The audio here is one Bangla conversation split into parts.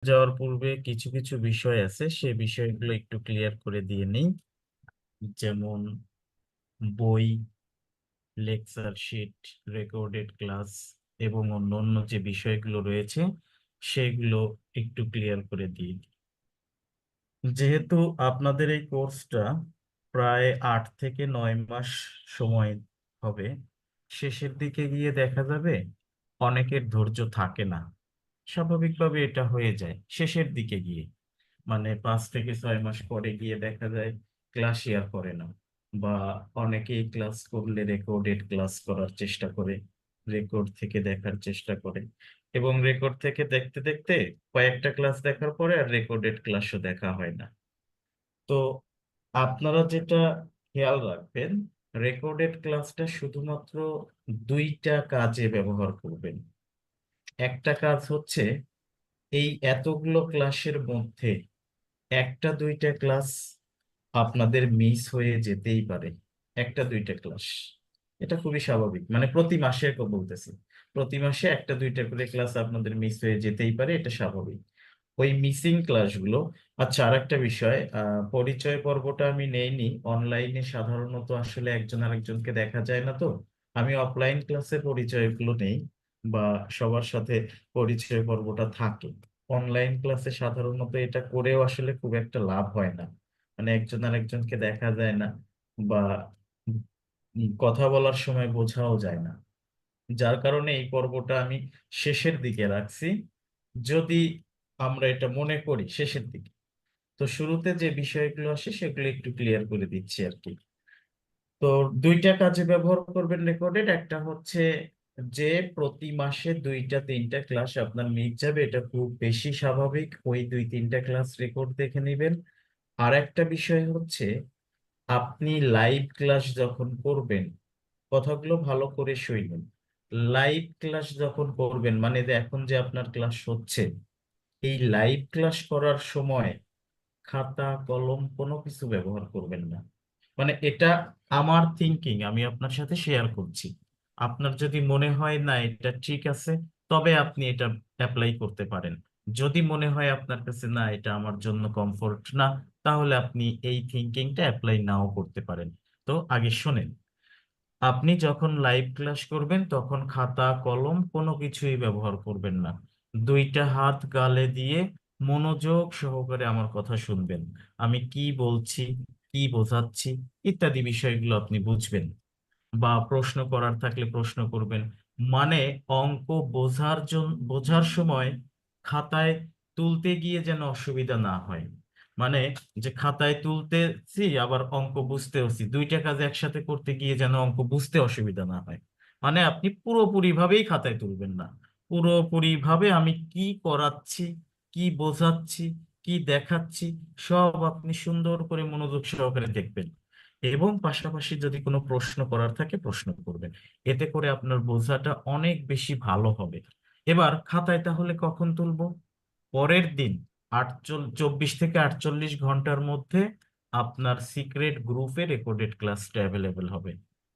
যাওয়ার পূর্বে কিছু কিছু বিষয় আছে, সে বিষয়গুলো একটু ক্লিয়ার করে দিয়ে নেই। যেমন বই, লেকচার শিট, রেকর্ডেড ক্লাস এবং অন্যান্য যে বিষয়গুলো রয়েছে সেগুলো একটু ক্লিয়ার করে দিই। যেহেতু আপনাদের এই কোর্সটা প্রায় 8 থেকে 9 মাস সময় হবে, শেষের দিকে গিয়ে দেখা যাবে অনেকের ধৈর্য থাকে না। স্বাভাবিকভাবে এটা হয়ে যায় শেষের দিকে গিয়ে, মানে 5 থেকে 6 মাস পরে গিয়ে দেখা যায় ক্লাসই আর করে না। বা অনেকেই ক্লাস করলে রেকর্ডেড ক্লাস করার চেষ্টা করে, রেকর্ড থেকে দেখার চেষ্টা করে, এবং রেকর্ড থেকে দেখতে দেখতে কয়েকটা ক্লাস দেখার পরে আর রেকর্ডেড ক্লাসও দেখা হয় না। তো আপনারা যেটা খেয়াল রাখবেন, রেকর্ডেড ক্লাসটা শুধুমাত্র দুইটা কাজে ব্যবহার করবেন। একটা কাজ হচ্ছে এই এতগুলো ক্লাসের মধ্যে একটা দুইটা ক্লাস আপনাদের মিস হয়ে যেতেই পারে। একটা দুইটা ক্লাস, এটা খুবই স্বাভাবিক, মানে প্রতি মাসে বলতেছি, প্রতি মাসে একটা দুইটা করে ক্লাস আপনাদের মিস হয়ে যেতেই পারে, এটা স্বাভাবিক। ওই মিসিং ক্লাসগুলো। আচ্ছা, আর একটা বিষয়, পরিচয় পর্বটা আমি নেইনি। অনলাইনে সাধারণত আসলে একজন আরেকজনকে দেখা যায় না, তো আমি অফলাইন ক্লাসে পরিচয়গুলো নেই, বা সবার সাথে পরিচয় পর্বটা থাকে। অনলাইন ক্লাসে সাধারণত এটা করেও আসলে খুব একটা লাভ হয় না, মানে একজন আরেকজনকে দেখা যায় না, বা কথা বলার সময় বোঝাও যায় না। যার কারণে এই পর্বটা আমি শেষের দিকে রাখছি, যদি আমরা এটা মনে করি শেষের দিকে। তো শুরুতে যে বিষয়গুলো আসে সেগুলো একটু ক্লিয়ার করে দিচ্ছি আর কি। তো দুইটা কাজে ব্যবহার করবেন রেকর্ডেড। একটা হচ্ছে যে প্রতি মাসে 2-3টা ক্লাস আপনার মিস যাবে, এটা খুব বেশি স্বাভাবিক। ওই 2-3টা ক্লাস রেকর্ড দেখে নেবেন। আর একটা বিষয় হচ্ছে, আপনি লাইভ ক্লাস যখন করবেন, কথাগুলো ভালো করে শুনুন। লাইভ ক্লাস যখন করবেন, মানে যে এখন যে আপনার ক্লাস হচ্ছে, এই লাইভ ক্লাস করার সময় খাতা কলম কোনো কিছু ব্যবহার করবেন না। মানে এটা আমার থিঙ্কিং, আমি আপনার সাথে শেয়ার করছি। আপনার যদি মনে হয় না এটা ঠিক আছে, তবে আপনি এটা অ্যাপ্লাই করতে পারেন। যদি মনে হয় আপনার কাছে না এটা আমার জন্য কমফোর্ট না, তাহলে আপনি এই থিঙ্কিংটা অ্যাপ্লাই নাও করতে পারেন। তো আগে শোনেন, আপনি যখন লাইভ ক্লাস করবেন তখন খাতা কলম কোনো কিছুই ব্যবহার করবেন না। দুইটা হাত গালে দিয়ে মনোযোগ সহকারে আমার কথা শুনবেন। আমি কি বলছি, কি বোঝাচ্ছি ইত্যাদি বিষয়গুলো আপনি বুঝবেন। বা প্রশ্ন করার থাকলে প্রশ্ন করবেন। মানে অঙ্ক বোঝার সময় খাতায় তুলতে গিয়ে যেন অসুবিধা না হয়। মানে যে খাতায় তুলতেছি আবার অঙ্ক বুঝতেওছি, দুইটা কাজ একসাথে করতে গিয়ে যেন অঙ্ক বুঝতে অসুবিধা না হয়। মানে আপনি পুরোপুরি ভাবেই খাতায় তুলবেন না, পুরোপুরি ভাবে আমি কি করাচ্ছি, কি বোঝাচ্ছি, কি দেখাচ্ছি, সব আপনি সুন্দর করে মনোযোগ সহকারে দেখবেন। এবং পাশাপাশি যদি কোনো প্রশ্ন করার থাকে প্রশ্ন করবেন। এতে করে আপনার বোঝাটা অনেক বেশি ভালো হবে। এবার খাতায় তাহলে কখন তুলবো? পরের দিন 24 থেকে 48 ঘন্টার মধ্যে আপনার সিক্রেট গ্রুপে রেকর্ডেড ক্লাসটা অ্যাভেলেবেল হবে।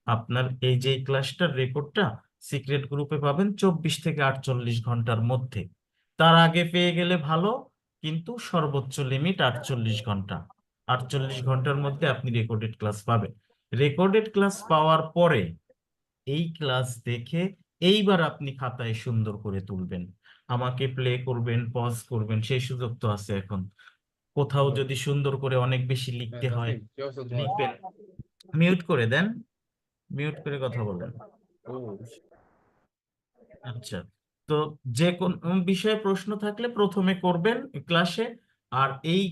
আপনার এই যে ক্লাসটার রেকর্ডটা সিক্রেট গ্রুপে পাবেন 24 থেকে 48 ঘন্টার মধ্যে। তার আগে পেয়ে গেলে ভালো, কিন্তু সর্বোচ্চ লিমিট 48 ঘন্টা। 48 ঘন্টার মধ্যে আপনি রেকর্ডেড ক্লাস পাবেন। রেকর্ডেড ক্লাস পাওয়ার পরে এই ক্লাস দেখে এইবার আপনি খাতায় সুন্দর করে তুলবেন। আমাকে প্লে করবেন, পজ করবেন, সেই সুযোগ তো আছে এখন। কোথাও যদি সুন্দর করে অনেক বেশি লিখতে হয় লিখবেন। মিউট করে দেন, মিউট করে কথা বলেন। আচ্ছা। তো যে কোন বিষয়ে প্রশ্ন থাকলে প্রথমে করবেন ক্লাসে। আর এই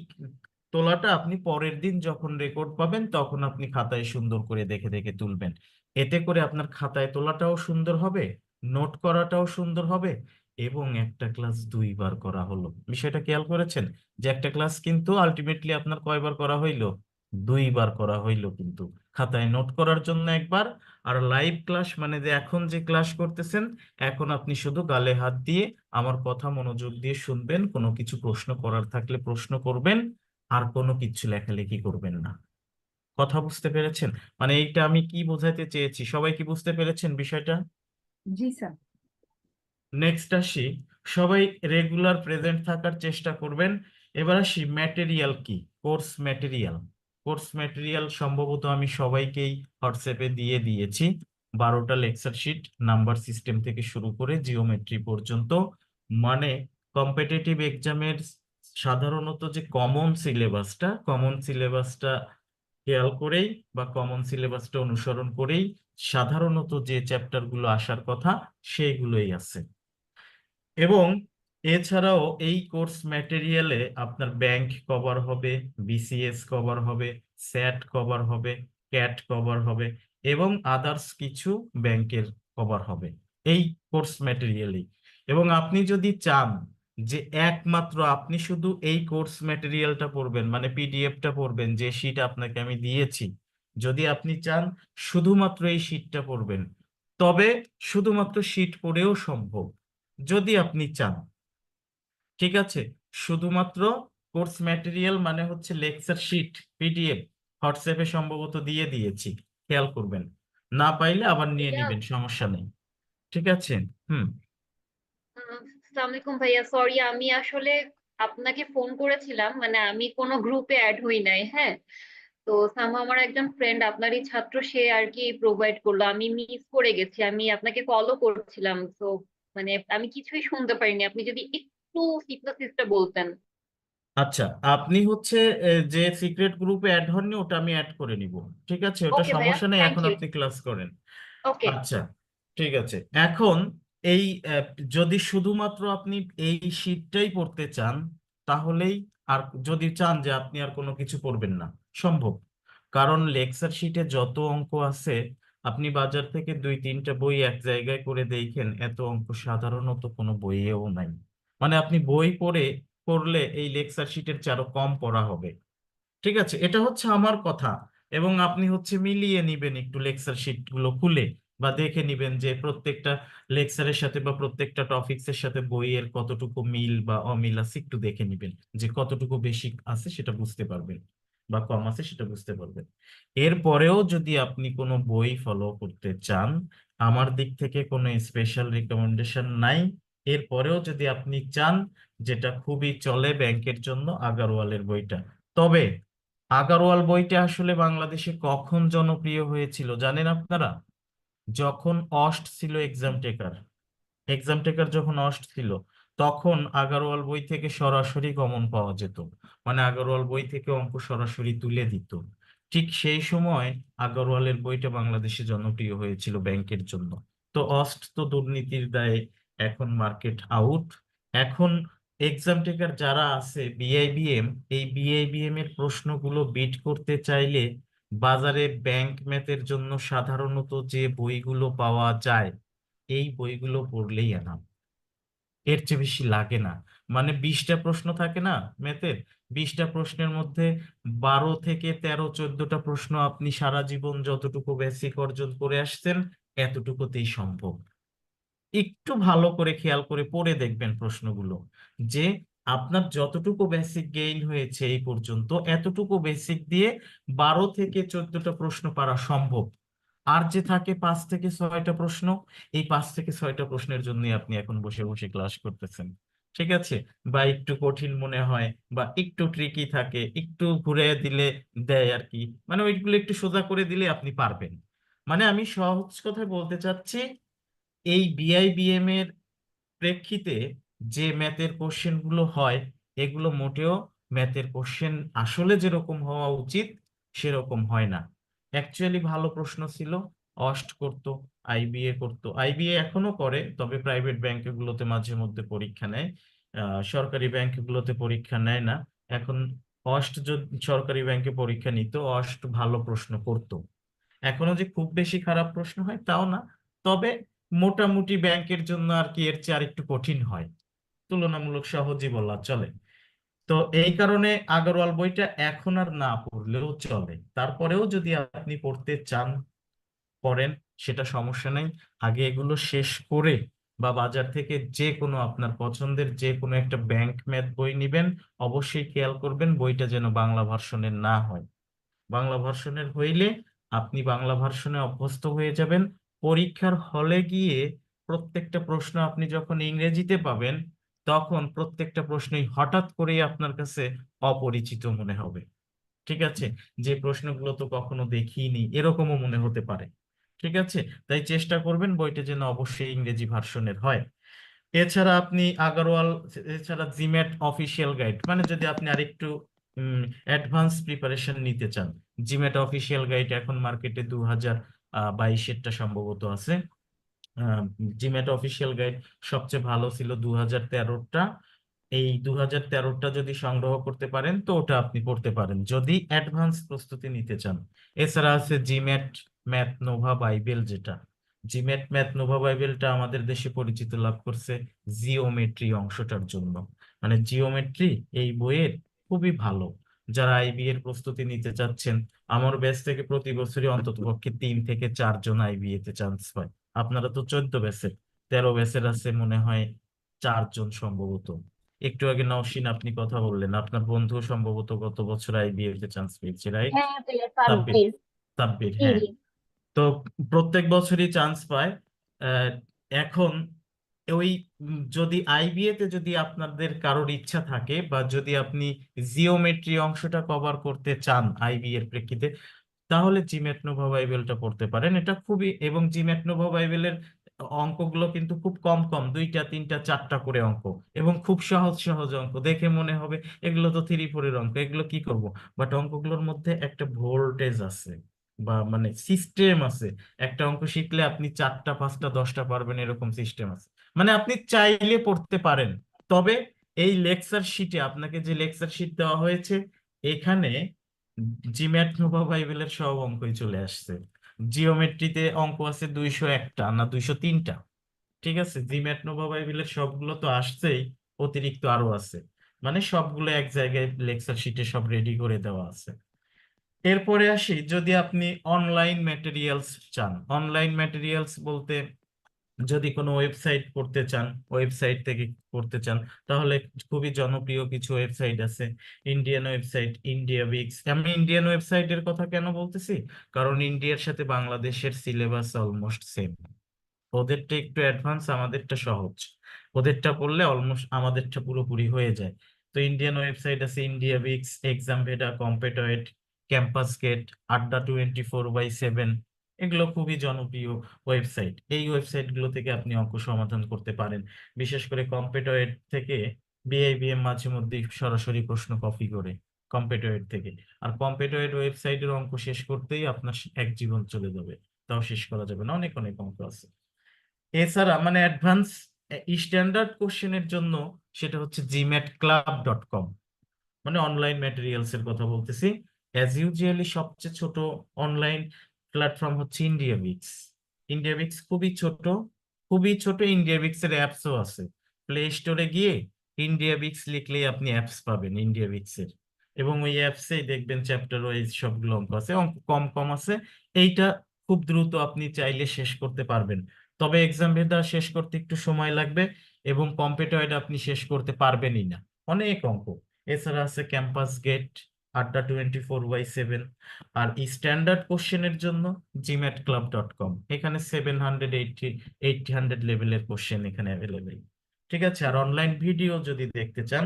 তোলাটা আপনি পরের দিন যখন রেকর্ড পাবেন তখন আপনি খাতায় সুন্দর করে দেখে দেখে তুলবেন। এতে করে আপনার খাতায় তোলাটাও সুন্দর হবে, নোট করাটাও সুন্দর হবে, এবং একটা ক্লাস 2বার করা হলো। বিষয়টা খেয়াল করেছেন যে একটা ক্লাস কিন্তু আলটিমেটলি আপনার কয়বার করা হইলো? 2বার করা হইলো কিন্তু। খাতায় নোট করার জন্য একবার, আর লাইভ ক্লাস মানে যে এখন যে ক্লাস করতেছেন, এখন আপনি শুধু গালে হাত দিয়ে আমার কথা মনোযোগ দিয়ে শুনবেন, কোনো কিছু প্রশ্ন করার থাকলে প্রশ্ন করবেন, আর কোনো কিছু লেখালেখি করবেন না। কথা বুঝতে পেরেছেন? মানে এইটা আমি কি বোঝাতে চেয়েছি, সবাই কি বুঝতে পেরেছেন বিষয়টা? জি স্যার। নেক্সট আসি, সবাই রেগুলার প্রেজেন্ট থাকার চেষ্টা করবেন। এবার আসি ম্যাটেরিয়াল কি, কোর্স ম্যাটেরিয়াল। কোর্স ম্যাটেরিয়াল সম্ভবত আমি সবাইকেই হোয়াটসঅ্যাপে দিয়ে দিয়েছি। 12টা লেকচার শিট, নাম্বার সিস্টেম থেকে শুরু করে জিওমেট্রি পর্যন্ত। মানে কম্পিটিটিভ এক্সামের সাধারণত যে কমন সিলেবাসটা খেয়াল করেই বা কমন সিলেবাসটা অনুসরণ করেই সাধারণত যে চ্যাপ্টার গুলো আসার কথা সেইগুলোই আছে। এবং এছাড়াও এই কোর্স ম্যাটেরিয়ালে আপনার ব্যাংক কভার হবে, বিসিএস কভার হবে, স্যাট কভার হবে, ক্যাট কভার হবে, এবং আদার্স কিছু ব্যাংকের কভার হবে এই কোর্স ম্যাটেরিয়ালেই। এবং আপনি যদি চান যে একমাত্র আপনি শুধু এই কোর্স ম্যাটেরিয়ালটা পড়বেন, মানে পিডিএফটা পড়বেন, যে শীট আপনাকে আমি দিয়েছি, যদি আপনি চান শুধুমাত্র এই শীটটা পড়বেন, তবে শুধুমাত্র শীট পড়েও সম্ভব, যদি আপনি চান। ঠিক আছে, শুধুমাত্র কোর্স ম্যাটেরিয়াল মানে হচ্ছে লেকচার শিট পিডিএফ হোয়াটসঅ্যাপে সম্ভবত দিয়ে দিয়েছি, খেয়াল করবেন। না পাইলে আবার নিয়ে ভাইয়া, নিবেন, সমস্যা নেই। ঠিক আছে। হুম। আসসালামু আলাইকুম ভাইয়া, সরি আমি আসলে আপনাকে ফোন করেছিলাম, মানে আমি কোনো গ্রুপে অ্যাড হই নাই, হ্যাঁ। তো আমার একজন ফ্রেন্ড আপনারই ছাত্র, সে আর কি প্রোভাইড করলো, আমি মিস করে গেছি, আমি আপনাকে কলও করছিলাম, তো মানে আমি কিছুই শুনতে পারিনি, আপনি যদি একটু সিনথেসিসটা বলতেন। আচ্ছা, আপনি হচ্ছে যে সিক্রেট গ্রুপে অ্যাড হননি, ওটা আমি অ্যাড করে নিব। ঠিক আছে, ওটা ওকে ভাইয়া, সমস্যা নেই, থ্যাংক এখন ইউ। আপনি ক্লাস করেন। ওকে। আচ্ছা, ঠিক আছে। এখন এই যদি শুধুমাত্র আপনি এই শীটটাই পড়তে চান তাহলেই, আর যদি চান যে আপনি আর কোনো কিছু পড়বেন না, সম্ভব। কারণ লেকচার শিটে যত অঙ্ক আছে, আপনি বাজার থেকে 2-3টা বই এক জায়গায় করে দেখেন, এত অঙ্ক সাধারণত কোনো বইয়েও নাই। মানে আপনি বই পড়লে এই লেকচার শিটের চেয়ে আরো কম পড়া হবে। ঠিক আছে, এটা হচ্ছে আমার কথা। এবং আপনি হচ্ছে মিলিয়ে নিবেন একটু লেকচার শিট গুলো খুলে, বা দেখে নিবেন যে প্রত্যেকটা লেকচারের সাথে বা প্রত্যেকটা টপিকস এর সাথে বইয়ের কতটুকু মিল বা অমিল আছে, একটু দেখে নিবেন, যে কতটুকু বেশি আছে সেটা বুঝতে পারবেন, বা কম আছে সেটা বুঝতে পারবেন। এরপরেও যদি আপনি কোনো বই ফলো করতে চান, আমার দিক থেকে কোনো স্পেশাল রিকমেন্ডেশন নাই। এরপরেও যদি আপনি চান, যেটা খুবই চলে ব্যাংকের জন্য, আগারওয়ালের বইটা। তবে আগারওয়াল বইটা আসলে বাংলাদেশে কখন জনপ্রিয় হয়েছিল জানেন আপনারা? যখন অস্ট ছিল এক্সাম টেকার, যখন অস্ট ছিল, তখন আগারওয়াল বই থেকে সরাসরি কমন পাওয়া যেত। মানে আগারওয়াল বই থেকে অঙ্ক সরাসরি তুলে দিত। ঠিক সেই সময় আগারওয়ালের বইটা বাংলাদেশে জনপ্রিয় হয়েছিল ব্যাংকের জন্য। তো অস্ট তো দুর্নীতির দায়ে এখন মার্কেট আউট। এখন এক্সাম টেকার যারা আছে বিআইবিএম, এই বিআইবিএম এর প্রশ্নগুলো বিট করতে চাইলে বাজারে ব্যাংক ম্যাথের জন্য সাধারণত যে বইগুলো পাওয়া যায়, এই বইগুলো পড়লেই এনাফ, এর চেয়ে বেশি লাগে না। মানে 20টা প্রশ্ন থাকে না ম্যাথের, 20টা প্রশ্নের মধ্যে 12 থেকে 13 14টা প্রশ্ন আপনি সারা জীবন যতটুকু বেসিক অর্জন করে আসছেন এতটুকুতেই সম্ভব। একটু ভালো করে খেয়াল করে পড়ে দেখবেন প্রশ্নগুলো, যে আপনার যতটুকু বেসিক গেইন হয়েছে এই পর্যন্ত, এতটুকু বেসিক দিয়ে 12 থেকে 14টা প্রশ্ন পারা সম্ভব। আর যে থাকে 5 থেকে 6টা প্রশ্ন, এই 5 থেকে 6টা প্রশ্নের জন্য আপনি এখন বসে বসে ক্লাস করতেছেন। ঠিক আছে, বা একটু কঠিন মনে হয়, বা একটু ট্রিকি থাকে, একটু ঘুরে দিলে দেয় আর কি, মানে ওইগুলো একটু সোজা করে দিলে আপনি পারবেন। মানে আমি সহজ কথায় বলতে চাচ্ছি, এই বিআইবিএম এর প্রেক্ষিতে যে ম্যাথের কোশ্চেন গুলো হয়, এগুলো মোটেও ম্যাথের কোশ্চেন আসলে যেরকম হওয়া উচিত সেরকম হয় না। অ্যাকচুয়ালি ভালো প্রশ্ন ছিল, অস্ট করতো, আইবিএ করতো, আইবিএ এখনো করে, তবে প্রাইভেট ব্যাংকগুলোতে মাঝে মধ্যে পরীক্ষা নেয়, সরকারি ব্যাংকগুলোতে পরীক্ষা নেয় না এখন। অস্ট যদি সরকারি ব্যাংকে পরীক্ষা নিত, অস্ট ভালো প্রশ্ন করতো। এখনো যে খুব বেশি খারাপ প্রশ্ন হয় তাও না, তবে মোটামুটি ব্যাংকের জন্য আর কি এর চেয়ে আরেকটু কঠিন হয়, তুলনামূলক সহজই বলা চলে। তো এই কারণে আগরওয়াল বইটা এখন আর না পড়লেও চলে, তারপরেও যদি আপনি পড়তে চান পড়েন, সেটা সমস্যা নেই। আগে এগুলো শেষ করে বা বাজার থেকে যে কোনো আপনার পছন্দের যে কোনো একটা ব্যাংক ম্যাথ বই নিবেন। অবশ্যই খেয়াল করবেন বইটা যেন বাংলা ভার্সনের না হয়। বাংলা ভার্সনের হইলে আপনি বাংলা ভার্সনে অভ্যস্ত হয়ে যাবেন, পরীক্ষার হলে গিয়ে প্রত্যেকটা প্রশ্ন আপনি যখন ইংরেজিতে পাবেন, তখন প্রত্যেকটা প্রশ্নই হঠাৎ করেই আপনার কাছে অপরিচিত মনে হবে। ঠিক আছে, যে প্রশ্নগুলো তো কখনো দেখিনি এরকমও মনে হতে পারে। ঠিক আছে, তাই চেষ্টা করবেন বইটা যেন অবশ্যই ইংরেজি ভার্সনের হয়। এছাড়া আপনি আগারওয়াল, এছাড়া জিম্যাট অফিসিয়াল গাইড, মানে যদি আপনি আরেকটু অ্যাডভান্স প্রিপারেশন নিতে চান, জিম্যাট অফিসিয়াল গাইড এখন মার্কেটে 2022-এরটা সম্ভবত আছে। জিম্যাট অফিসিয়াল গাইড সবচেয়ে ভালো ছিল 2013-টা। এই 2013-টা যদি সংগ্রহ করতে পারেন তো ওটা আপনি পড়তে পারেন যদি অ্যাডভান্স প্রস্তুতি নিতে চান। এছাড়া আছে জিম্যাট ম্যাথ নোভা বাইবেল, যেটা জিম্যাট ম্যাথ নোভা বাইবেলটা আমাদের দেশে পরিচিত লাভ করছে জিওমেট্রি অংশটার জন্য। মানে জিওমেট্রি এই বইয়ের খুবই ভালো। যারা আইবি এর প্রস্তুতি নিতে চাচ্ছেন, আমার ব্যাচ থেকে প্রতি বছরই অন্ততপক্ষে 3 থেকে 4 জন আইবিএ তে চান্স পায়। আপনারা তো 14 ব্যাচের, 13 ব্যাচের আছে মনে হয় 4 জন সম্ভবত। একটু আগে নওশিন আপনি কথা বললেন, আপনার বন্ধু সম্ভবত গত বছর আইবিএ তে চান্স পেয়েছে, রাইট? হ্যাঁ ভাইয়া, সাব্বির, তানভীর। সাব্বির, জি হ্যাঁ। জি। তো প্রত্যেক বছরই চান্স পায়। আহ, এখন ওই যদি আইবিএ তে যদি আপনাদের কারোর ইচ্ছা থাকে, বা যদি আপনি জিওমেট্রি অংশটা কভার করতে চান আইবি এর প্রেক্ষিতে, তাহলে জিম্যাট নোভা বাইবেলটা পড়তে পারেন। এটা খুবই, এবং জিম্যাট নোভা বাইবেলের অঙ্কগুলো কিন্তু খুব কম কম, 2টা 3টা 4টা করে অঙ্ক, এবং খুব সহজ সহজ অঙ্ক। দেখে মনে হবে এগুলো তো 3 4-এর অঙ্ক, এগুলো কি করব, বাট অঙ্কগুলোর মধ্যে একটা ভোল্টেজ আছে, বা মানে সিস্টেম আছে। একটা অঙ্ক শিখলে আপনি 4টা 5টা 10টা পারবেন, এরকম সিস্টেম আছে। মানে আপনি চাইলে পড়তে পারেন। তবে এই লেকচার শিটে, আপনাকে যে লেকচার শিট দেওয়া হয়েছে, এখানে জিম্যাট নোভা বাইবেলের সব অঙ্কই চলে আসছে। জিওমেট্রিতে অঙ্ক আছে 201টা না 203টা। ঠিক আছে, জিম্যাট নোভা বাইবেলের সবগুলো তো আসছেই, অতিরিক্ত আরো আছে। মানে সবগুলো এক জায়গায় লেকচার শিটে সব রেডি করে দেওয়া আছে। এরপরে আসি, যদি আপনি অনলাইন ম্যাটেরিয়ালস চান। অনলাইন ম্যাটেরিয়ালস বলতে, যদি কোনো ওয়েবসাইট পড়তে চান, ওয়েবসাইট থেকে পড়তে চান, তাহলে খুবই জনপ্রিয় কিছু ওয়েবসাইট আছে। Indian website, India weeks. আমি ইন্ডিয়ান ওয়েবসাইটের কথা কেন বলতেছি, কারণ ইন্ডিয়ার সাথে বাংলাদেশের সিলেবাস অলমোস্ট সেম। ওদেরটা একটু অ্যাডভান্স, আমাদেরটা সহজ। ওদেরটা পড়লে অলমোস্ট আমাদেরটা পুরোপুরি হয়ে যায়। তো ইন্ডিয়ান ওয়েবসাইট আছে ইন্ডিয়া উইক্স, এক্সামভেডা, কম্পেটয়েড, ক্যাম্পাস গেট, আড্ডা 24/7। এগুলো খুবই জনপ্রিয় ওয়েবসাইট। এই ওয়েবসাইটগুলো থেকে আপনি অঙ্ক সমাধান করতে পারেন। বিশেষ করে কম্পেটয়েড থেকে বিআইবিএম মাঝে মধ্যে সরাসরি প্রশ্ন কপি করে কম্পেটয়েড থেকে। আর কম্পেটয়েড ওয়েবসাইটের অঙ্ক শেষ করতেই আপনার এক জীবন চলে যাবে, তাও শেষ করা যাবে না, অনেক অনেক অঙ্ক আছে। এছাড়া মানে অ্যাডভান্স স্ট্যান্ডার্ড কোশ্চেনের জন্য সেটা হচ্ছে gmatclub.com, মানে অনলাইন ম্যাটেরিয়ালস এর কথা বলতেছি। অ্যাজ ইউজুয়ালি সবচেয়ে ছোট অনলাইন প্ল্যাটফর্ম হচ্ছে ইন্ডিয়া উইক্স। ইন্ডিয়া উইক্স খুবই ছোট, খুবই ছোট। ইন্ডিয়া উইক্স এর অ্যাপসও আছে। প্লে স্টোরে গিয়ে ইন্ডিয়া উইক্স লিখলেই আপনি অ্যাপস পাবেন ইন্ডিয়া উইক্স এর, এবং ওই অ্যাপসেই দেখবেন চ্যাপ্টার ওয়াইজ সবগুলো অঙ্ক আছে, অঙ্ক কম কম আছে। এইটা খুব দ্রুত আপনি চাইলে শেষ করতে পারবেন। তবে এক্সাম ভেদা শেষ করতে একটু সময় লাগবে, এবং কম্পিউটার আপনি শেষ করতে পারবেনই না, অনেক অঙ্ক। এছাড়া আছে ক্যাম্পাস গেট, আড্ডা 24/7। আর স্ট্যান্ডার্ড কোশ্চেনের জন্য gmatclub.com, এখানে 780 800 লেভেলের কোশ্চেন এখানে অ্যাভেলেবেল। ঠিক আছে, আর অনলাইন ভিডিও যদি দেখতে চান,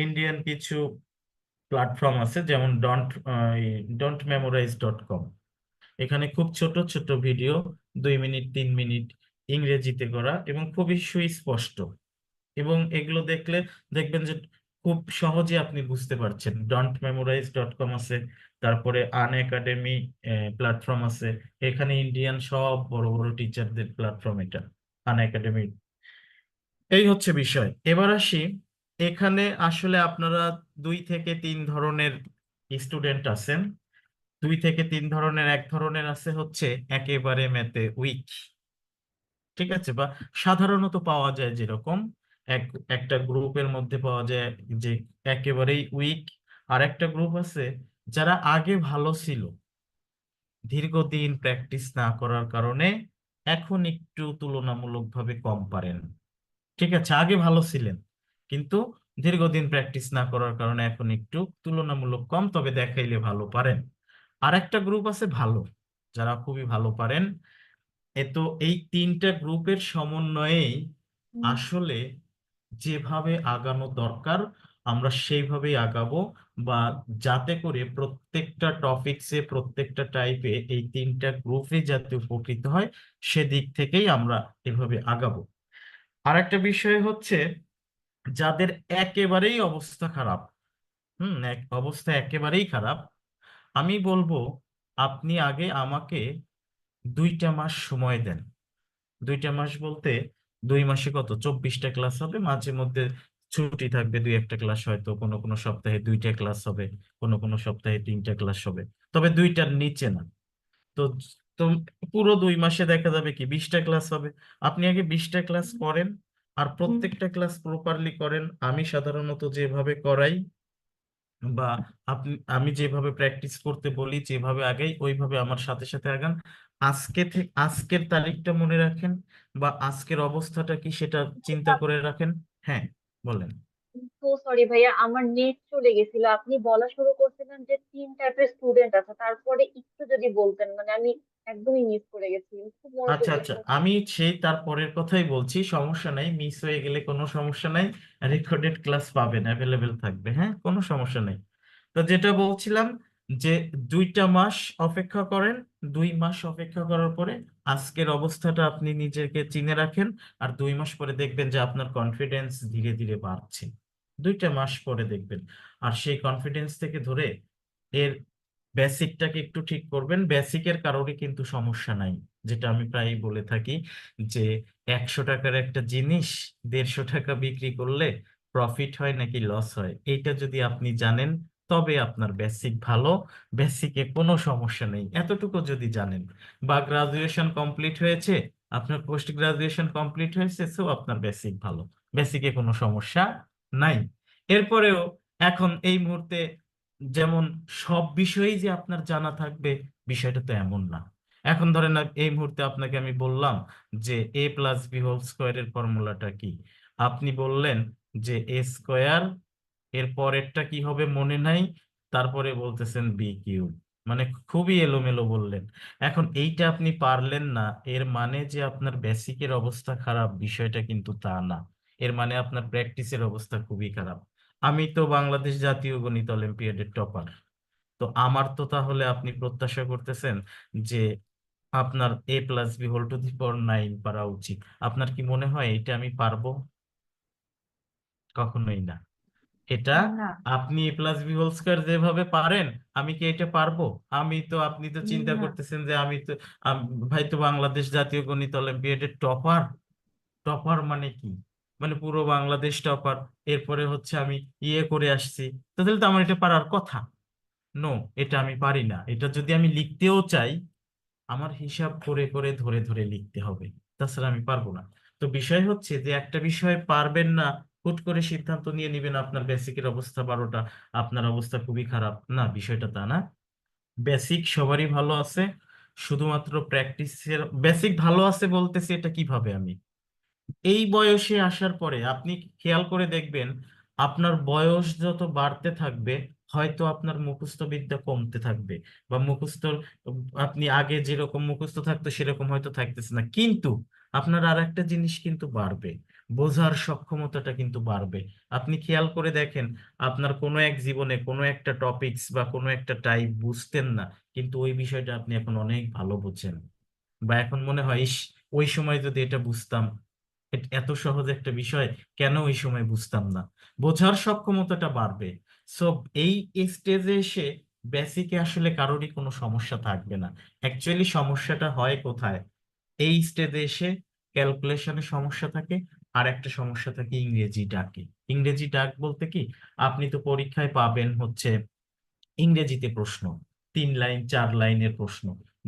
ইন্ডিয়ান কিছু প্ল্যাটফর্ম আছে, যেমন ডন্ট মেমোরাইজ.com। এখানে খুব ছোট ছোট ভিডিও, 2 মিনিট 3 মিনিট, ইংরেজিতে করা এবং খুবই সুস্পষ্ট। এবং এগুলো দেখলে দেখবেন যে খুব সহজে আপনি বুঝতে পারছেন। ডন্ট মেমোরাইজ.com আছে, তারপরে আন একাডেমি প্ল্যাটফর্ম আছে। এখানে ইন্ডিয়ান সব বড় বড় টিচারদের প্ল্যাটফর্ম এটা, আন একাডেমি। এই হচ্ছে বিষয়। এবার আসি, এখানে আসলে আপনারা 2 থেকে 3 ধরনের স্টুডেন্ট আছেন। 2 থেকে 3 ধরনের, এক ধরনের আছে হচ্ছে একেবারে ম্যাথে উইক। ঠিক আছে, বা সাধারণত পাওয়া যায় যেরকম, এক একটা গ্রুপের মধ্যে পাওয়া যায় যে একেবারেই উইক। আর একটা গ্রুপ আছে যারা আগে ভালো ছিল, দীর্ঘদিন প্র্যাকটিস না করার কারণে এখন একটু তুলনামূলকভাবে কম পারেন। ঠিক আছে, আগে ভালো ছিলেন, কিন্তু দীর্ঘদিন প্র্যাকটিস না করার কারণে এখন একটু তুলনামূলক কম, তবে দেখাইলে ভালো পারেন। আর একটা গ্রুপ আছে ভালো, যারা খুবই ভালো পারেন, তো এই তিনটা গ্রুপের সমন্বয়েই হুম। আসলে যেভাবে আগানো দরকার আমরা সেইভাবেই আগাবো, বা যাতে করে প্রত্যেকটা টপিকসে প্রত্যেকটা টাইপে এই তিনটা গ্রুপে যাতে উপকৃত হয় সেদিক থেকেই আমরা এভাবে আগাবো। আর একটা বিষয় হচ্ছে, যাদের একেবারেই অবস্থা খারাপ, অবস্থা একেবারেই খারাপ, আমি বলবো আপনি আগে আমাকে 2টা মাস সময় দেন। 2টা মাস বলতে 2 মাসে কত, 24টা ক্লাস হবে, মাঝে মধ্যে ছুটি থাকবে, 2 একটা ক্লাস, হয়তো কোনো কোনো সপ্তাহে 2টা ক্লাস হবে, কোনো কোনো সপ্তাহে 3টা ক্লাস হবে, তবে 2টার নিচে না। তো তো পুরো 2 মাসে দেখা যাবে কি 20টা ক্লাস হবে। আপনি আগে 20টা ক্লাস করেন, আর প্রত্যেকটা ক্লাস প্রপারলি করেন, আমি সাধারণত যেভাবে করাই, বা আমি যেভাবে প্র্যাকটিস করতে বলি, যেভাবে আগাই ওইভাবে আমার সাথে সাথে আগান। আজকে থেকে আজকের তারিখটা মনে রাখেন, বা আজকের অবস্থাটা কি সেটা চিন্তা করে রাখেন। হ্যাঁ, বলেন। তো সরি ভাইয়া, আমার নেট চলে গেছিল। আপনি বলা শুরু করছিলেন যে 3 টাইপের স্টুডেন্ট আছে, তারপরে একটু যদি বলতেন, মানে আমি একদমই মিস করে গেছি, খুব আচ্ছা মনোযোগী আচ্ছা, ছিল। আমি সেই তারপরের কথাই বলছি, সমস্যা নাই, মিস হয়ে গেলে কোনো সমস্যা নাই, রেকর্ডেড ক্লাস পাবেন, অ্যাভেলেবেল থাকবে, হ্যাঁ, কোনো সমস্যা নেই। তো যেটা বলছিলাম, যে 2টা মাস অপেক্ষা করেন, 2 মাস অপেক্ষা করার পরে আজকের অবস্থাটা আপনি নিজেকে চিনে রাখেন, আর 2 মাস পরে দেখবেন যে আপনার কনফিডেন্স ধীরে ধীরে বাড়ছে। 2টা মাস পরে দেখবেন, আর সেই কনফিডেন্স থেকে ধরে এর বেসিকটাকে একটু ঠিক করবেন। বেসিকের কারণে কিন্তু সমস্যা নাই, যেটা আমি প্রায়ই বলে থাকি, যে 100 টাকার একটা জিনিস 150 টাকা বিক্রি করলে প্রফিট হয় নাকি লস হয়, এইটা যদি আপনি জানেন তবে আপনার বেসিক ভালো, বেসিকে কোনো সমস্যা নেই এতটুকু যদি জানেন। বা গ্রাজুয়েশন কমপ্লিট হয়েছে, আপনার পোস্ট গ্রাজুয়েশন কমপ্লিট হয়েছে, সো আপনার বেসিক ভালো, বেসিকে কোনো সমস্যা নাই। এরপরেও এখন এই মুহূর্তে যেমন সব বিষয়েই যে আপনার জানা থাকবে, বিষয়টা তো এমন না। এখন ধরেন এই মুহূর্তে আপনাকে আমি বললাম যে a+b² ফর্মুলাটা কি, আপনি বললেন যে a², এর পরেরটা কি হবে মনে নাই, তারপরে বলতেছেন b³ মানে খুবই এলোমেলো বললেন। এখন এইটা আপনি পারলেন না, এর মানে যে আপনার বেসিকের অবস্থা খারাপ, বিষয়টা কিন্তু তা না। এর মানে আপনার প্র্যাকটিসের অবস্থা খুবই খারাপ। আমি তো বাংলাদেশ জাতীয় গণিত অলিম্পিয়াডের টপার, তো আমার তো তাহলে আপনি প্রত্যাশা করতেছেন যে আপনার a+b² পারা উচিত। আপনার কি মনে হয় এটা আমি পারবো? কখনোই না। এটা না। আপনি a+b² যেভাবে পারেন, আমি কি এটা পারবো? আপনি তো চিন্তা না। করতেছেন যে ভাই তো বাংলাদেশ জাতীয় গণিত অলিম্পিয়াডের টপার। টপার মানে কি, মানে পুরো বাংলাদেশ টপার, এরপরে হচ্ছে আমি ইয়ে করে আসছি, তো তাহলে তো আমার এটা পারার কথা। নো, এটা আমি পারি না। এটা যদি আমি লিখতেও চাই, আমার হিসাব করে করে ধরে ধরে লিখতে হবে, তাছাড়া আমি পারবো না। তো বিষয় হচ্ছে যে একটা বিষয় পারবেন না, হুট করে সিদ্ধান্ত নিয়ে নিবেন আপনার বেসিকের অবস্থা 12টা, আপনার অবস্থা খুবই খারাপ, না, বিষয়টা তা না। বেসিক সবারই ভালো আছে, শুধুমাত্র প্র্যাকটিসের বেসিক ভালো আছে বলতেছি, এটা কিভাবে আমি এই বয়সে আসার পরে আপনি খেয়াল করে দেখবেন, আপনার বয়স যত বাড়তে থাকবে হয়তো আপনার মুখস্থ বিদ্যা কমতে থাকবে, বা আপনি আগে যেরকম মুখস্থ থাকতো সেরকম হয়তো থাকতেছে না, কিন্তু আপনার আর একটা জিনিস কিন্তু বাড়বে, বোঝার সক্ষমতাটা কিন্তু বাড়বে। আপনি খেয়াল করে দেখেন, আপনার কোনো এক জীবনে কোনো একটা টপিকস বা কোনো একটা টাইপ বুঝতেন না, কিন্তু ওই বিষয়টা আপনি এখন অনেক ভালো বুঝেন, বা এখন মনে হয় ইস, ওই সময় যদি এটা বুঝতাম, এত সহজ একটা বিষয় কেন ওই সময় বুঝতাম না, বোঝার সক্ষমতাটা বাড়বে। সো এই স্টেজে এসে বেসিকে আসলে কারোরই কোনো সমস্যা থাকবে না। অ্যাকচুয়ালি সমস্যাটা হয় কোথায়, এই স্টেজে এসে ক্যালকুলেশনে সমস্যা থাকে, আর একটা সমস্যা থাকে ইংরেজি ডাকে। ইংরেজি ডাক বলতে কি, আপনি তো পরীক্ষায় পাবেন হচ্ছে ইংরেজিতে প্রশ্ন, 3 লাইন 4 লাইনের প্রশ্ন।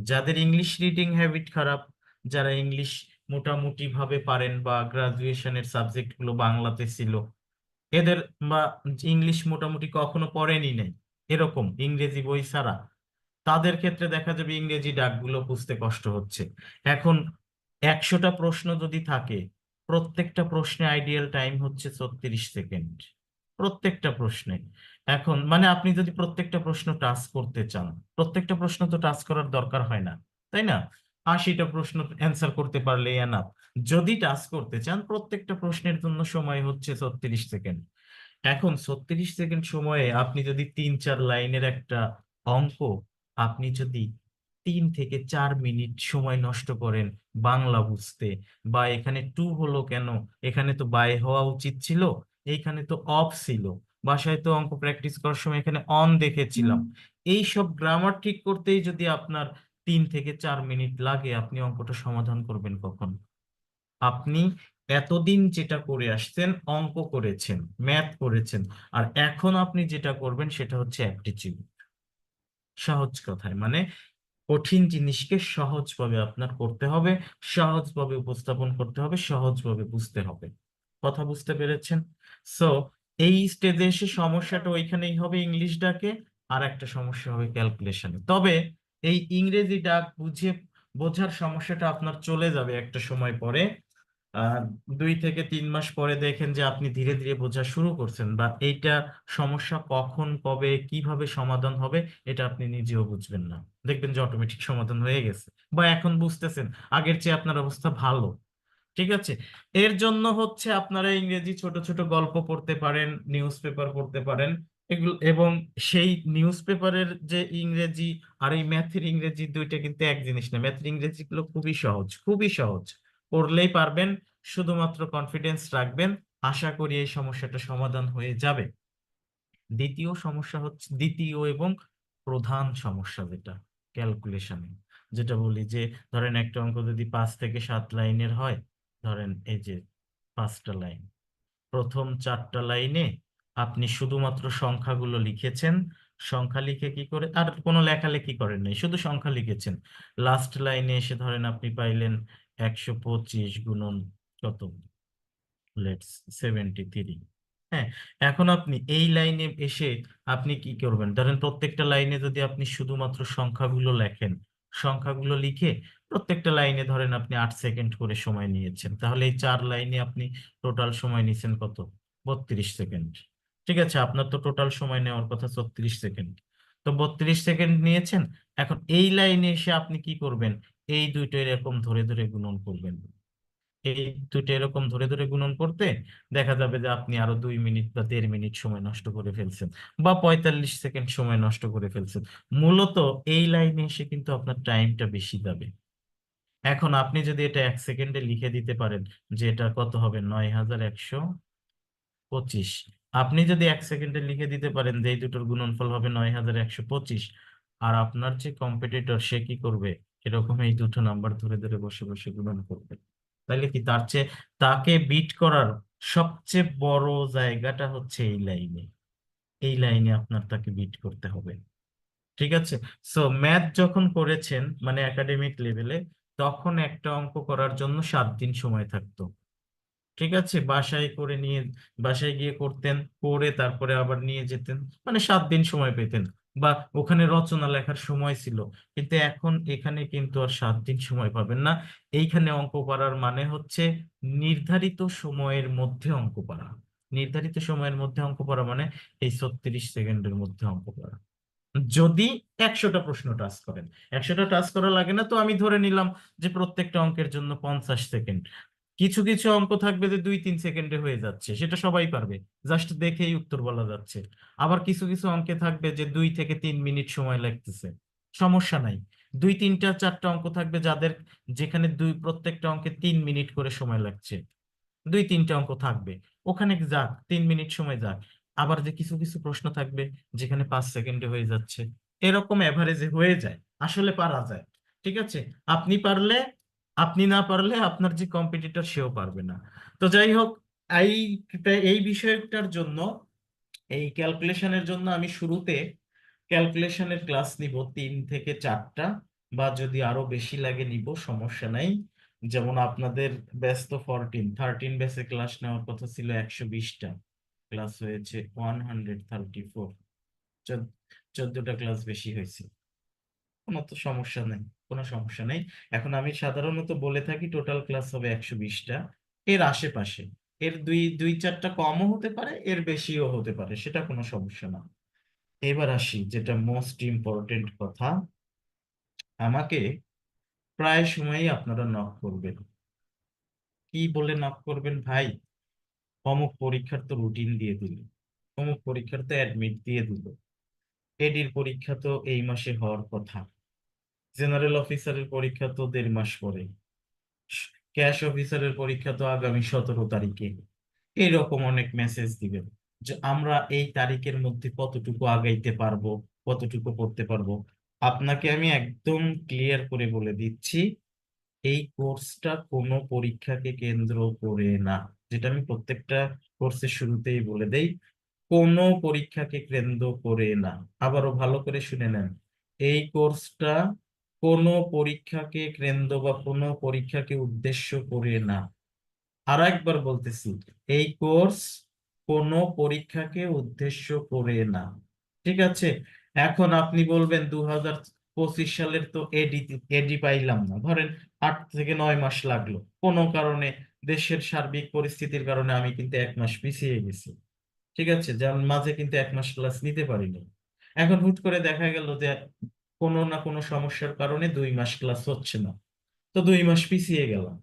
যাদের ইংলিশ রিডিং হ্যাবিট খারাপ, যারা ইংলিশ মোটামুটি ভাবে পারেন, বা গ্রাজুয়েশনের সাবজেক্ট গুলো বাংলাতে ছিল এদের, বা ইংলিশ মোটামুটি কখনো পড়েনি নাই এরকম ইংরেজি বই ছাড়া, তাদের ক্ষেত্রে দেখা যাবে ইংরেজি ডাকগুলো বুঝতে কষ্ট হচ্ছে। এখন 100টা প্রশ্ন যদি থাকে, প্রত্যেকটা প্রশ্নে আইডিয়াল টাইম হচ্ছে 36 সেকেন্ড, প্রত্যেকটা প্রশ্নে। এখন মানে আপনি যদি প্রত্যেকটা প্রশ্ন টাচ করতে চান, প্রত্যেকটা প্রশ্ন তো টাচ করার দরকার হয় না, তাই না? 80টা প্রশ্ন অ্যান্সার করতে পারলে এনাফ। যদি টাস্ক করতে চান, প্রত্যেকটা প্রশ্নের জন্য সময় হচ্ছে 36 সেকেন্ড। এখন 36 সেকেন্ড সময়ে আপনি যদি 3-4 লাইনের একটা অঙ্ক, আপনি যদি 3 থেকে 4 মিনিট সময় নষ্ট করেন বাংলা বুঝতে, বা এখানে টু হলো কেন, এখানে তো বাই হওয়া উচিত ছিল, এইখানে তো অফ ছিল, বাসায় তো অঙ্ক প্র্যাকটিস করার সময় এখানে অন দেখেছিলাম, এই সব গ্রামার ঠিক করতেই যদি আপনার 3 থেকে 4 মিনিট লাগে, আপনি অঙ্কটা সমাধান করবেন কখন? আপনি এতদিন যেটা করে আসছেন, অঙ্ক করেছেন, ম্যাথ করেছেন, আর এখন আপনি যেটা করবেন সেটা হচ্ছে অ্যাপটিটিউড। সহজ কথায় মানে কঠিন জিনিসকে সহজভাবে আপনার করতে হবে, সহজভাবে উপস্থাপন করতে হবে, সহজভাবে বুঝতে হবে। কথা বুঝতে পেরেছেন? সো এই স্টেজে এসে সমস্যাটা ওইখানেই হবে ইংলিশ ডাকে, আর একটা সমস্যা হবে ক্যালকুলেশনে। তবে এই ইংরেজি ডাক বোঝার সমস্যাটা আপনার চলে যাবে একটা সময় পরে। আহ 2 থেকে 3 মাস পরে দেখেন যে আপনি ধীরে ধীরে বোঝা শুরু করছেন, বা এইটা সমস্যা কখন কবে কিভাবে সমাধান হবে এটা আপনি নিজেও বুঝবেন না। দেখবেন যে অটোমেটিক সমাধান হয়ে গেছে, বা এখন বুঝতেছেন আগের চেয়ে আপনার অবস্থা ভালো। ঠিক আছে? এর জন্য হচ্ছে আপনারা ইংরেজি ছোট ছোট গল্প পড়তে পারেন, নিউজ পেপার পড়তে পারেন, এগুলো। এবং সেই নিউজ পেপারের যে ইংরেজি আর এই ম্যাথের ইংরেজি দুইটা কিন্তু এক জিনিস না। ম্যাথের ইংরেজি গুলো খুবই সহজ, খুবই সহজ, পড়লেই পারবেন। শুধুমাত্র কনফিডেন্স রাখবেন, আশা করি এই সমস্যাটা সমাধান হয়ে যাবে। দ্বিতীয় সমস্যা হচ্ছে, দ্বিতীয় এবং প্রধান সমস্যা যেটা ক্যালকুলেশনে, যেটা বলি যে ধরেন একটা অঙ্ক যদি 5 থেকে 7 লাইনের হয়, ধরেন এই যে 5টা লাইন, প্রথম 4টা লাইনে আপনি শুধুমাত্র সংখ্যাগুলো লিখেছেন। সংখ্যা লিখে কি করে, আর কোনো লেখালেখি করেন নাই, শুধু সংখ্যা লিখেছেন। লাস্ট লাইনে এসে ধরেন আপনি পাইলেন 125 কত, লেটস 73। হ্যাঁ, এখন আপনি এই লাইনে এসে আপনি কি করবেন, ধরেন প্রত্যেকটা লাইনে যদি আপনি শুধুমাত্র সংখ্যাগুলো লেখেন, সংখ্যাগুলো লিখে প্রত্যেকটা লাইনে ধরেন আপনি 8 সেকেন্ড করে সময় নিয়েছেন, তাহলে এই 4 লাইনে আপনি টোটাল সময় নিয়েছেন কত? 32 সেকেন্ড। ঠিক আছে, আপনার তো টোটাল সময় নেওয়ার কথা 36 সেকেন্ড, তো 32 সেকেন্ড নিয়েছেন। এখন এই লাইনে এসে আপনি কি করবেন, এই দুইটা এরকম ধরে ধরে গুণন করবেন। এই দুটো এরকম ধরে ধরে গুণন করতে দেখা যাবে যে আপনি আরো 2 মিনিট বা 1.5 মিনিট সময় নষ্ট করে ফেলছেন, বা 45 সেকেন্ড সময় নষ্ট করে ফেলছেন। মূলত এই লাইনে এসে কিন্তু আপনার টাইমটা বেশি যাবে। এখন আপনি যদি এটা 1 সেকেন্ডে লিখে দিতে পারেন যে এটা কত হবে, 9125, আপনি যদি 1 সেকেন্ডে লিখে দিতে পারেন যে এই দুটোর গুণনফল হবে 9125, আর আপনার যে কম্পিটিটর সে কি করবে, এরকম এই দুটো নাম্বার ধরে ধরে বসে বসে গুণন করবে। তাইলে কি তার চেয়ে, তাকে বিট করার সবচেয়ে বড় জায়গাটা হচ্ছে এই লাইনে। এই লাইনে আপনার তাকে বিট করতে হবে। ঠিক আছে? সো ম্যাথ যখন করেছেন মানে একাডেমিক লেভেলে, তখন একটা অঙ্ক করার জন্য 7 দিন সময় থাকতো। ঠিক আছে, বাসায় করে নিয়ে, বাসায় গিয়ে করতেন, করে তারপরে আবার নিয়ে যেতেন, মানে 7 দিন সময় পেতেন, বা ওখানে রচনা লেখার সময় ছিল। কিন্তু এখন এখানে কিন্তু আর 7 দিন সময় পাবেন না। এইখানে অঙ্ক করার মানে হচ্ছে নির্ধারিত সময়ের মধ্যে অঙ্ক করা। নির্ধারিত সময়ের মধ্যে অঙ্ক করা মানে এই 36 সেকেন্ডের মধ্যে অঙ্ক করা। যদি 100টা প্রশ্ন টাচ করেন, 100টা টাচ করা লাগে না, তো আমি ধরে নিলাম যে প্রত্যেকটা অঙ্কের জন্য 50 সেকেন্ড। কিছু কিছু অঙ্ক থাকবে যে 2-3 সেকেন্ডে হয়ে যাচ্ছে, সেটা সবাই পারবে, জাস্ট দেখেই উত্তর বলা যাচ্ছে। আবার কিছু কিছু অঙ্কে থাকবে যে 2 থেকে 3 মিনিট সময় লাগতেছে, সমস্যা নাই। 2, 3টা, 4টা অঙ্ক থাকবে যাদের, যেখানে প্রত্যেকটা অঙ্কে 3 মিনিট করে সময় লাগছে। 2, 3টে অঙ্ক থাকবে, ওখানে যাক 3 মিনিট সময় যাক। আবার যে কিছু কিছু প্রশ্ন থাকবে যেখানে 5 সেকেন্ডে হয়ে যাচ্ছে, এরকম এভারেজে হয়ে যায়, আসলে পারা যায়। ঠিক আছে? আপনি পারলে, আপনি না পারলে আপনার যে কম্পিটিটর সেও পারবে না। তো যাই হোক, এই এই বিষয়টার জন্য, এই ক্যালকুলেশনের জন্য আমি শুরুতে ক্যালকুলেশনের ক্লাস নিব 3 থেকে 4টা, বা যদি আরো বেশি লাগে নিব, সমস্যা নাই। যেমন আপনাদের ব্যাচ তো 13 ব্যাচে ক্লাস নেওয়ার কথা ছিল 120টা, ক্লাস হয়েছে 134, 14টা ক্লাস বেশি হয়েছে। কোনো তো সমস্যা নেই, কোনো সমস্যা নেই। এখন আমি সাধারণত বলে থাকি টোটাল ক্লাস হবে 120টা, এর আশেপাশে। এর দুই দুই চারটা কমও হতে পারে, এর বেশিও হতে পারে, সেটা কোনো সমস্যা না। এবার আসি যেটা মোস্ট ইম্পর্টেন্ট কথা, আমাকে প্রায় সময়ই আপনারা নক করবেন। কি বলে নক করবেন? ভাই, অমুক পরীক্ষার তো রুটিন দিয়ে দিল, অমুক পরীক্ষার তো অ্যাডমিট দিয়ে দিল, এডির পরীক্ষা তো এই মাসে হওয়ার কথা, জেনারেল অফিসারের পরীক্ষা তো 1.5 মাস পরে, ক্যাশ অফিসারের পরীক্ষা তো আগামী 17 তারিখে। এইরকম অনেক মেসেজ দিবেন যে আমরা এই তারিখের মধ্যে কতটুকু আগাইতে পারবো, কতটুকু করতে পারবো। আপনাকে আমি একদম ক্লিয়ার করে বলে দিচ্ছি, এই কোর্সটা কোনো পরীক্ষাকে কেন্দ্র করে না। যেটা আমি প্রত্যেকটা কোর্সের শুরুতেই বলে দেই, কোনো পরীক্ষাকে কেন্দ্র করে না। আবারও ভালো করে শুনে নেন, এই কোর্সটা কোনো পরীক্ষাকে কেন্দ্র বা কোনো পরীক্ষাকে উদ্দেশ্য করে না। আর একবার বলতেছি, এই কোর্স কোনো পরীক্ষাকে উদ্দেশ্য করে না। ঠিক আছে? এখন আপনি বলবেন 2025 সালের তো এডি এডি পাইলাম না, ধরেন 8 থেকে 9 মাস লাগলো কোনো কারণে, দেশের সার্বিক পরিস্থিতির কারণে আমি কিন্তু 1 মাস পিছিয়ে গেছি। ঠিক আছে, যার মাঝে কিন্তু 1 মাস ক্লাস নিতে পারিনি। এখন হুট করে দেখা গেল যে কোনো না কোনো সমস্যার কারণে 2 মাস ক্লাস হচ্ছে না, তো 2 মাস পিছিয়ে গেলাম।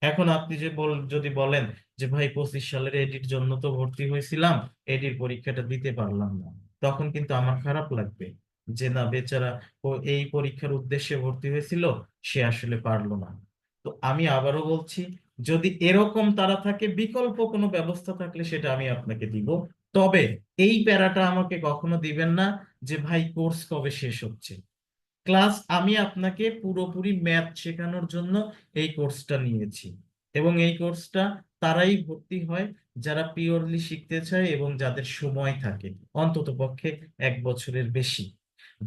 এখন আপনি যে যদি বলেন যে ভাই 25 সালের এডির জন্য তো ভর্তি হয়েছিলাম, এডির পরীক্ষাটা দিতে পারলাম না, তখন কিন্তু আমার খারাপ লাগবে যে না বেচারা, ও এই পরীক্ষার উদ্দেশ্যে ভর্তি হয়েছিল, সে আসলে পারলো না। তো আমি আবারও বলছি, যদি এরকম তারা থাকে, বিকল্প কোনো ব্যবস্থা থাকলে সেটা আমি আপনাকে দিব। তবে এই প্যারাটা আমাকে কখনো দিবেন না যে ভাই কোর্স কবে শেষ হচ্ছে। ক্লাস আমি আপনাকে পুরোপুরি ম্যাথ শেখানোর জন্য এই কোর্সটা নিয়েছি, এবং এই কোর্সটা তারাই ভর্তি হয় যারা পিওরলি শিখতে চায় এবং যাদের সময় থাকে অন্তত পক্ষে 1 বছরের বেশি।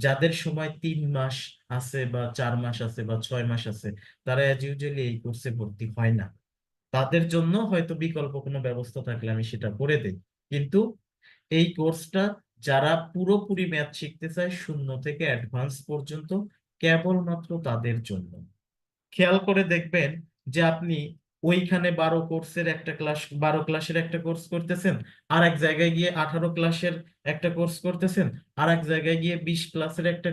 যাদের সময় 3 মাস আছে বা 4 মাস আছে বা 6 মাস আছে, তারা অ্যাজ ইউজুয়ালি এই কোর্সে ভর্তি হয় না। তাদের জন্য হয়তো বিকল্প কোনো ব্যবস্থা থাকলে আমি সেটা করে দেই, কিন্তু এই কোর্সটা যারা পুরোপুরি ম্যাথ শিখতে চায় 0 থেকে অ্যাডভান্স পর্যন্ত, কেবলমাত্র তাদের জন্য। খেয়াল করে দেখবেন যে আপনি ওইখানে 12 ক্লাসের একটা কোর্স করতেছেন, আর এক জায়গায় গিয়ে 18 ক্লাসের একটা কোর্স করতেছেন, আর এক জায়গায় গিয়ে 20 ক্লাসের একটা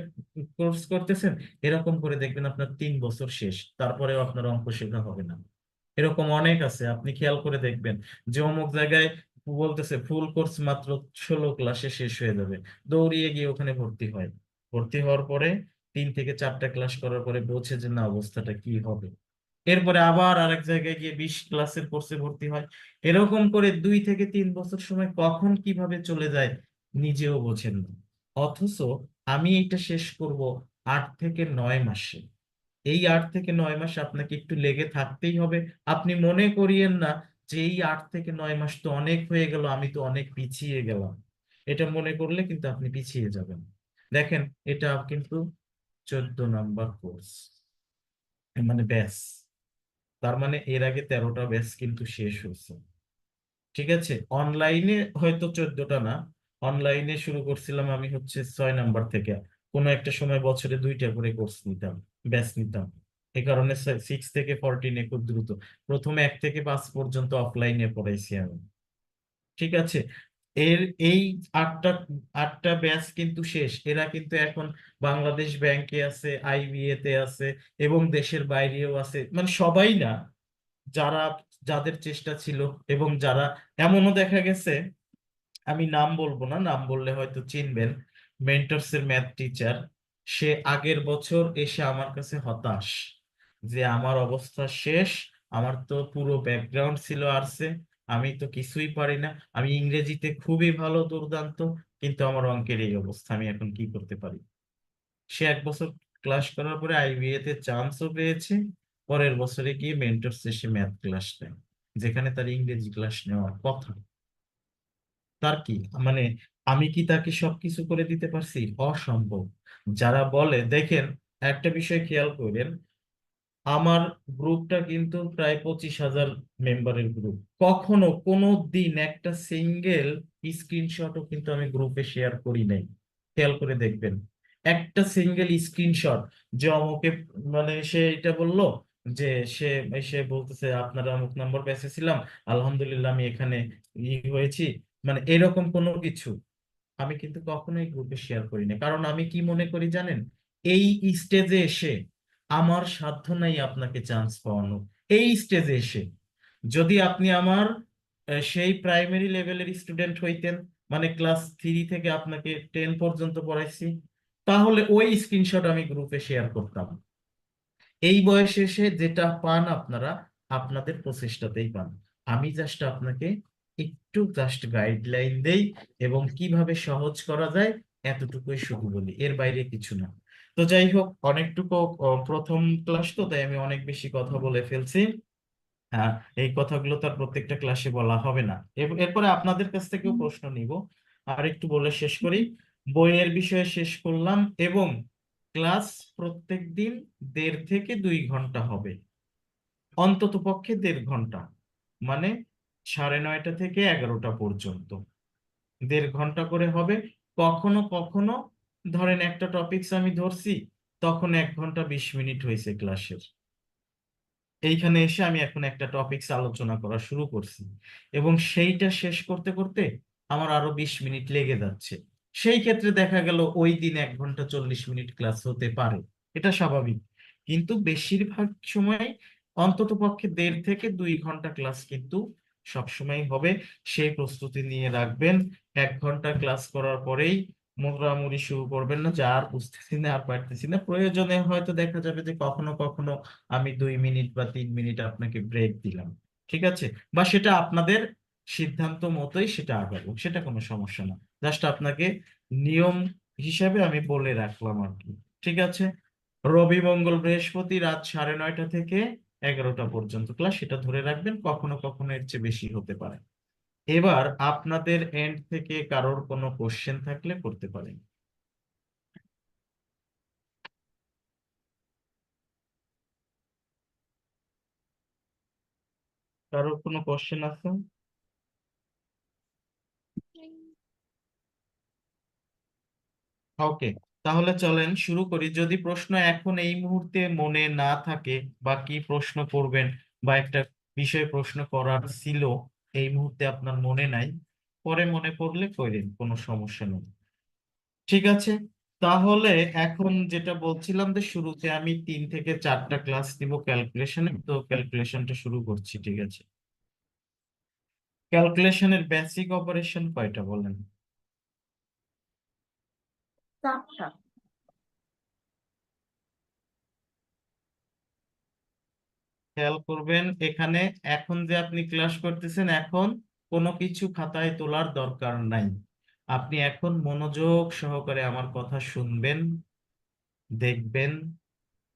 কোর্স করতেছেন। এরকম করে দেখবেন আপনার 3 বছর শেষ, তারপরেও আপনার অঙ্ক শেখা হবে না। এরকম অনেক আছে, আপনি খেয়াল করে দেখবেন যে অমুক জায়গায় বলতেছে ফুল কোর্স মাত্র 16 ক্লাসে শেষ হয়ে যাবে, দৌড়িয়ে গিয়ে ওখানে ভর্তি হয়। ভর্তি হওয়ার পরে 3 থেকে 4টা ক্লাস করার পরে বোঝে যে না অবস্থাটা কি হবে, এরপরে আবার আরেক জায়গায় গিয়ে 20 ক্লাসের কোর্সে ভর্তি হয়। এরকম করে 2 থেকে 3 বছর সময় কখন কিভাবে চলে যায় নিজেও বোঝেন না। অথচ আমি এটা শেষ করব 8 থেকে 9 মাসে। এই 8 থেকে 9 মাস আপনাকে একটু লেগে থাকতেই হবে। আপনি মনে করিয়েন না যে এই 8 থেকে 9 মাস তো অনেক হয়ে গেল, আমি তো অনেক পিছিয়ে গেলাম। এটা মনে করলে কিন্তু আপনি পিছিয়ে যাবেন। দেখেন, এটা কিন্তু 14 নাম্বার কোর্স, মানে ব্যাচ। তার মানে এর আগে 13টা ব্যাচ কিন্তু শেষ হয়েছে। ঠিক আছে, অনলাইনে হয়তো 14টা না, অনলাইনে শুরু করছিলাম আমি হচ্ছে 6 নাম্বার থেকে। কোনো একটা সময় বছরে 2টা করে কোর্স নিতাম, ব্যাচ নিতাম। এই কারণে 6 থেকে 14 খুব দ্রুত, প্রথমে 1 থেকে 5 পর্যন্ত অফলাইনে পড়াইছি আমি। ঠিক আছে, এর এই আটটা আটটা ব্যাচ কিন্তু শেষ। এরা কিন্তু এখন বাংলাদেশ ব্যাংকে আছে, আইবিএ তে আছে, এবং দেশের বাইরেও আছে, মানে সবাই না, যারা যাদের চেষ্টা ছিল, এবং যারা, এমনও দেখা গেছে, আমি নাম বলবো না, নাম বললে হয়তো চিনবেন, মেন্টরস এর ম্যাথ টিচার, সে আগের বছর এসে আমার কাছে হতাশ যে আমার অবস্থা শেষ, আমার তো পুরো ব্যাকগ্রাউন্ড ছিল আর্টসে, আমি তো কিছুই পারি না, আমি ইংরেজিতে খুবই ভালো, দুর্দান্ত, কিন্তু আমার অঙ্কের এই অবস্থা, আমি এখন কি করতে পারি। সে 1 বছর ক্লাস করার পরে আইবিএ তে চান্সও পেয়েছে, পরের বছরে গিয়ে মেন্টরস এসে ম্যাথ ক্লাস নেয়, যেখানে তার ইংরেজি ক্লাস নেওয়ার কথা। তার কি মানে, আমি কি তাকে সবকিছু করে দিতে পারছি? অসম্ভব। যারা বলে, দেখেন, একটা বিষয় খেয়াল করেন, আমার গ্রুপটা কিন্তু প্রায় 25,000 মেম্বারের গ্রুপ। কখনো কোনো দিন একটা সিঙ্গেল স্ক্রিনশটও কিন্তু আমি গ্রুপে শেয়ার করি নাই। খেয়াল করে দেখবেন, একটা সিঙ্গেল স্ক্রিনশট যে অমুকে, মানে সে এটা বললো যে সে এসে বলতেছে আপনারা অমুক নাম্বার ব্যাচে ছিলাম, আলহামদুলিল্লাহ আমি এখানে হয়েছি, মানে এরকম কোনো কিছু আমি কিন্তু কখনোই গ্রুপে শেয়ার করি না। কারণ আমি কি মনে করি জানেন, এই স্টেজে এসে আমার সাধ্য নাই আপনাকে চান্স পাওয়ানো। এই স্টেজে এসে যদি আপনি আমার সেই প্রাইমারি লেভেলের স্টুডেন্ট হইতেন, মানে ক্লাস 3 থেকে আপনাকে 10 পর্যন্ত পড়াইছি, তাহলে ওই স্ক্রিনশট আমি গ্রুপে শেয়ার করতাম। এই বয়সে এসে যেটা পান আপনারা আপনাদের প্রচেষ্টাতেই পান। আমি জাস্ট আপনাকে একটু জাস্ট গাইডলাইন দেই এবং কিভাবে সহজ করা যায় এতটুকুই শুধু বলি, এর বাইরে কিছু না। তো যাই হোক, অনেকটুকু প্রথম ক্লাস তো, তাই আমি অনেক বেশি কথা বলে ফেলছি। হ্যাঁ, এই কথাগুলো তার প্রত্যেকটা ক্লাসে বলা হবে না। এরপরে আপনাদের কাছ থেকেও প্রশ্ন নিব। আর একটু বলে শেষ করি, বইয়ের বিষয়ে শেষ করলাম এবং ক্লাস প্রত্যেক দিন 1.5 থেকে 2 ঘন্টা হবে, অন্তত পক্ষে 1.5 ঘন্টা, মানে 9:30 থেকে 11টা পর্যন্ত 1.5 ঘন্টা করে হবে। কখনো কখনো ধরেন একটা টপিকস আমি ধরছি, তখন 1 ঘন্টা 20 মিনিট হয়েছে ক্লাসের, এইখানে এসে আমি এখন একটা টপিকস আলোচনা করা শুরু করছি এবং সেইটা শেষ করতে করতে আমার আরো 20 মিনিট লেগে যাচ্ছে। সেই ক্ষেত্রে দেখা গেল ওই দিন 1 ঘন্টা 40 মিনিট ক্লাস হতে পারে, এটা স্বাভাবিক। কিন্তু বেশিরভাগ সময় অন্তত পক্ষে 1.5 থেকে 2 ঘন্টা ক্লাস কিন্তু সবসময় হবে। সেই প্রস্তুতি নিয়ে রাখবেন। 1 ঘন্টা ক্লাস করার পরেই মোটামুটি শুরু করবেন না যে আর বুঝতেছি না, আর পারতেছি না। প্রয়োজনে হয়তো দেখা যাবে যে কখনো কখনো আমি 2 মিনিট বা 3 মিনিট আপনাকে ব্রেক দিলাম, ঠিক আছে? বা সেটা আপনাদের সিদ্ধান্ত মতোই সেটা আগাবো, সেটা কোনো সমস্যা না। জাস্ট আপনাকে নিয়ম হিসাবে আমি বলে রাখলাম আর কি। ঠিক আছে, রবি মঙ্গল বৃহস্পতি রাত 9:30 থেকে 11টা পর্যন্ত ক্লাস, সেটা ধরে রাখবেন। কখনো কখনো এর চেয়ে বেশি হতে পারে। এবার আপনাদের এন্ড থেকে কারোর কোনো কোশ্চেন থাকলে করতে পারেন। কারোর কোনো কোশ্চেন আছে? ওকে, তাহলে চলেন শুরু করি। যদি প্রশ্ন এখন এই মুহূর্তে মনে না থাকে, বা কি প্রশ্ন করবেন, বা একটা বিষয়ে প্রশ্ন করার ছিল এই মুহূর্তে আপনার মনে নাই, পরে মনে পড়লে করেন, কোনো সমস্যা নেই। ঠিক আছে, তাহলে এখন যেটা বলছিলাম যে শুরুতে আমি 3 থেকে 4টা ক্লাস নিব ক্যালকুলেশনে, তো ক্যালকুলেশনটা শুরু করছি। ঠিক আছে, ক্যালকুলেশনের বেসিক অপারেশন কয়টা বলেন? 4টা। খেয়াল করবেন এখানে, এখন যে আপনি ক্লাস করতেছেন, এখন কোনো কিছু খাতায় তোলার দরকার নাই। আপনি এখন মনোযোগ সহকারে আমার কথা শুনবেন, দেখবেন,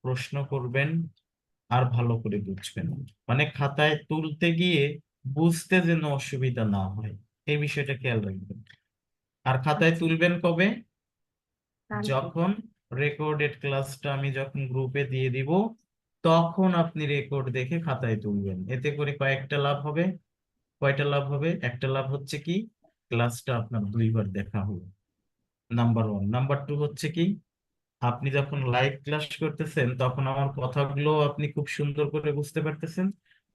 প্রশ্ন করবেন, আর ভালো করে বুঝবেন। মানে খাতায় তুলতে গিয়ে বুঝতে যেন অসুবিধা না হয়, এই বিষয়টা খেয়াল রাখবেন। আর খাতায় আচ্ছা, তুলবেন কবে? কালকে। যখন রেকর্ডেড ক্লাসটা আমি যখন গ্রুপে দিয়ে দিব, তখন আপনি রেকর্ড দেখে খাতায় তুলবেন। এতে করে কয়েকটা লাভ হবে। কয়টা লাভ হবে? একটা লাভ হচ্ছে কি, ক্লাসটা আপনার 2বার দেখা হলো, নাম্বার 1। নাম্বার 2 হচ্ছে কি, আপনি যখন লাইভ ক্লাস করতেছেন তখন আমার কথাগুলো আপনি খুব সুন্দর করে বুঝতে পারতেছেন।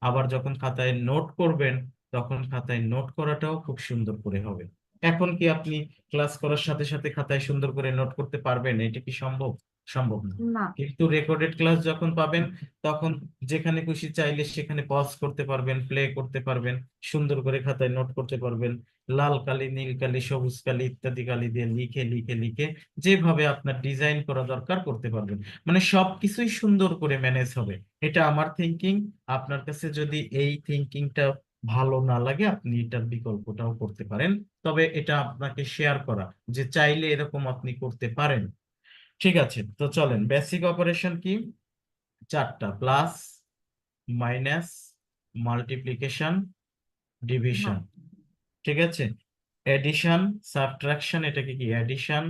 আবার যখন খাতায় নোট করবেন, তখন খাতায় নোট করাটাও খুব সুন্দর করে হবে। এখন কি আপনি ক্লাস করার সাথে সাথে খাতায় সুন্দর করে নোট করতে পারবেন? এটা কি সম্ভব? সম্ভব না। না। কিন্তু রেকর্ডেড ক্লাস যখন পাবেন, তখন যেখানে খুশি চাইলে সেখানে পজ করতে পারবেন, প্লে করতে পারবেন, সুন্দর করে খাতায় নোট করতে পারবেন। লাল কালি, নীল কালি, সবুজ কালি ইত্যাদি কালি দিয়ে লিখে লিখে লিখে যেভাবে আপনার ডিজাইন করা দরকার করতে পারবেন। মানে সবকিছুই সুন্দর করে ম্যানেজ হবে। এটা আমার থিঙ্কিং। আপনার কাছে যদি এই থিঙ্কিংটা ভালো না লাগে, আপনি এটার বিকল্পটাও করতে পারেন। তবে এটা আপনাকে শেয়ার করা, যে চাইলে এরকম আপনি করতে পারেন। ঠিক আছে, তো চলেন, বেসিক অপারেশন কি? 4টা: প্লাস, মাইনাস, মাল্টিপ্লিকেশন, হ্যাঁ। ডিভিশন। ঠিক আছে, এডিশন, সাবট্রাকশন, এটাকে কি এডিশন,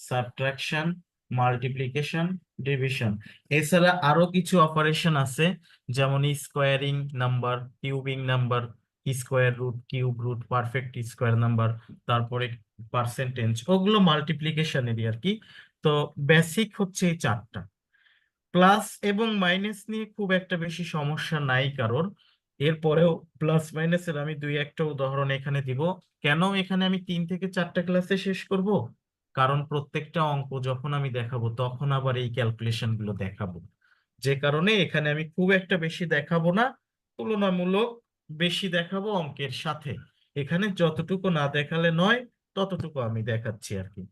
সাবট্রাকশন, মাল্টিপ্লিকেশন, ডিভিশন। এছাড়া আরো কিছু অপারেশন আছে, যেমন squaring number, cubing number, square root, cube root, perfect square number, তারপরে পার্সেন্টেজ, ওগুলো মাল্টিপ্লিকেশনেরই আর কি। তো বেসিক হচ্ছে এই 4টা। প্লাস এবং মাইনাস নিয়ে খুব একটা বেশি সমস্যা নাই কারোর। এরপরেও প্লাস মাইনাসের আমি 2-1টা উদাহরণ এখানে দিব। কেন এখানে আমি 3 থেকে 4টা ক্লাসে শেষ করব? কারণ প্রত্যেকটা অঙ্ক যখন আমি দেখাবো তখন আবার এই ক্যালকুলেশন গুলো দেখাবো। যে কারণে এখানে আমি খুব একটা বেশি দেখাবো না, তুলনামূলক বেশি দেখাবো অঙ্কের সাথে। এখানে যতটুকু না দেখালে নয় ততটুকু আমি দেখাচ্ছি আর কি।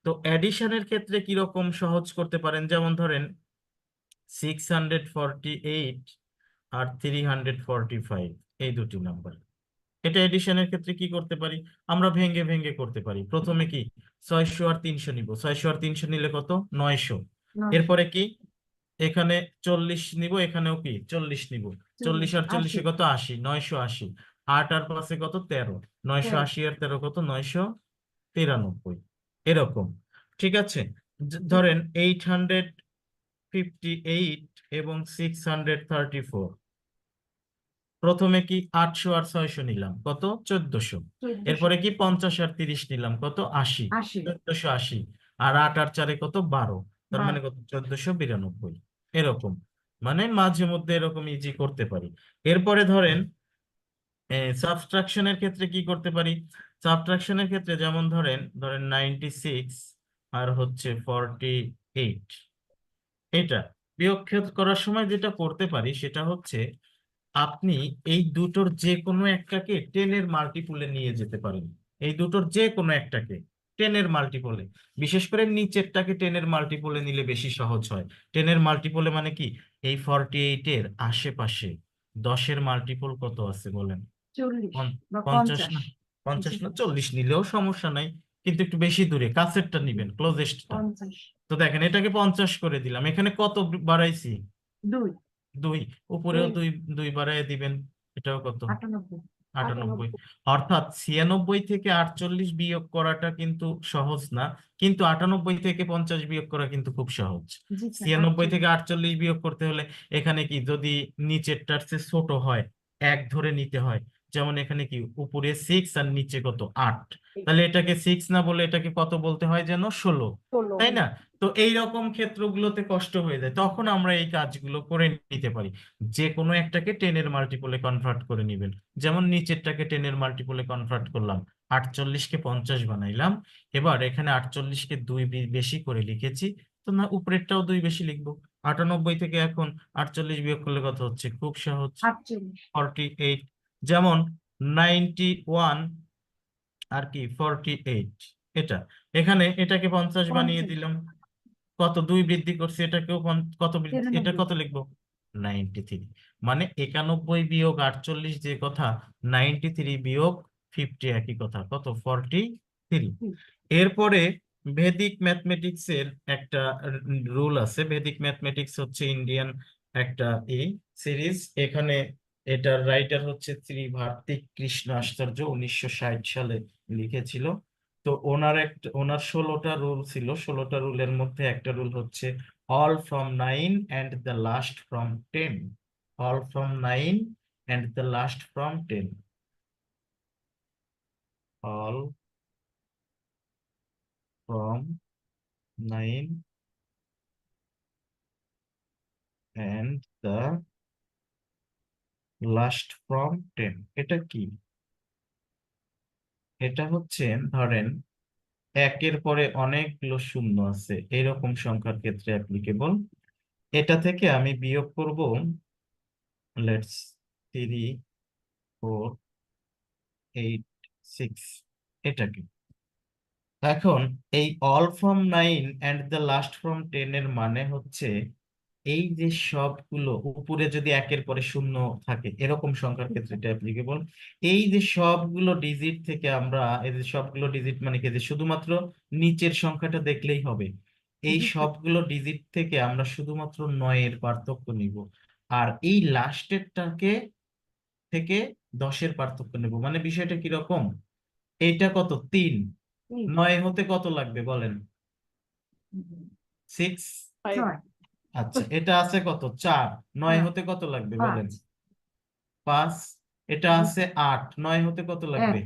তো অ্যাডিশনের ক্ষেত্রে কিরকম সহজ করতে পারেন, যেমন ধরেন 648 আর 345, এই দুটি নাম্বার। এটা এডিশনের ক্ষেত্রে কি করতে পারি, আমরা ভেঙে ভেঙে করতে পারি। প্রথমে কি 600 আর 300 নিব, 600 আর 300 নিলে কত, 900। 900, এরপরে কি এখানে 40 নিব, এখানেও কি 40 নিব, 40 আর 80, 40 কত, 80, 980। 8 আর 5 কত, 13, 980 আর 13 কত, 993, এরকম। ঠিক আছে, ধরেন 858 এবং 634। প্রথমে কি 800 আর 600 নিলাম, কত, 1400। 1400, এরপরে কি 50 আর 30 নিলাম, কত, 80, 80, 1480। আর 8 আর 4 কত, 12, তার মানে 12, কত, 1492, এরকম। মানে মাঝে মধ্যে এরকম ইজি করতে পারি। এরপরে ধরেন সাবট্রাকশনের ক্ষেত্রে কি করতে পারি, সাবট্রাকশনের ক্ষেত্রে যেমন ধরেন 96 আর হচ্ছে 48। এটা বিয়োগ করার সময় যেটা করতে পারি সেটা হচ্ছে আপনি এই দুটোর যে কোনো একটাকে 10 এর মাল্টিপুলে নিয়ে যেতে পারেন। এই দুটোর যে কোনো একটাকে 10 এর মাল্টিপলে, বিশেষ করে নিচেরটাকে 10 এর মাল্টিপলে নিলে বেশি সহজ হয়। 10 এর মাল্টিপলে মানে কি, এই 48 এর আশেপাশে 10 এর মাল্টিপল কত আছে বলেন, 40 বা 50 50, না, 50 বেশি না, করে, 40 নিলেও সমস্যা নাই, কিন্তু একটু বেশি দূরে কাছেরটা নিবেন, ক্লোজেস্টটা। 50, তো দেখেন এটাকে 50 করে দিলাম, এখানে কত বাড়াইছি, 2, 2, উপরেও 2, 2 2 বাড়ায় দিবেন, এটাও কত, 98, 98। অর্থাৎ 96 থেকে 48 বিয়োগ করাটা কিন্তু সহজ না, কিন্তু 98 থেকে 50 বিয়োগ করা কিন্তু খুব সহজ। জি স্যার, 96 থেকে 48, 48 বিয়োগ করতে হলে এখানে কি, যদি নিচেরটার চেয়ে ছোট হয় 1 ধরে নিতে হয়। যেমন এখানে কি উপরে 6 আর নিচে কত, 8, তাহলে এটাকে 6 না বলে এটাকে কত বলতে হয় যেন, 16, 16, তাই না? তো এই রকম ক্ষেত্রগুলোতে কষ্ট হয়ে যায়, তখন আমরা এই কাজগুলো করে নিতে পারি। যে কোনো একটাকে 10 এর মাল্টিপলে কনভার্ট করে নিবেন। যেমন নিচেরটাকে 10 এর মাল্টিপলে কনভার্ট করলাম, 48কে 50 বানাইলাম। এবার এখানে 48কে 2 বেশি করে লিখেছি, তো না উপরেরটাও 2 বেশি লিখবো। 98 থেকে এখন 48 বিয়োগ করলে কত হচ্ছে, খুব সহজ, 48, 48। যেমন 91 আর কি 48, এটা এখানে এটাকে 50 বানিয়ে 50, দিলাম, কত 2 বৃদ্ধি করছে, এটাকেও কত বৃদ্ধি, এটা 93, কত লিখবো, 93। মানে 91 বিয়োগ 48 যে কথা, 93 বিয়োগ 50 একই কথা, কত, 43। এরপরে ভেদিক ম্যাথমেটিক্স এর একটা রুল আছে। ভেদিক ম্যাথমেটিক্স হচ্ছে ইন্ডিয়ান একটা এই সিরিজ। এখানে এটার রাইটার হচ্ছে শ্রী ভারতিক কৃষ্ণ আচার্য, 1960 সালে লিখেছিল। তো ওনার 16টা রুল ছিল, 16টা রুলের মধ্যে একটা রুল হচ্ছে all from 9 and the last from 10, all from 9 and the last from 10, all from 9 and the last from 10। এটা কি, এটা হচ্ছে ধরেন একের পরে অনেকগুলো শূন্য আছে এরকম সংখ্যার ক্ষেত্রে অ্যাপ্লিকেবল। এটা থেকে আমি বিয়োগ করব, লেটস 3, 4, 8, 6, এটাকে। এখন এই all from 9 and the last from 10 এর মানে হচ্ছে এই যে সবগুলো উপরে যদি একের পরে শূন্য থাকে এরকম সংখ্যার ক্ষেত্রে এটা অ্যাপ্লিকেবল। এই যে সবগুলো ডিজিট থেকে আমরা, এই যে সবগুলো ডিজিট মানে কি, যে শুধুমাত্র নিচের সংখ্যাটা দেখলেই হবে, এই জি স্যার, সবগুলো ডিজিট থেকে আমরা শুধুমাত্র 9 এর পার্থক্য নিব, আর এই লাস্টেরটাকে থেকে 10-এর পার্থক্য নেব। মানে বিষয়টা কিরকম, এইটা কত, 3, 9 হতে কত লাগবে বলেন, 6। 6, আচ্ছা, এটা আছে কত, 4, 9 হ্যাঁ, হতে কত লাগবে বলেন, 5, 5। এটা জি আছে 8, 9 হতে কত লাগবে,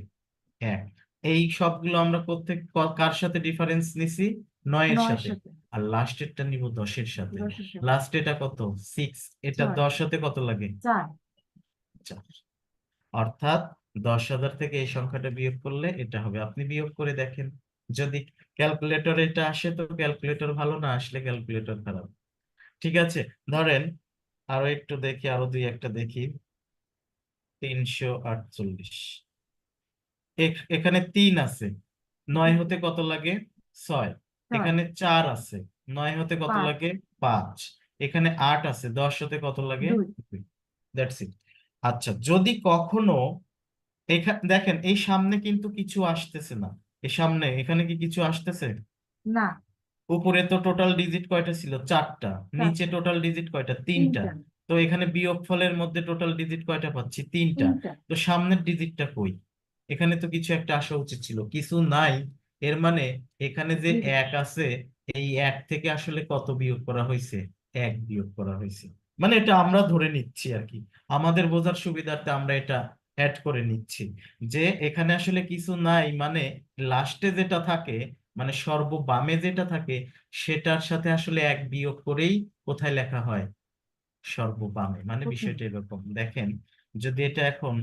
1, 1। এই সবগুলো আমরা কোত্থেকে কার সাথে ডিফারেন্স নিছি, 9 এর 9 এর সাথে। সাথে, আর লাস্টেরটা নিব 10 এর সাথে। 10 এর সাথে, লাস্ট এটা কত, 6, এটা 6, 10 হতে কত লাগে, 4, 4। অর্থাৎ 10,000 থেকে এই সংখ্যাটা বিয়োগ করলে এটা হবে। আপনি বিয়োগ করে দেখেন, যদি ক্যালকুলেটর এটা আসে তো ক্যালকুলেটর ভালো, না আসলে ক্যালকুলেটর খারাপ। ঠিক আছে, ধরেন আরো একটু দেখি, আরো দুই একটা দেখি। 348, এখানে 3 আছে, 9 হতে কত লাগে? 6। 6 এখানে 4 আছে, 9 হতে কত 5 লাগে? 5। এখানে 8 আছে, 10 হতে কত লাগে? 2 দ্যাটস ইট। আচ্ছা, যদি কখনো এখানে দেখেন এই সামনে কিন্তু কিছু আসতেছে না, এই সামনে এখানে কি কিছু আসতেছে? না উপরে তো টোটাল ডিজিট কয়টা ছিল? 4টা। নিচে 4টা টোটাল ডিজিট কয়টা? 3টা। 3টা তো এখানে বিয়োগফলের মধ্যে টোটাল ডিজিট কয়টা পাচ্ছি? 3টা। 3টা তো সামনের ডিজিটটা কই? এখানে তো কিছু একটা আসা উচিত ছিল, কিছু নাই। এর মানে এখানে যে 0 1 আছে, এই 1 থেকে আসলে কত বিয়োগ করা হয়েছে? 1 বিয়োগ করা হয়েছে। মানে এটা আমরা ধরে নিচ্ছি আর কি, আমাদের বোঝার সুবিধার্থে আমরা এটা অ্যাড করে নিচ্ছি যে এখানে আসলে কিছু নাই, মানে লাস্টে যেটা থাকে, মানে সর্ববামে যেটা থাকে, সেটার সাথে আসলে 1 বিয়োগ করেই কোথায় লেখা হয়? সর্ববামে। মানে প্রথম বিষয়টা এরকম দেখেন, যদি এটা এখন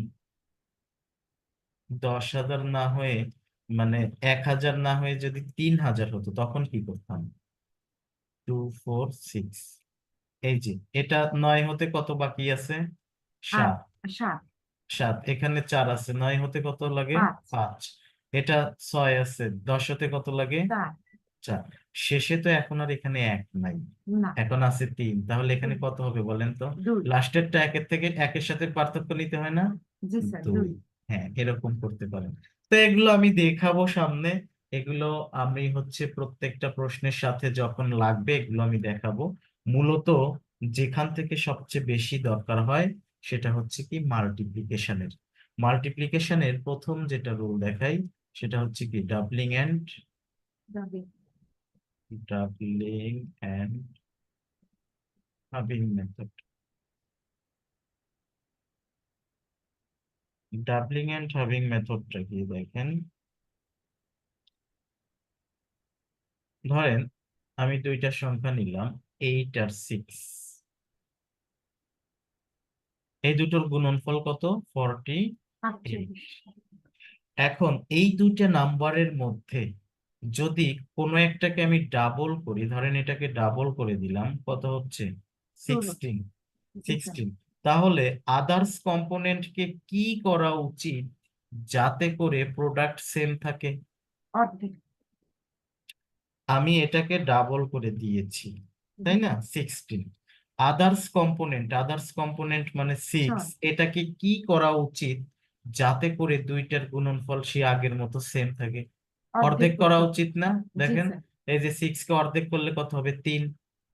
10,000 না হয়ে, মানে 1,000 না হয়ে যদি 3,000 হতো, তখন কি করতাম? 246, এই যে এটা 9 হতে কত বাকি আছে? 8 7। 7 7, এখানে 4 আছে, 9 হতে কত লাগে? 5 5। এটা 6 আছে, 10 হতে কত লাগে? 4 4। শেষে তো এখন আর এখানে 1 নাই, না এখন আছে 3। তাহলে এখানে 2 কত হবে বলেন তো? 2 লাস্টেরটা 1-এর থেকে 1-এর সাথে পার্থক্য নিতে হয় না? জি স্যার 2। 2 হ্যাঁ, এরকম করতে পারেন। তো এগুলো আমি দেখাবো সামনে, এগুলো আমি হচ্ছে প্রত্যেকটা প্রশ্নের সাথে যখন লাগবে এগুলো আমি দেখাবো। মূলত যেখান থেকে সবচেয়ে বেশি দরকার হয় সেটা হচ্ছে কি মাল্টিপ্লিকেশনের। মাল্টিপ্লিকেশনের প্রথম যেটা রুল দেখাই সেটা হচ্ছে কি যাবে ডাবলিং এন্ড হাবিং মেথড। ডাবলিং এন্ড হাবিং মেথডটা কি দেখেন, ধরেন আমি দুইটা সংখ্যা নিলাম, 8 আর 6, এই দুটোর গুণনফল কত? 48। 48 এখন এই দুইটা নাম্বারের মধ্যে যদি কোনো একটাকে আমি ডাবল করি, ধরেন এটাকে ডাবল করে দিলাম, কত হচ্ছে? 16 16। জি স্যার 16, তাহলে আদার্স কম্পোনেন্টকে কি করা উচিত যাতে করে প্রোডাক্ট সেম থাকে? অর্ধেক আমি এটাকে ডাবল করে দিয়েছি, জি তাই না? স্যার 16। আদার্স কম্পোনেন্ট মানে 6, 6 এটাকে কি করা উচিত যাতে করে দুইটার গুণনফল সে আগের মতো সেম থাকে? অর্ধেক অর্ধেক করা করতে হবে উচিত না? জি দেখেন, স্যার এই যে 6 কে অর্ধেক করলে কত হবে? 3।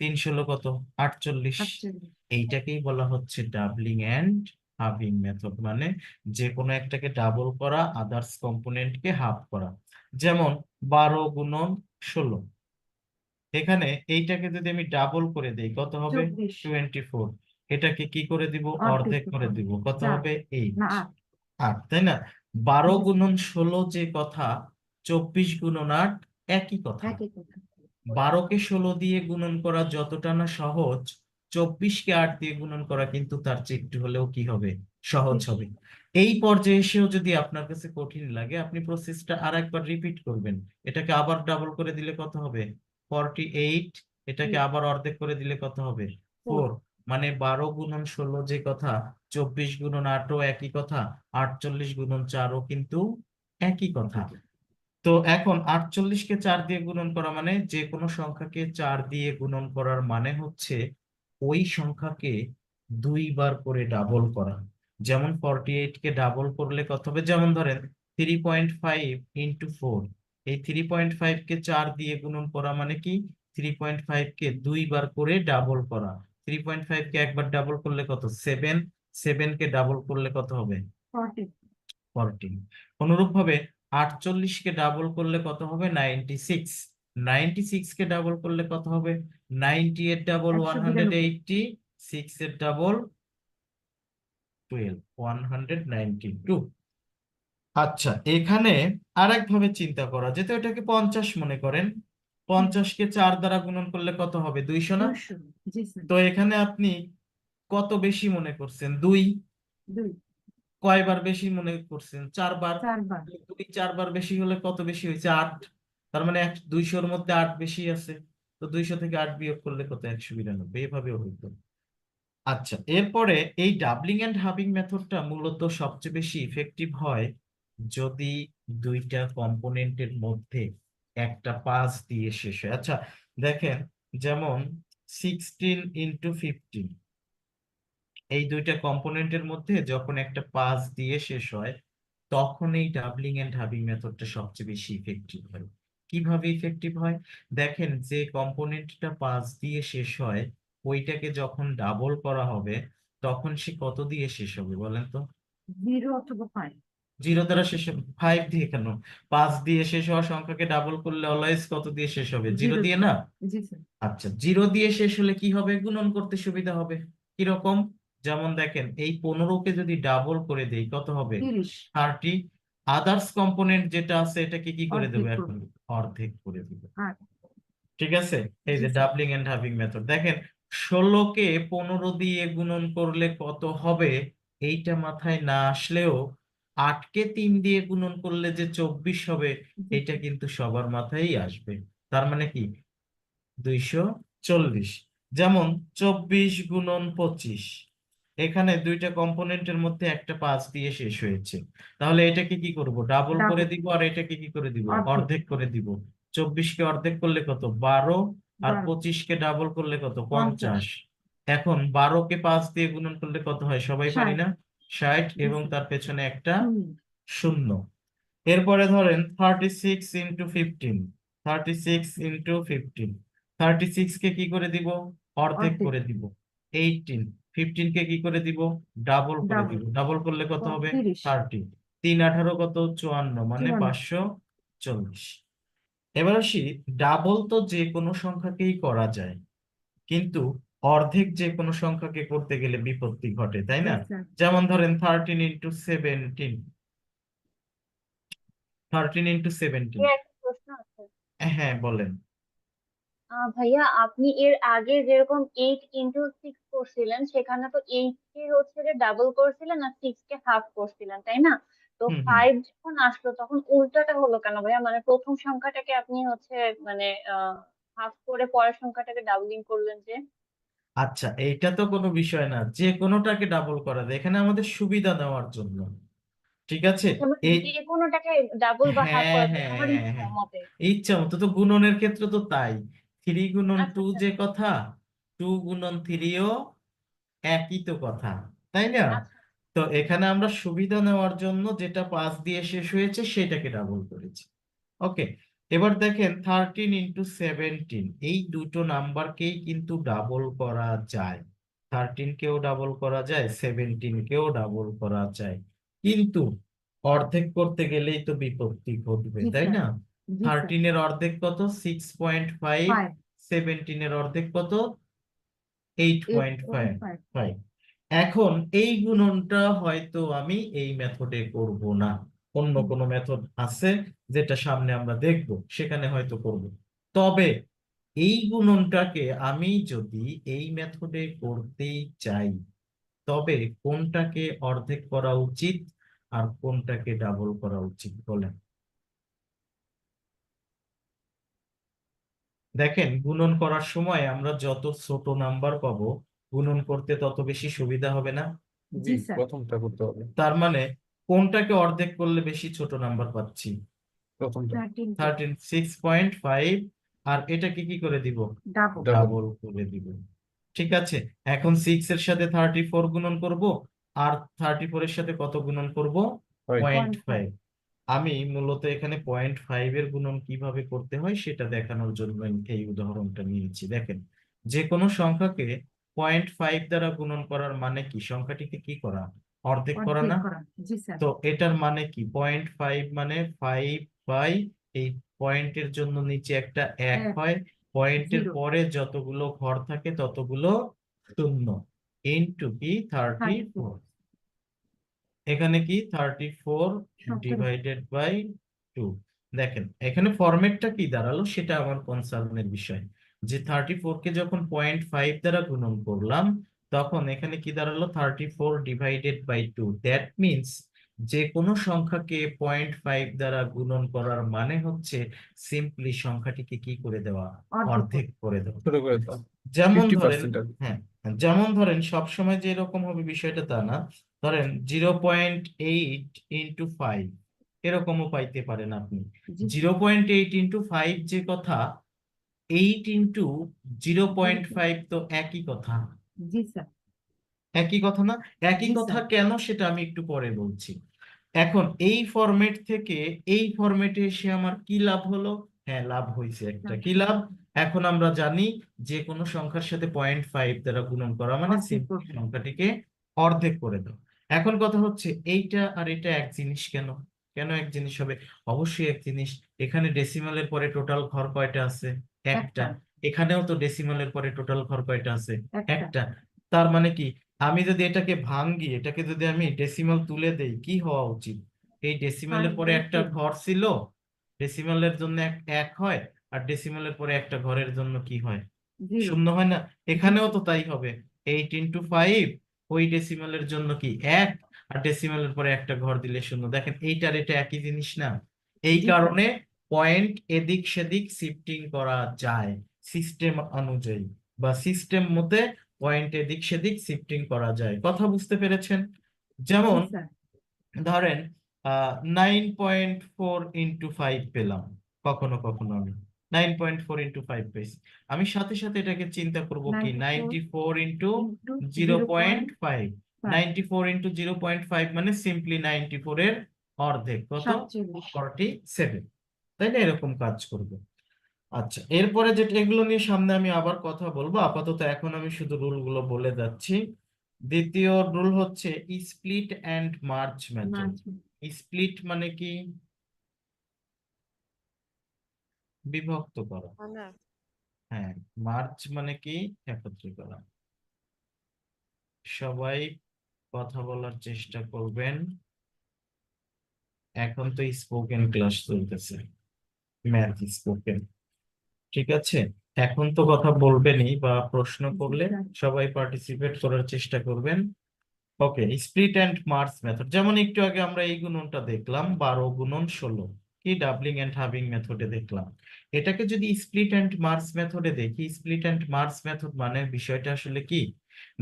3 ষোলো কত? 48। 48 এইটাকেই বলা হচ্ছে ডাবলিং এন্ড হাফিং মেথড, মানে যে কোনো একটাকে ডাবল করা, আদার্স কম্পোনেন্টকে হাফ করা। যেমন 12 গুণন 16, এখানে এইটাকে যদি আমি ডাবল করে দেই কত হবে? 24 24। এটাকে কি করে দিব? অর্ধেক অর্ধেক করতে করে হবে দিব, কত 4 হবে? 8। না 8 8, তাই না? 12 জি স্যার গুণন 16 যে কথা, 24 গুণন 8 একই কথা। একই কথা 12কে 16 দিয়ে গুণন করা যতটা না সহজ, 24কে 8 দিয়ে গুণন করা কিন্তু তার চেয়ে একটু হলেও কি হবে? সহজ বেশ হবে। এই পর্যায়ে এসেও যদি আপনার কাছে কঠিন লাগে, আপনি প্রসেসটা আর একবার রিপিট করবেন। এটাকে আবার ডাবল করে দিলে কত হবে? 48। এটাকে 8 আবার অর্ধেক করে দিলে কত হবে? 4 4। মানে 12 গুণন 16 যে কথা, 24 গুণন 8ও একই কথা, 48 গুণন 4ও কিন্তু একই কথা। একই কথা তো এখন 48কে 4 দিয়ে গুণন করা মানে, যে কোনো সংখ্যাকে 4 দিয়ে গুণন করার মানে হচ্ছে ওই সংখ্যাকে 2 বার করে ডাবল করা। যেমন 48কে ডাবল করলে কত হবে? যেমন ধরেন 3.5 × 4, এই 3.5কে 4 দিয়ে গুণন করা মানে কি? 3.5কে 2 বার করে ডাবল করা। 3.5কে একবার ডাবল করলে কত? 7। 7কে ডাবল করলে কত হবে? 40 14। অনুরূপ ভাবে 48কে ডাবল করলে কত হবে? 96। 96কে ডাবল করলে কত হবে? 90 এর ডাবল 192 180, 6 এর ডাবল 12, 192। আচ্ছা, এখানে আরেক ভাবে চিন্তা করা যেত, এটাকে 50 মনে করেন। 50কে 4 দ্বারা গুণন করলে কত হবে? 200 না? 200 জি স্যার তো এখানে আপনি কত বেশি মনে করছেন? 2। 2 কয়বার বেশি মনে করছেন? 4 বার। 4 বার 2 4 বার বেশি হলে কত বেশি হয়েছে? 8। তার মানে 200-র মধ্যে 8 বেশি আছে। তো 200 থেকে 8 বিয়োগ করলে কত, 192, এভাবেও হইতো। আচ্ছা, এরপরে এই ডাবলিং এন্ড হাফিং মেথডটা মূলত সবচেয়ে বেশি ইফেক্টিভ হয় যদি দুইটা কম্পোনেন্টের মধ্যে একটা পাঁচ দিয়ে শেষ হয়। আচ্ছা দেখেন, যেমন 16 × 15, এই দুইটা কম্পোনেন্টের মধ্যে যখন একটা পাঁচ দিয়ে শেষ হয় তখন এই ডাবলিং এন্ড হাফিং মেথডটা সবচেয়ে বেশি ইফেক্টিভ হয়। কিভাবে ইফেক্টিভ হয় দেখেন, যে কম্পোনেন্টটা পাঁচ দিয়ে শেষ হয় ওইটাকে যখন ডাবল করা হবে তখন সে কত দিয়ে শেষ হবে বলেন তো? 0 অথবা 5। 0 দ্বারা শেষ হবে? 5 দিয়ে কেন? 5 দিয়ে শেষ হওয়া সংখ্যাকে ডাবল করলে অলওয়েজ কত দিয়ে শেষ হবে? 0 0 দিয়ে না? জি স্যার। আচ্ছা, 0 দিয়ে শেষ হলে কি হবে? গুণন করতে সুবিধা হবে। কিরকম? যেমন দেখেন, এই 15কে যদি ডাবল করে দেই কত হবে? 30 30। আদার্স কম্পোনেন্ট যেটা আছে এটাকে কি করে দেবো অর্ধেক এখন? করব। অর্ধেক করে দেবো। আর ঠিক আছে, এই জি যে স্যার। ডাবলিং এন্ড হাফিং মেথড। দেখেন, 16কে 15 দিয়ে গুণন করলে কত হবে এইটা মাথায় না আসলেও 8কে 3 দিয়ে গুণন করলে যে 24 হবে জি এটা স্যার। কিন্তু সবার মাথায় আসবে। তার মানে কি? 240। যেমন 24 × 25, এখানে দুইটা কম্পোনেন্টের মধ্যে একটা 5 দিয়ে শেষ হয়েছে, তাহলে এটাকে কি করব? ডাবল করে ডাবল দিব, আর এটাকে কি করে দিব? অর্ধেক অর্ধেক করে দিব। 24কে অর্ধেক করলে কত? 12। আর 12 25কে ডাবল করলে কত? 50 50। এখন 12কে 5 দিয়ে গুণন করলে কত হয় সবাই পারি 60 না? 60, জি এবং স্যার। তার পেছনে একটা শূন্য শূন্য। এরপরে ধরেন 36 × 15, 36 × 15, 36 কে কি করে দিব? অর্ধেক অর্ধেক করে দিব। 18, 15 কে কি করে দিব? ডাবল করে ডাবল দিব। ডাবল করলে কত হবে? 30 30। 3 × 18 কত? 54, মানে 54 540। এবার আসি, ডাবল তো যে কোনো সংখ্যাকেই করা যায়, কিন্তু অর্ধেক যে কোনো সংখ্যাকে করতে গেলে বিপত্তি ঘটে, তাই জি না? স্যার। যেমন ধরেন 13 × 17, 13 × 17। ভাইয়া একটা প্রশ্ন আছে। হ্যাঁ বলেন। ভাইয়া আপনি এর আগে যেরকম 8 × 6 করছিলেন সেখানে তো 8 কে হচ্ছে যে ডাবল করছিলেন আর 6 কে হাফ করছিলেন তাই না? তো হুম হুম। 5 যখন আসলো তখন উল্টাটা হলো কেন ভাইয়া? মানে প্রথম সংখ্যাটাকে আপনি হচ্ছে মানে হাফ করে পরের সংখ্যাটাকে ডাবলিং করলেন যে? আচ্ছা, এইটা তো কোনো বিষয় না, যে কোনোটাকে ডাবল করা যায় এখানে আমাদের সুবিধা নেওয়ার জন্য। ঠিক আছে। আচ্ছা মানে এই, যে কোনোটাকে ডাবল বা হাফ হ্যাঁ করা যায় হ্যাঁ আমার হ্যাঁ ইচ্ছা হ্যাঁ, মতে। ইচ্ছা মতো। তো গুণনের ক্ষেত্রে তো তাই, 3 × 2 আচ্ছা আচ্ছা যে কথা, 2 × 3ও একই তো কথা, তাই না? আচ্ছা। তো এখানে আমরা সুবিধা নেওয়ার জন্য যেটা 5 দিয়ে শেষ হয়েছে সেটাকে ডাবল করেছি। ওকে। এবার দেখেন 13 × 17, এই দুটো নাম্বারকেই কিন্তু ডাবল করা যায়। 13কেও ডাবল করা যায়, 17কেও ডাবল করা যায়, কিন্তু অর্ধেক করতে গেলেই তো বিপত্তি ঘটবে, জি তাই স্যার। না? জি স্যার। 13-এর অর্ধেক কত? 6.5। 5 17-এর অর্ধেক কত? 8.5। 8.5 এখন এই গুণনটা হয়তো আমি এই মেথডে করব না, অন্য কোনো মেথড আছে যেটা সামনে আমরা দেখব, সেখানে হয়তো করব। তবে এই গুণনটাকে আমি যদি এই মেথডে করতেই চাই তবে কোনটাকে অর্ধেক করা উচিত আর কোনটাকে ডাবল করা উচিত বলেন? দেখেন, গুণন করার সময় আমরা যত ছোট নাম্বার পাবো গুণন করতে তত বেশি সুবিধা হবে না? জি স্যার। প্রথমটা করতে হবে। তার মানে কোনটাকে অর্ধেক করলে বেশি ছোট নাম্বার পাচ্ছি? প্রথমটা 13 13, 6.5। আর এটাকে কি করে দিব? Double double. ডাবল করে দিব। ঠিক আছে, এখন 6 এর সাথে 34 গুণন করব, আর 34 এর সাথে কত গুণন করব? 0.5 0.5। আমি মূলত এখানে 0.5 এর গুণন কিভাবে করতে হয় সেটা দেখানোর জন্য এই উদাহরণটা নিয়েছি। দেখেন, যে কোনো সংখ্যাকে 0.5 দ্বারা গুণন করার মানে কি? সংখ্যাটিকে কি করা? অর্ধেক করা অর্ধেক না? করা জি স্যার। তো এটার মানে কি? 0.5 মানে 5 বাই, এই পয়েন্টের জন্য নিচে একটা 1 1 হয়, পয়েন্টের 0 পরে যতগুলো ঘর থাকে ততগুলো শূন্য, ইনটু কি 34। 34 এখানে কি 34 সংখ্যা ডিভাইডেড বাই 2। দেখেন এখানে ফরম্যাটটা কি দাঁড়ালো সেটা আমার কনসার্নের বিষয়, যে 34 কে যখন 0.5 দ্বারা গুণন করলাম তখন এখানে কি দাঁড়ালো? 34 ডিভাইডেড বাই 2, দ্যাট মিনস যে কোনো সংখ্যাকে 0.5 দ্বারা গুণন করার মানে হচ্ছে সিম্পলি সংখ্যাটিকে কি করে দেওয়া, অর্ধেক করে দেওয়া। ছোট করে দাও, যেমন ধরেন 50% আর কি। হ্যাঁ, যেমন ধরেন সবসময় যে এরকম হবে বিষয়টা তা না। ধরেন 0.8 ইন্টু 5 এরকমও পাইতে পারেন আপনি। জি 0.8 ইন্টু 5 যে কথা, 8 ইন্টু 0.5 তো একই কথা। জি স্যার একই কথা না? একই জি কথা স্যার কেন সেটা আমি একটু পরে বলছি। এখন এই ফরম্যাট থেকে এই ফরম্যাটে এসে আমার কি লাভ হলো? হ্যাঁ, লাভ হয়েছে একটা। কি লাভ? এখন আমরা জানি যে কোনো সংখ্যার সাথে 0.5 দ্বারা গুণন করা মানে অর্ধেক সিম্পলি করবে। সংখ্যাটিকে অর্ধেক করে দাও। এখন কথা হচ্ছে এইটা আর এটা এক জিনিস কেন? কেন এক জিনিস হবে? অবশ্যই এক জিনিস। এখানে ডেসিমালের পরে টোটাল ঘর কয়টা আছে? একটা। একটা এখানেও তো ডেসিমালের পরে টোটাল ঘর কয়টা আছে? একটা একটা। তার মানে কি, আমি যদি এটাকে ভাঙ্গি, এটাকে যদি আমি ডেসিমাল তুলে দেই, কি হওয়া উচিত? এই ডেসিমালের পরে একটা ঘর ছিল, ডেসিমালের জন্য এক হয়, আর ডেসিমালের পরে একটা ঘরের জন্য কি হয়? জিরো শূন্য হয় না? এখানেও তো তাই হবে। 8 ইন্টু 5 ওই ডেসিমালের জন্য কি এক, আর ডেসিমালের পরে একটা ঘর দিলে শূন্য। দেখেন এইটার এটা একই জিনিস না? এই জি স্যার কারণে পয়েন্ট এদিক সেদিক শিফটিং করা যায় সিস্টেম অনুযায়ী, বা সিস্টেম মতে পয়েন্ট এদিক সেদিক শিফটিং করা যায়। কথা বুঝতে পেরেছেন? জি যেমন স্যার ধরেন 9.4 ইন্টু 5 পেলাম, কখনো কখনো আমি 9.4 ইন্টু 5 পেয়েছি। আমি সাথে সাথে এটাকে চিন্তা করব কি, 94 ইন্টু ইন্টু 0.5। 0.5 94 ইন্টু 0.5 মানে সিম্পলি 94 এর অর্ধেক, কত? 47 47। তাই না? এরকম কাজ করবে। আচ্ছা, এরপরে যেটা, এগুলো নিয়ে সামনে আমি আবার কথা বলবো, আপাতত এখন আমি শুধু রুল গুলো বলে যাচ্ছি। দ্বিতীয় রুল হচ্ছে স্প্লিট এন্ড মার্জ মেথড। মাঝে স্প্লিট মানে কি? বিভক্ত করা। হ্যাঁ। মার্জ মানে কি? একত্র করা। সবাই কথা বলার চেষ্টা করবেন। এখন তো স্পোকেন ক্লাস চলতেছে, ম্যাথ স্পোকেন। ঠিক আছে, এখন তো কথা বলবেনই, বা প্রশ্ন জি করলে স্যার সবাই পার্টিসিপেট করার চেষ্টা করবেন। ওকে, স্প্লিট এন্ড মার্জ মেথড। যেমন একটু আগে আমরা এই গুণনটা দেখলাম, 12 গুণন 16, কি ডাবলিং এন্ড হাবিং মেথডে দেখলাম। এটাকে যদি স্প্লিট এন্ড মার্জ মেথডে দেখি, স্প্লিট এন্ড মার্জ মেথড মানে বিষয়টা আসলে কি?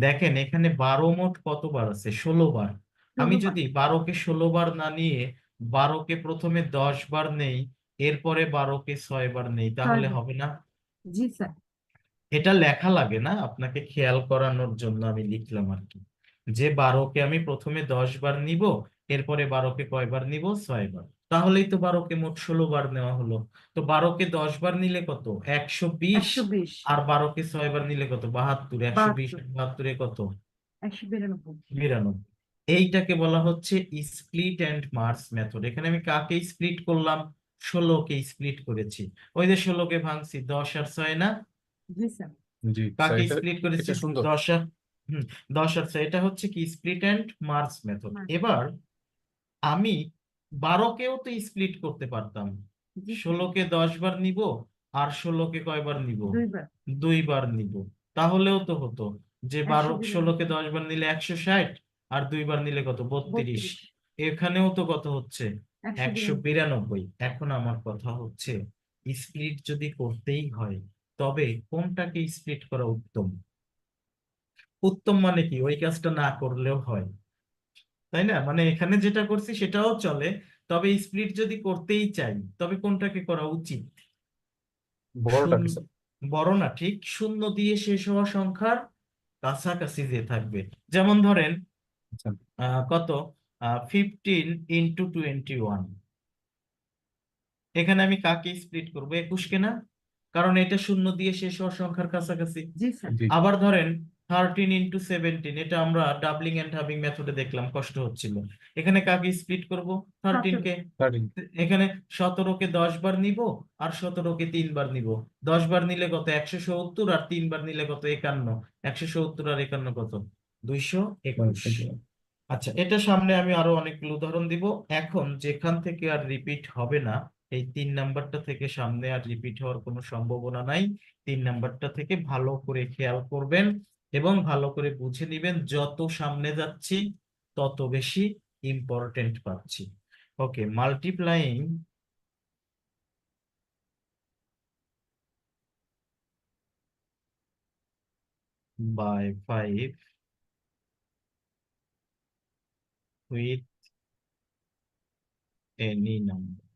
দেখেন এখানে 12 মোট কতবার আছে? 16 বার। আমি 16 বার যদি 12 কে 16 বার না নিয়ে 12 কে প্রথমে 10 বার নেই, এরপরে 12 কে 6 বার নেই, 6 তাহলে বার হবে না? জি স্যার এটা লেখা লাগে না, আপনাকে খেয়াল করানোর জন্য আমি লিখলাম আর কি, যে 12 কে আমি প্রথমে 10 বার নিব, এরপরে 12 কে কয়বার নিব? 6 বার। তাহলেই তো 12 কে মোট 16 বার নেওয়া হলো। তো 12 কে 10 বার নিলে কত? 120। 120 আর 12 কে 6 বার নিলে কত? 72। 120 72 আর 72 কত? 192 92। এইটাকে বলা হচ্ছে স্প্লিট এন্ড মার্জ মেথড। এখানে আমি কাকে স্প্লিট করলাম? 16 কে স্প্লিট করেছি। ওই যে 16 কে ভাঙছি, 10 আর 6 না? জি স্যার জি স্যার, কাকে এটা স্প্লিট করেছি? এটা সুন্দর। 10 আর হম 10 আর 6। এটা হচ্ছে কি স্প্লিট এন্ড মার্জ মেথড। মাঝে এবার আমি 12 কেও তো স্প্লিট করতে পারতাম। জি স্যার 16 কে 10 বার নিব, আর 16 কে কয়বার নিব? 2 বার 2 বার নিব। তাহলেও তো হতো যে 16 কে 192 10 বার নিলে 160, আর 2 বার নিলে কত? 32। 32 এখানেও তো কত হচ্ছে? 192 192। এখন আমার কথা হচ্ছে, স্প্লিট যদি করতেই হয়, তবে কোনটাকে স্প্লিট করা উত্তম? উত্তম মানে কি, ওই কাজটা না করলেও হয়, তাই না? মানে এখানে যেটা করছি সেটাও চলে, তবে স্প্লিট যদি করতেই চাই, তবে কোনটাকে করা উচিত? বড়টা কি শূন্য। স্যার? বড় না, ঠিক শূন্য দিয়ে শেষ হওয়া সংখ্যার কাছাকাছি যে থাকবে। যেমন ধরেন আচ্ছা, কত? 15 ইন্টু 21। এখানে আমি কাকে স্প্লিট করব? 21 কে না? কারণ এটা শূন্য দিয়ে শেষ হওয়ার সংখ্যার কাছাকাছি। জি স্যার জি আবার ধরেন 13 ইন্টু 17, এটা আমরা ডাবলিং এন্ড হাবিং মেথডে দেখলাম, কষ্ট হচ্ছিল। এখানে কাকে স্প্লিট করব? 13 17 কে। 13। এখানে 17 কে 10 বার নিব, আর 17 কে 3 বার নিব। 10 বার নিলে কত? 170, আর 3 বার নিলে কত? 51। 170 আর 51 কত? 221। আচ্ছা, এটা সামনে আমি আরো অনেকগুলো উদাহরণ দিব। এখন যেখান থেকে আর রিপিট হবে না, এই 3 নাম্বারটা থেকে সামনে আর রিপিট হওয়ার কোনো সম্ভাবনা নাই। 3 নাম্বারটা থেকে ভালো করে খেয়াল করবেন এবং ভালো করে বুঝে নিবেন, যত সামনে যাচ্ছি তত বেশি ইম্পর্টেন্ট পাচ্ছি। ওকে, multiplying by 5 with any number,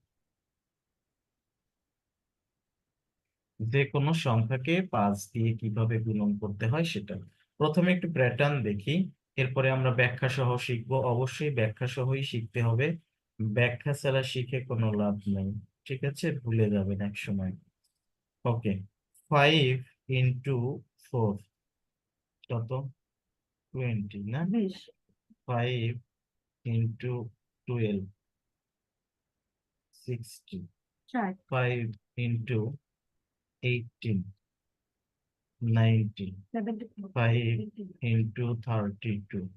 যে কোনো সংখ্যাকে 5 দিয়ে কিভাবে গুণন করতে হয় সেটা। প্রথমে একটু প্যাটার্ন দেখি, এরপরে আমরা ব্যাখ্যা সহ শিখবো। অবশ্যই ব্যাখ্যা সহই শিখতে হবে, ব্যাখ্যা ছাড়া শিখে কোনো লাভ নেই, ঠিক আছে? ভুলে যাবেন এক সময়। ওকে, 5 ইন্টু 4 কত? 20 না? 20 5 ইন্টু 12 60, 4 5 into 18 90, 74 5 18 into 32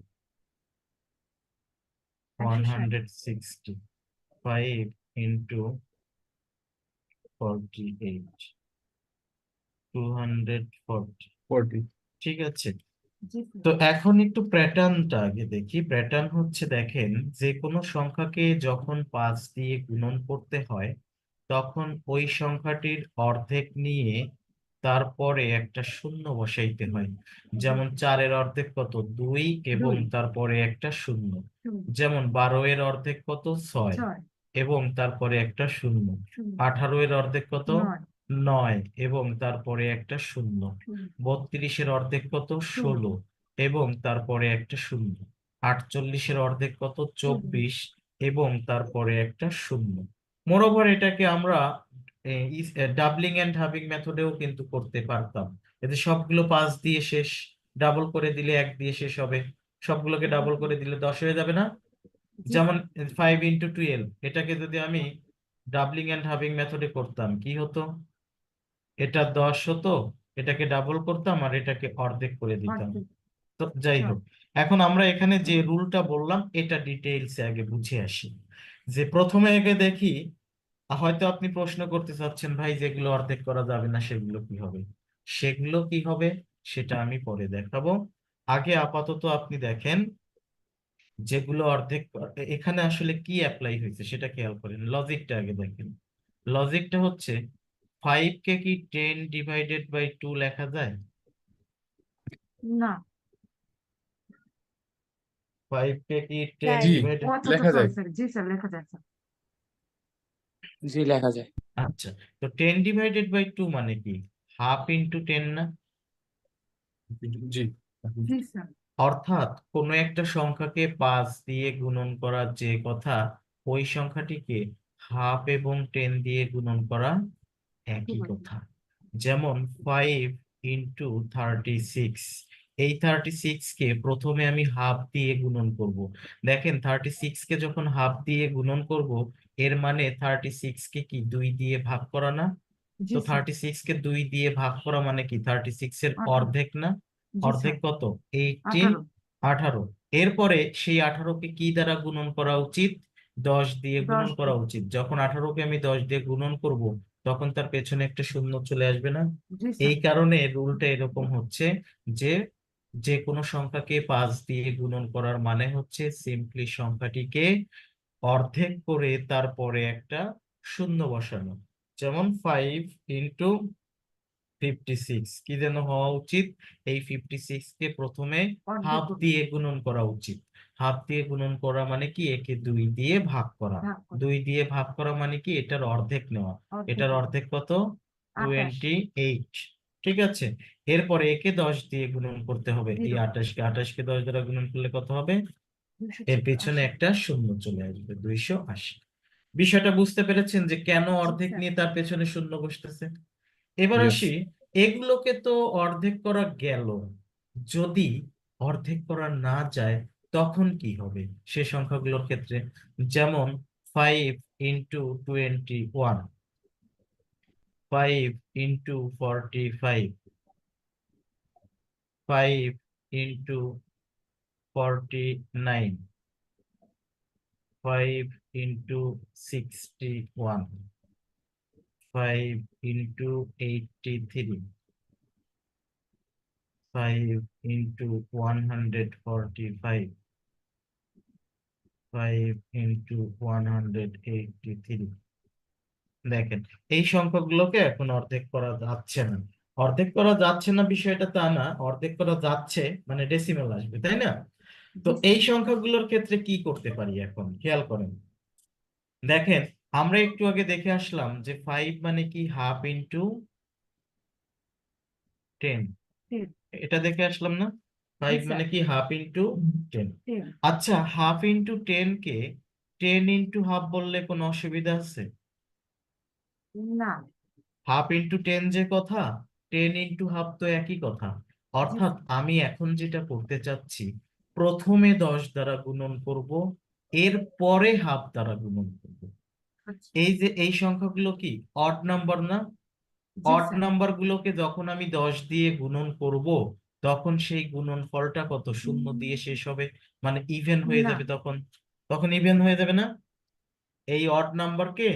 160 160, 5 into 48 240, 40 ঠিক আছে? জি স্যার তো এখন একটু প্যাটার্নটা আগে দেখি। প্যাটার্ন হচ্ছে, দেখেন, যে কোনো সংখ্যাকে যখন 5 দিয়ে গুণন করতে হয় তখন ওই সংখ্যাটির অর্ধেক নিয়ে তারপরে একটা শূন্য বসাইতে হয়। যেমন 4-এর অর্ধেক কত? 2 এবং 2 তারপরে একটা শূন্য। 2 যেমন 12-এর অর্ধেক কত? 6 6 এবং তারপরে একটা শূন্য। 0 18-এর অর্ধেক কত? 9 9 এবং তারপরে একটা শূন্য। 0 32-এর অর্ধেক কত? 16 16 এবং তারপরে একটা শূন্য। 48-এর অর্ধেক কত? 24 এবং তারপরে একটা শূন্য। মোরওভার এটাকে আমরা ডাবলিং এন্ড হাফিং মেথডেও কিন্তু করতে পারতাম। এতে সবগুলো 5 দিয়ে শেষ, ডাবল করে দিলে 1 দিয়ে শেষ হবে, সবগুলোকে ডাবল করে দিলে 10 হয়ে যাবে না? জি যেমন স্যার 5 ইন্টু 12, এটাকে যদি আমি ডাবলিং এন্ড হাফিং মেথডে করতাম কি হতো? এটা 10 হতো, এটাকে ডাবল করতাম আর এটাকে অর্ধেক করে দিতাম। অর্ধেক তো যাই 4 হোক, এখন আমরা এখানে যে রুলটা বললাম এটা ডিটেইলসে আগে বুঝে আসি। যে প্রথমে আগে দেখি, হয়তো আপনি প্রশ্ন করতে চাচ্ছেন, ভাই যেগুলো অর্ধেক করা যাবে না সেগুলো কি হবে? সেগুলো কি হবে সেটা আমি পরে দেখাবো। আগে আপাতত আপনি দেখেন যেগুলো অর্ধেক এখানে আসলে কি অ্যাপ্লাই হয়েছে সেটা খেয়াল করেন। লজিকটা আগে দেখেন। লজিকটা হচ্ছে, 5 কে কি 10 ডিভাইডেড বাই 2 লেখা যায়? না 5 কে কি 10 জি ডিভাইডেড? ও আচ্ছা লেখা যায়। স্যার জি স্যার লেখা যায় স্যার জি লেখা যায়। আচ্ছা, তো 10 ডিভাইডেড বাই 2 মানে কি? হাফ ইন্টু 10 না? জি জি স্যার অর্থাৎ কোনো একটা সংখ্যাকে 5 দিয়ে গুণন করার যে কথা, ওই সংখ্যাটিকে হাফ এবং 10 দিয়ে গুণন করা একই কথা। যেমন 5 ইন্টু 36, এই 36 কে প্রথমে আমি হাফ দিয়ে গুণন করব। দেখেন 36 কে যখন হাফ দিয়ে গুণন করব, এর মানে 36 কে কি 2 দিয়ে ভাগ করা না? জি তো স্যার 36 কে 2 দিয়ে ভাগ করা মানে কি 36 এর 18 অর্ধেক না? জি অর্ধেক স্যার কত? 18, 18 18। এরপরে সেই 18 কে কি দ্বারা গুণন করা উচিত? 10 দিয়ে 10 গুণন করা দিয়ে উচিত। যখন 18 কে আমি 10 দিয়ে গুণন করব তখন তার পেছনে একটা শূন্য চলে আসবে না? জি এই স্যার কারণে রুলটা এরকম হচ্ছে যে, যে কোনো সংখ্যাকে 5 দিয়ে গুণন করার মানে হচ্ছে সিম্পলি সংখ্যাটিকে অর্ধেক করে তারপরে একটা শূন্য বসানো। যেমন 5 ইন্টু 56 কি যেন হওয়া উচিত? এই 56 কে প্রথমে অর্ধেক হাফ করুন দিয়ে গুণন করা উচিত। হাফ দিয়ে গুণন করা মানে কি? একে 2 দিয়ে ভাগ করা। ভাগ করুন 2 দিয়ে ভাগ করা মানে কি? এটার অর্ধেক নেওয়া। অর্ধেক এটার করুন অর্ধেক কত? 28 28, ঠিক আছে? এরপরে একে 10 দিয়ে গুণন করতে হবে। এই 0 28 কে 10 দ্বারা গুণন করলে কত হবে? এর পিছনে 280 একটা শূন্য চলে আসবে, 280। বিষয়টা বুঝতে পেরেছেন যে কেন জি অর্ধেক স্যার নিয়ে তার পেছনে শূন্য বসতেছে? এবার ইয়েস আসি, এগুলোকে তো অর্ধেক করা গেল, যদি অর্ধেক করা না যায় তখন কি হবে সে সংখ্যাগুলোর ক্ষেত্রে? যেমন 5 into 21, 5 into 45, 5 into 49, 5 into 61, 5 into 83, 5 into 145, 5 × 183। দেখেন এই সংখ্যাগুলোকে এখন অর্ধেক করা যাচ্ছে না। অর্ধেক করা যাচ্ছে না বিষয়টা তা না, অর্ধেক করা যাচ্ছে মানে ডেসিমাল আসবে, তাই না? তো জি এই স্যার সংখ্যাগুলোর ক্ষেত্রে কি করতে পারি এখন খেয়াল করেন। দেখেন আমরা একটু আগে দেখে আসলাম যে 5 মানে কি হাফ ইন্টু 10, 10 এটা দেখে আসলাম না? 5 স্যার মানে কি হাফ ইন্টু 10। 10 আচ্ছা, হাফ ইন্টু 10 কে 10 ইন্টু হাফ বললে কোনো অসুবিধা আছে? না হাফ ইন্টু 10 যে কথা, 10 ইন্টু হাফ তো একই কথা। জি অর্থাৎ স্যার আমি এখন যেটা করতে চাচ্ছি, প্রথমে 10 দ্বারা গুণন করব, এর পরে হাফ দ্বারা গুণন করব। আচ্ছা এই যে এই সংখ্যাগুলো কি অড নাম্বার না? জি অড স্যার নাম্বার গুলোকে যখন আমি 10 দিয়ে গুণন করব, তখন সেই গুণন ফলটা কত? শূন্য দিয়ে শেষ হবে, মানে ইভেন হয়ে না যাবে। তখন তখন ইভেন হয়ে যাবে না? এই অড নাম্বারকে,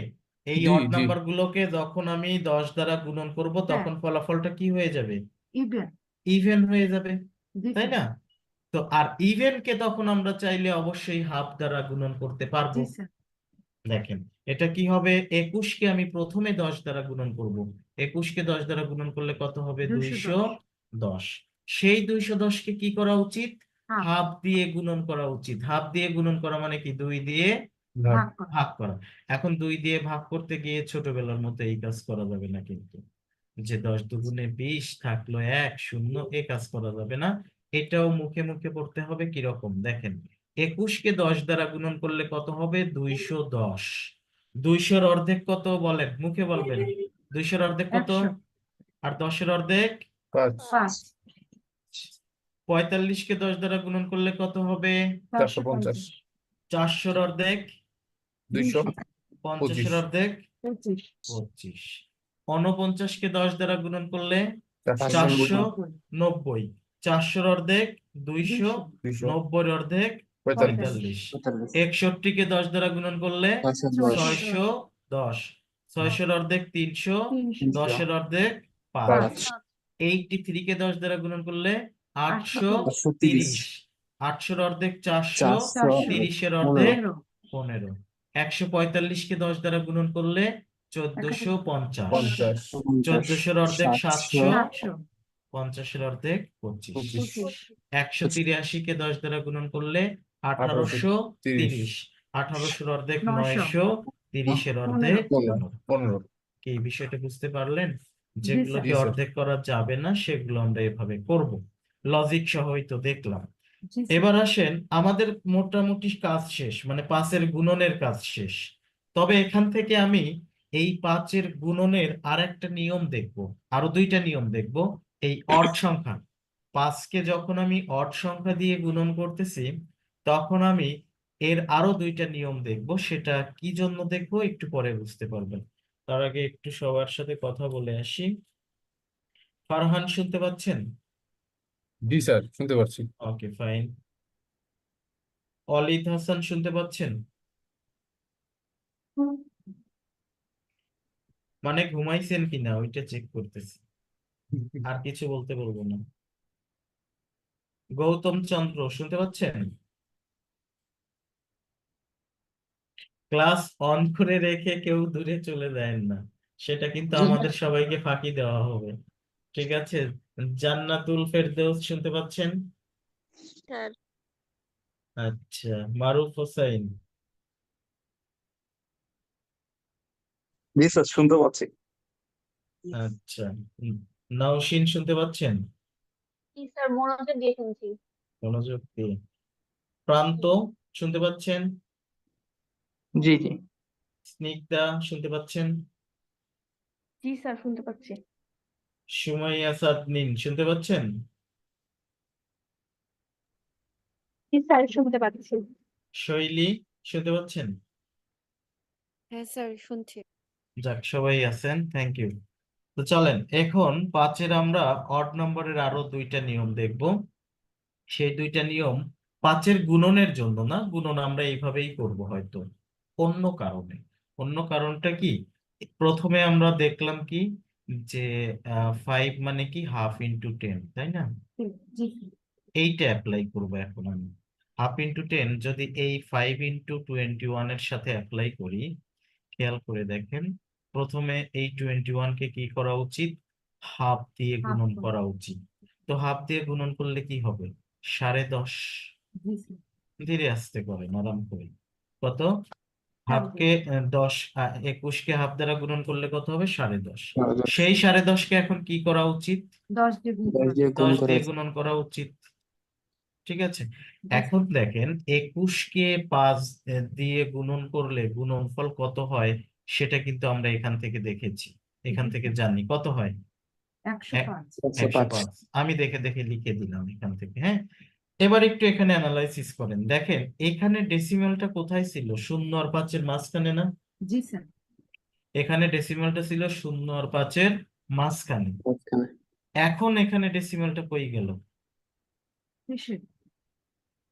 এই জি অড জি নাম্বার গুলোকে যখন আমি 10 দ্বারা গুণন করব, স্যার তখন ফলাফলটা কি হয়ে যাবে? ইভেন ইভেন হয়ে যাবে, জি তাই স্যার না? তো আর ইভেন কে তখন আমরা চাইলে অবশ্যই হাফ দ্বারা গুণন করতে পারবো। জি স্যার দেখেন এটা কি হবে, 21 কে আমি প্রথমে 10 দ্বারা গুণন করব। 21 কে 10 দ্বারা গুণন করলে কত হবে? 210 210। সেই 210 কে কি করা উচিত? হাফ হাফ দিয়ে গুণন করা উচিত। হাফ দিয়ে গুণন করা মানে কি? 2 দিয়ে ভাগ ভাগ করা ভাগ করা। এখন 2 দিয়ে ভাগ করতে গিয়ে ছোটবেলার মতো এই কাজ করা যাবে না কিন্তু, যে 10 দুগুণে 20 থাকলো 1 0, এ কাজ করা যাবে না। এটাও মুখে মুখে পড়তে হবে। কিরকম দেখেন, 21 কে 10 দ্বারা গুণন করলে কত হবে? 210। 200-র অর্ধেক কত বলেন, মুখে বলবেন। 200-র অর্ধেক কত? 100 আর 10-এর অর্ধেক? 5 5 45 কে 10 দ্বারা গুণন করলে কত হবে? 450 400-র অর্ধেক? 200 50-এর 25 অর্ধেক? 25 25। 49 কে 10 দ্বারা গুণন করলে? 490 490। 400-র অর্ধেক? 200। 200 90-এর অর্ধেক? 45 45। 61 কে 10 দ্বারা গুণন করলে? 610। 600-র অর্ধেক? 300। 300 10-এর অর্ধেক? 5। 5 83 কে 10 দ্বারা গুণন করলে? 830 830। 800-র অর্ধেক? 400। 400 30-এর অর্ধেক? 15 15। 145 কে 10 দ্বারা গুণন করলে? 1450। 50 1400-র অর্ধেক? 700। 700 50-এর অর্ধেক? 25। 25 183 কে 10 দ্বারা গুণন করলে? 1830 1830। 1800-র অর্ধেক? 900 900। 30-এর অর্ধেক? 15 15 কি এই বিষয়টা বুঝতে পারলেন? জি স্যার যেগুলোকে জি স্যার অর্ধেক করা যাবে না সেগুলো আমরা এভাবে করব। লজিক সহই তো দেখলাম। জি স্যার এবার আসেন, আমাদের মোটামুটি কাজ শেষ, মানে 5-এর গুণনের কাজ শেষ। তবে এখান থেকে আমি এই 5-এর গুণনের আর একটা নিয়ম দেখব, আরো দুইটা নিয়ম দেখব। এই অড সংখ্যা, 5-কে যখন আমি অড সংখ্যা দিয়ে গুণন করতেছি, তখন আমি এর আরো দুইটা নিয়ম দেখব। সেটা কি জন্য দেখবো একটু পরে বুঝতে পারবেন। তার আগে একটু সবার সাথে কথা বলে আসি। ফারহান শুনতে পাচ্ছেন? জি স্যার শুনতে পাচ্ছি ওকে, ফাইন। অলিদ হাসান শুনতে পাচ্ছেন? মানে ঘুমাইছেন কিনা ওইটা চেক করতেছি, আর কিছু বলতে বলবো না। গৌতম চন্দ্র শুনতে পাচ্ছেন? ক্লাস অন করে রেখে কেউ দূরে চলে যায় না, সেটা কিন্তু আমাদের সবাইকে ফাঁকি দেওয়া হবে। ঠিক আছে। জান্নাতুল ফেরদৌস শুনতে পাচ্ছেন? স্যার আচ্ছা। মারুফ হোসাইন? জি স্যার শুনতে পাচ্ছি। আচ্ছা। নাওশিন শুনতে পাচ্ছেন? কি স্যার মনোযোগ দিয়ে শুনছি। মনোযোগ দিয়ে। প্রান্ত শুনতে পাচ্ছেন? জি জি স্নিগ্ধা শুনতে পাচ্ছেন? জি স্যার শুনতে পাচ্ছি। সুমাইয়া সাদনিন শুনতে পাচ্ছেন? জি স্যার শুনতে পাচ্ছি। শৈলী শুনতে পাচ্ছেন? হ্যাঁ স্যার শুনছি। যাক, সবাই আছেন, থ্যাংক ইউ। তো চলেন এখন 5-এর আমরা অড নম্বরের আরো দুইটা নিয়ম দেখব। সেই দুইটা নিয়ম 5-এর গুণনের জন্য না, গুণন আমরা এইভাবেই করব হয়তো অন্য কারণে। অন্য কারণটা কি? প্রথমে আমরা দেখলাম কি, যে 5 মানে কি হাফ ইন্টু 10, তাই না? জি এইটা অ্যাপ্লাই করবো এখন আমি। হাফ ইন্টু 10 যদি এই 5 ইন্টু 21 এর সাথে অ্যাপ্লাই করি, খেয়াল করে দেখেন প্রথমে এই 21 কে কি করা উচিত, হাফ দিয়ে হাফ গুণন করে। করা উচিত। তো হাফ দিয়ে গুণন করলে কি হবে, 10.5। জি স্যার ধীরে আস্তে করে, আরাম করে। কত, 10.5 হাফকে 10, 21 কে হাফ দ্বারা গুণন করলে কত হবে, 10.5। 10.5 সেই 10.5 কে এখন কি করা উচিত, 10 দিয়ে গুণ 10 করা দিয়ে গুণ 10 করা দিয়ে আছে। গুণন করা উচিত। ঠিক আছে, জি এখন দেখেন 21 কে 5 দিয়ে গুণন করলে গুণনফল কত হয় সেটা কিন্তু আমরা এখান থেকে দেখেছি, এখান জি থেকে স্যার জানি কত হয়, 105 105। 105 আমি দেখে দেখে লিখে দিলাম এখান থেকে। হ্যাঁ, এবার একটু এখানে অ্যানালাইসিস করেন, দেখেন এখানে ডেসিমালটা কোথায় ছিল, 0 আর 5-এর মাঝখানে না? জি স্যার এখানে ডেসিমালটা ছিল 0 আর 5-এর মাঝখানে। মাঝখানে। এখন এখানে ডেসিমালটা কই গেল, শেষে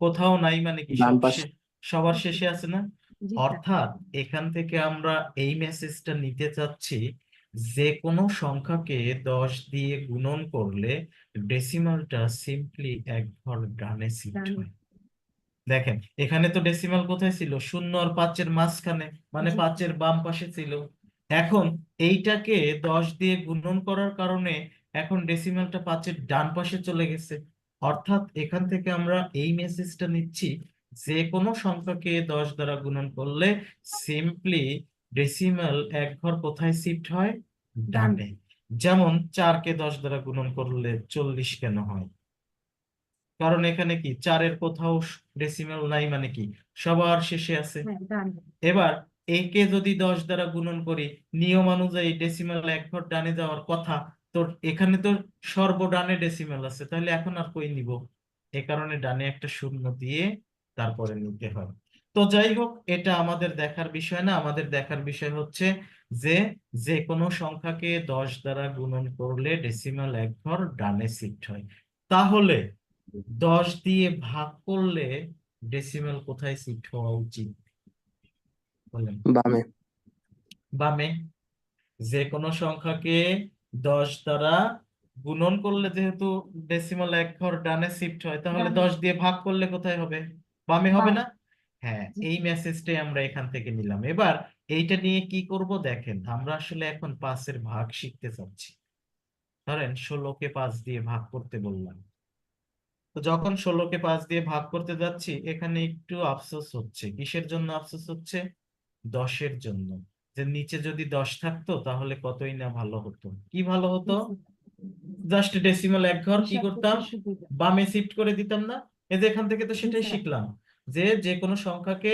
কোথাও নাই, মানে কি ডান সব পাশে। সবার শেষে আছে না? জি স্যার অর্থাৎ এখান থেকে আমরা এই মেসেজটা নিতে চাচ্ছি, যে কোনো সংখ্যাকে 10 দিয়ে গুণন করলে ডেসিমালটা সিম্পলি এক ঘর ডানে শিফট ডান হয়। দেখেন এখানে তো ডেসিমাল কোথায় ছিল, 0 আর 5-এর মাঝখানে, মানে জি 5-এর বাম পাশে ছিল। এখন এইটাকে 10 দিয়ে গুণন করার কারণে এখন ডেসিমালটা 5-এর ডান পাশে চলে গেছে। অর্থাৎ এখান থেকে আমরা এই মেসেজটা নিচ্ছি, যে কোনো সংখ্যাকে 10 দ্বারা গুণন করলে সিম্পলি ডেসিমাল এক ঘর কোথায় শিফট হয়, ডান ডানে। যেমন 4-কে 10 দ্বারা গুণন করলে 40 কেন হয়, কারণ এখানে কি 4-এর কোথাও ডেসিমাল নাই, মানে কি সবার শেষে আছে। হ্যাঁ ডান এবার একে যদি 10 দ্বারা গুণন করি, নিয়ম অনুযায়ী ডেসিমাল এক ঘর ডানে যাওয়ার কথা, তো এখানে তো সর্বডানে ডেসিমাল আছে, তাহলে এখন আর কই নিব, এ কারণে ডানে একটা শূন্য দিয়ে তারপরে নিতে হয়। তো যাই হোক, এটা আমাদের দেখার বিষয় না, আমাদের দেখার বিষয় হচ্ছে যে যে কোনো সংখ্যাকে 10 দ্বারা গুণন করলে ডেসিমাল এক ঘর ডানে শিফট হয়। তাহলে 10 দিয়ে ভাগ করলে ডেসিমাল কোথায় শিফট হওয়া উচিত, বলেন? বামে। বামে। যে কোনো সংখ্যাকে 10 দ্বারা গুণন করলে যেহেতু ডেসিমাল এক ঘর ডানে শিফট হয়, তাহলে ডান 10 দিয়ে ভাগ করলে কোথায় হবে, বামে হবে বাম না? হ্যাঁ, জি এই মেসেজটাই আমরা এখান থেকে নিলাম। এবার এইটা নিয়ে কি করব দেখেন, আমরা আসলে এখন 5-এর ভাগ শিখতে চাচ্ছি। ধরেন 16-কে 5 দিয়ে ভাগ করতে বললাম, তো যখন 16-কে 5 দিয়ে ভাগ করতে যাচ্ছি, এখানে একটু আফসোস হচ্ছে। কিসের জন্য আফসোস হচ্ছে, 10-এর জন্য। যে নিচে যদি 10 থাকতো তাহলে কতই না ভালো হতো। কি ভালো হতো, জি জাস্ট ডেসিমাল এক ঘর কি হিসাব করতাম, করতে সুবিধা বামে শিফট করে দিতাম না? এই যে এখান থেকে তো জি সেটাই স্যার শিখলাম, যে যে কোনো সংখ্যাকে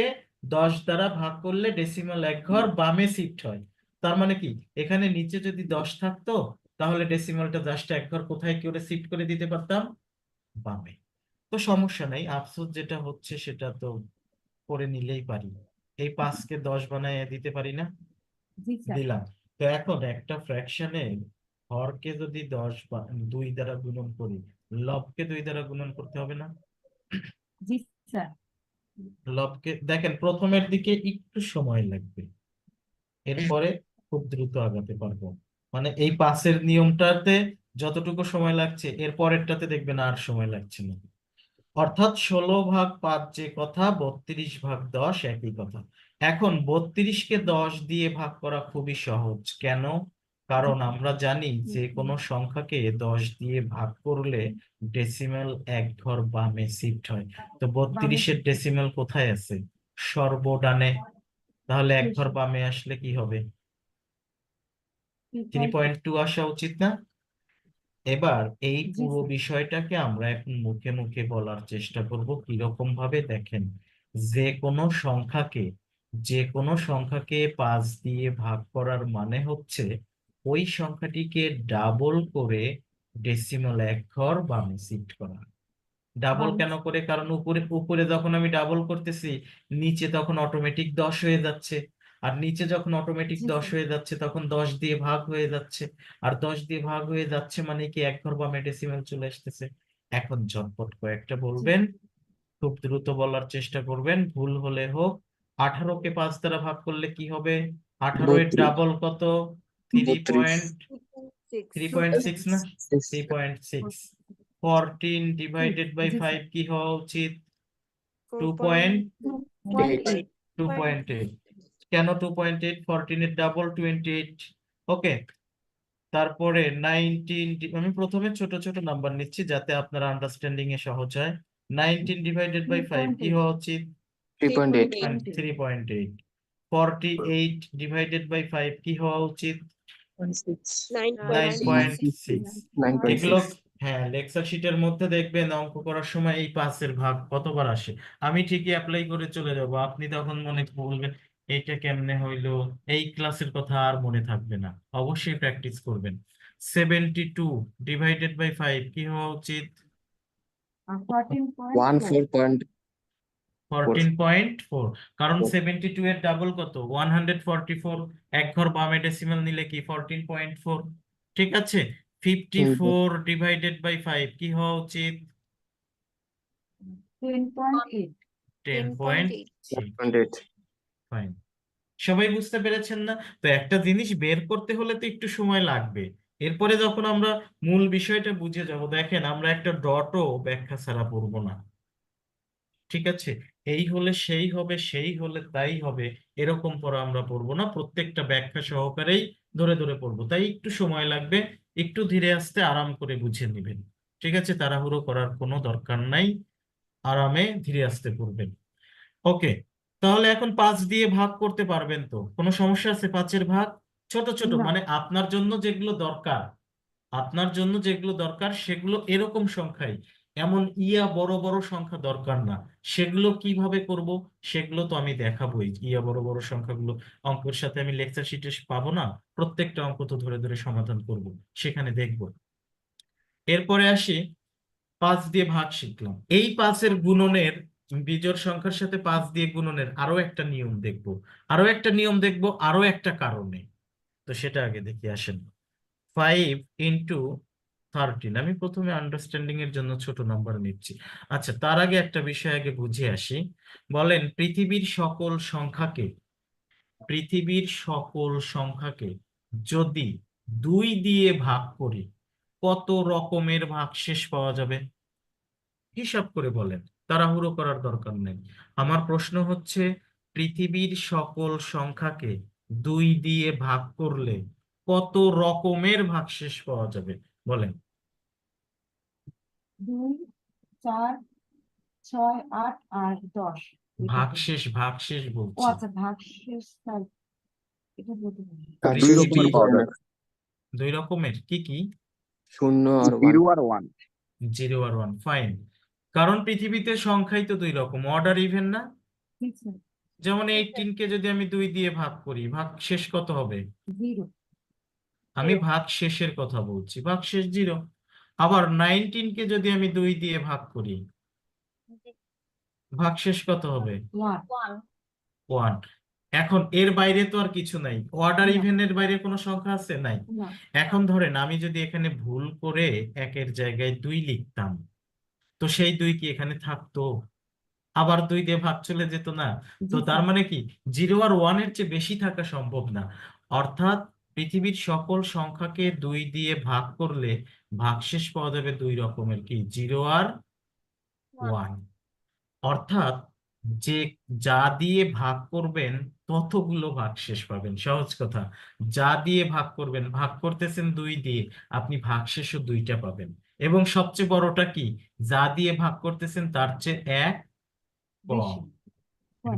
10 দ্বারা ভাগ করলে ডেসিমাল এক ঘর বামে শিফট হয়। তার মানে কি, এখানে নিচে যদি 10 থাকতো তাহলে ডেসিমালটা জাস্ট এক ঘর কোথায় করে শিফট করে দিতে পারতাম, বামে। তো সমস্যা নাই, আফসোস যেটা হচ্ছে সেটা তো করে নিলেই পারি। এই 5-কে 10 বানায় দিতে পারি না, জি স্যার দিলাম। তো এখন একটা ফ্র্যাকশনে হরকে যদি 2 দ্বারা গুণন করি, লবকে 2 দ্বারা গুণন করতে হবে না? জি স্যার লবকে দেখেন প্রথমের দিকে একটু সময় লাগবে, এরপরে খুব দ্রুত আগাতে পারবো। মানে এই 5-এর নিয়মটাতে যতটুকু সময় লাগছে, এর পরেরটাতে দেখবেন আর সময় লাগছে না। অর্থাৎ 16/5 যে কথা, 32/10 একই কথা। এখন 32-কে 10 দিয়ে ভাগ করা খুবই সহজ। কেন? কারণ আমরা জানি যে কোনো সংখ্যাকে 10 দিয়ে ভাগ করলে ডেসিমাল এক ঘর বামে শিফট হয়। তো বামে 32-এর ডেসিমাল কোথায় আছে, সর্বডানে। তাহলে এক ঘর শেষে বামে আসলে কি হবে, 3.2 3.2 আসা উচিত না? এবার এই জি পুরো স্যার বিষয়টাকে আমরা এখন মুখে মুখে বলার চেষ্টা করব। কিরকম ভাবে দেখেন, যে কোনো সংখ্যাকে যে কোনো সংখ্যাকে 5 দিয়ে ভাগ করার মানে হচ্ছে ওই সংখ্যাটিকে ডাবল করে ডেসিমাল এক ঘর বামে শিফট করা। ডাবল বামে কেন করে, কারণ উপরে উপরে যখন আমি ডাবল করতেছি, নিচে তখন অটোমেটিক 10 হয়ে যাচ্ছে। আর নিচে যখন অটোমেটিক জি 10 স্যার হয়ে যাচ্ছে তখন 10 দিয়ে ভাগ হয়ে যাচ্ছে। আর 10 দিয়ে ভাগ হয়ে যাচ্ছে মানে কি এক ঘর বামে ডেসিমাল চলে আসতেছে। এখন ঝটপট কয়েকটা জি বলবেন, খুব দ্রুত বলার চেষ্টা করবেন, ভুল হলে হোক। 18-কে 5 দ্বারা ভাগ করলে কি হবে, 18-এর 32 ডাবল কত, 32 3.6 না, 6 3.6। 14 ডিভাইডেড বাই 5 কি হওয়া উচিত, 2.8 2.8 কেন 2.8? 14 এর ডাবল 28। ওকে, তারপরে 19, আমি প্রথমে ছোট ছোট নাম্বার নিচ্ছি যাতে আপনার আন্ডারস্ট্যান্ডিং এ সহজ হয়। 19 ডিভাইডেড বাই 5 কি 3.8 হওয়া উচিত? 3.8 3.8। 48 ডিভাইডেড বাই 5 কি হওয়া উচিত? 9.6। 9.6 এগুলো হ্যাঁ, লেকচার শিটের মধ্যে দেখবেন অঙ্ক করার সময় এই 5-এর ভাগ কতবার আসে। আমি ঠিকই অ্যাপ্লাই করে চলে যাব, আপনি তখন মনে বলবেন এইটা কেমনে হইলো, এই ক্লাসের কথা আর মনে থাকবে না। অবশ্যই প্র্যাকটিস করবেন। 72 ডিভাইডেড বাই 5 কি হওয়া উচিত? 14.4 14.4। কারণ 72 এর ডাবল কত? 144। এক ঘর বামে ডেসিমাল নিলে কি 14.4। ঠিক আছে, 54 ডিভাইডেড বাই 5 কি হওয়া উচিত? 10.8 10.8। 10.8 ফাইন, সবাই বুঝতে পেরেছেন না? তো একটা জিনিস বের করতে হলে তো একটু সময় লাগবে। এরপরে যখন আমরা মূল বিষয়টা বুঝে যাব, দেখেন আমরা একটা ডটও ব্যাখ্যা ছাড়া পড়বো না। ঠিক আছে, এই হলে সেই হবে, সেই হলে তাই হবে, এরকম পড়া আমরা পড়বো না, প্রত্যেকটা ব্যাখ্যা সহকারেই ধরে ধরে পড়বো। তাই একটু সময় লাগবে, একটু ধীরে আস্তে আরাম করে বুঝে নেবেন। ঠিক আছে, তাড়াহুড়ো করার কোনো দরকার নাই, আরামে ধীরে আস্তে পড়বেন। ওকে, তাহলে এখন 5 দিয়ে ভাগ করতে পারবেন তো? কোনো সমস্যা আছে 5-এর ভাগ? ছোট ছোট না। মানে আপনার জন্য যেগুলো দরকার, আপনার জন্য যেগুলো দরকার সেগুলো এরকম সংখ্যাই, এমন ইয়া বড় বড় সংখ্যা দরকার না। সেগুলো কিভাবে করব সেগুলো তো আমি দেখাবোই। ইয়া বড় বড় সংখ্যাগুলো অঙ্কের সাথে আমি লেকচার শিটে পাবো না, প্রত্যেকটা অঙ্ক তো ধরে ধরে সমাধান করব, সেখানে দেখব। এরপরে আসি, 5 দিয়ে ভাগ শিখলাম, এই 5-এর গুণনের, বিজোড় সংখ্যার সাথে 5 দিয়ে গুণনের আরো একটা নিয়ম দেখব, আরো একটা নিয়ম দেখব, আরো একটা কারণে। তো সেটা আগে দেখি, আসেন। 5 ইন্টু 13, আমি প্রথমে আন্ডারস্ট্যান্ডিং এর জন্য ছোট নাম্বার নিচ্ছি। আচ্ছা, তার আগে একটা বিষয় আগে বুঝে আসি। বলেন, পৃথিবীর সকল সংখ্যাকে যদি 2 দিয়ে ভাগ করি কত রকমের ভাগশেষ পাওয়া যাবে? হিসাব করে বলেন, তাড়াহুড়ো করার দরকার নেই। আমার প্রশ্ন হচ্ছে, পৃথিবীর সকল সংখ্যাকে 2 দিয়ে ভাগ করলে কত রকমের ভাগশেষ পাওয়া যাবে? বলেন। 2 4 6 8 আর 10 ভাগশেষ ও বলছি। আচ্ছা ভাগশেষ তাই এটা বলতে পারি দুই রকমের পাওয়া যায় 2 রকমের কি কি? 0 আর 1 0 আর 1। ফাইন, কারণ পৃথিবীতে সংখ্যাই তো 2 রকম, অর্ডার ইভেন না। ঠিক আছে যেমন 18 কে যদি আমি 2 দিয়ে ভাগ করি, ভাগশেষ কত হবে? 0 আমি ভাগশেষের কথা বলছি, ভাগশেষ 0। আবার 19 কে যদি আমি 2 দিয়ে ভাগ করি, ভাগশেষ কত হবে? 1 1। এখন এর বাইরে তো আর কিছু নাই, অর্ডার না। ইভেনের বাইরে কোনো সংখ্যা আছে? নাই। না এখন ধরেন আমি যদি এখানে ভুল করে 1-এর জায়গায় 2 লিখতাম, তো সেই 2 কি এখানে থাকতো? আবার 2 দিয়ে ভাগ চলে যেত না? তো জি তার স্যার মানে কি 0 আর 1-এর চেয়ে বেশি থাকা সম্ভব না। অর্থাৎ পৃথিবীর সকল সংখ্যাকে 2 দিয়ে ভাগ করলে ভাগশেষ পাওয়া যাবে 2 রকমের, কি 0 আর 1। অর্থাৎ যে যা দিয়ে ভাগ করবেন ততগুলো ভাগশেষ পাবেন। সহজ কথা, যা দিয়ে ভাগ করবেন, ভাগ করতেছেন 2 দিয়ে, আপনি ভাগশেষও 2টা পাবেন। এবং সবচেয়ে বড়টা কি, যা দিয়ে ভাগ করতেছেন তার চেয়ে 1 বেশি কম। কম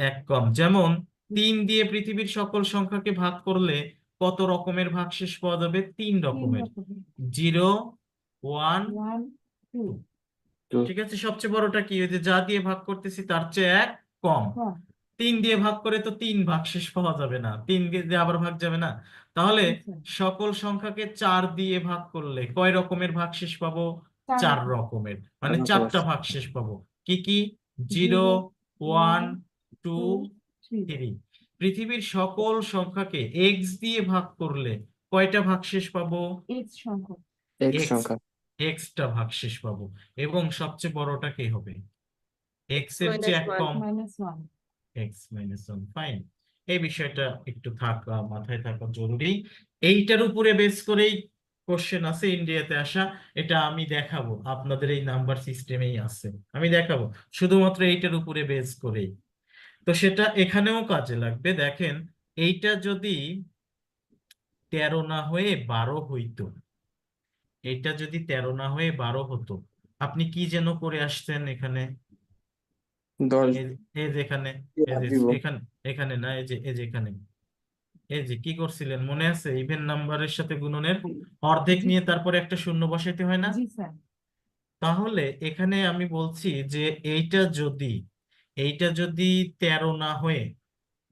1 কম। যেমন 3 দিয়ে পৃথিবীর সকল সংখ্যাকে ভাগ করলে কত রকমের ভাগশেষ পাওয়া যাবে? 3 3 রকমের, রকমের 0 1 1 2 2। ঠিক আছে, সবচেয়ে বড়টা কি, ওই যে যা দিয়ে ভাগ করতেছি তার চেয়ে 1 কম। কম 3 দিয়ে ভাগ করে তো 3 ভাগশেষ পাওয়া যাবে না, 3 দিয়ে আবার ভাগ যাবে না। তাহলে জি স্যার সকল সংখ্যাকে 4 দিয়ে ভাগ করলে কয় রকমের ভাগশেষ পাবো? 4 4 রকম রকমের, মানে 4 রকমের 4টা ভাগশেষ পাবো। কি কি? 0 0 1 1 2 2 3 3। পৃথিবীর সকল সংখ্যাকে x দিয়ে ভাগ করলে কয়টা ভাগশেষ পাবো? x সংখ্যা এক x সংখ্যা টা ভাগশেষ পাবো। এবং সবচেয়ে বড়টা কে হবে? x এর চেয়ে 1 কম, -1 x মাইনাস 1। ফাইন, এই বিষয়টা একটু থাকা মাথায় থাকা জরুরি। এইটার উপরে বেস করেই কোশ্চেন আছে ইন্ডিয়াতে আসা, এটা আমি দেখাবো, আপনাদের এই নাম্বার সিস্টেমেই আছে, আমি দেখাবো শুধুমাত্র এইটার উপরে বেস করেই। তো সেটা এখানেও কাজে লাগবে। দেখেন, এইটা যদি 13 না হয়ে 12 হইতো, এটা যদি 13 না হয়ে 12 হতো, আপনি কি যেন করে আসছেন এখানে, 10 এই এই যে এখানে, এই যে দিব। এখানে, এখানে না, এই যে এখানে, এই যে কি করছিলেন মনে আছে, ইভেন নাম্বারের সাথে গুণনের অর্ধেক জি নিয়ে স্যার। তারপরে একটা শূন্য বসাইতে হয় না? জি স্যার। তাহলে এখানে আমি বলছি যে এইটা যদি 13 না হয়ে,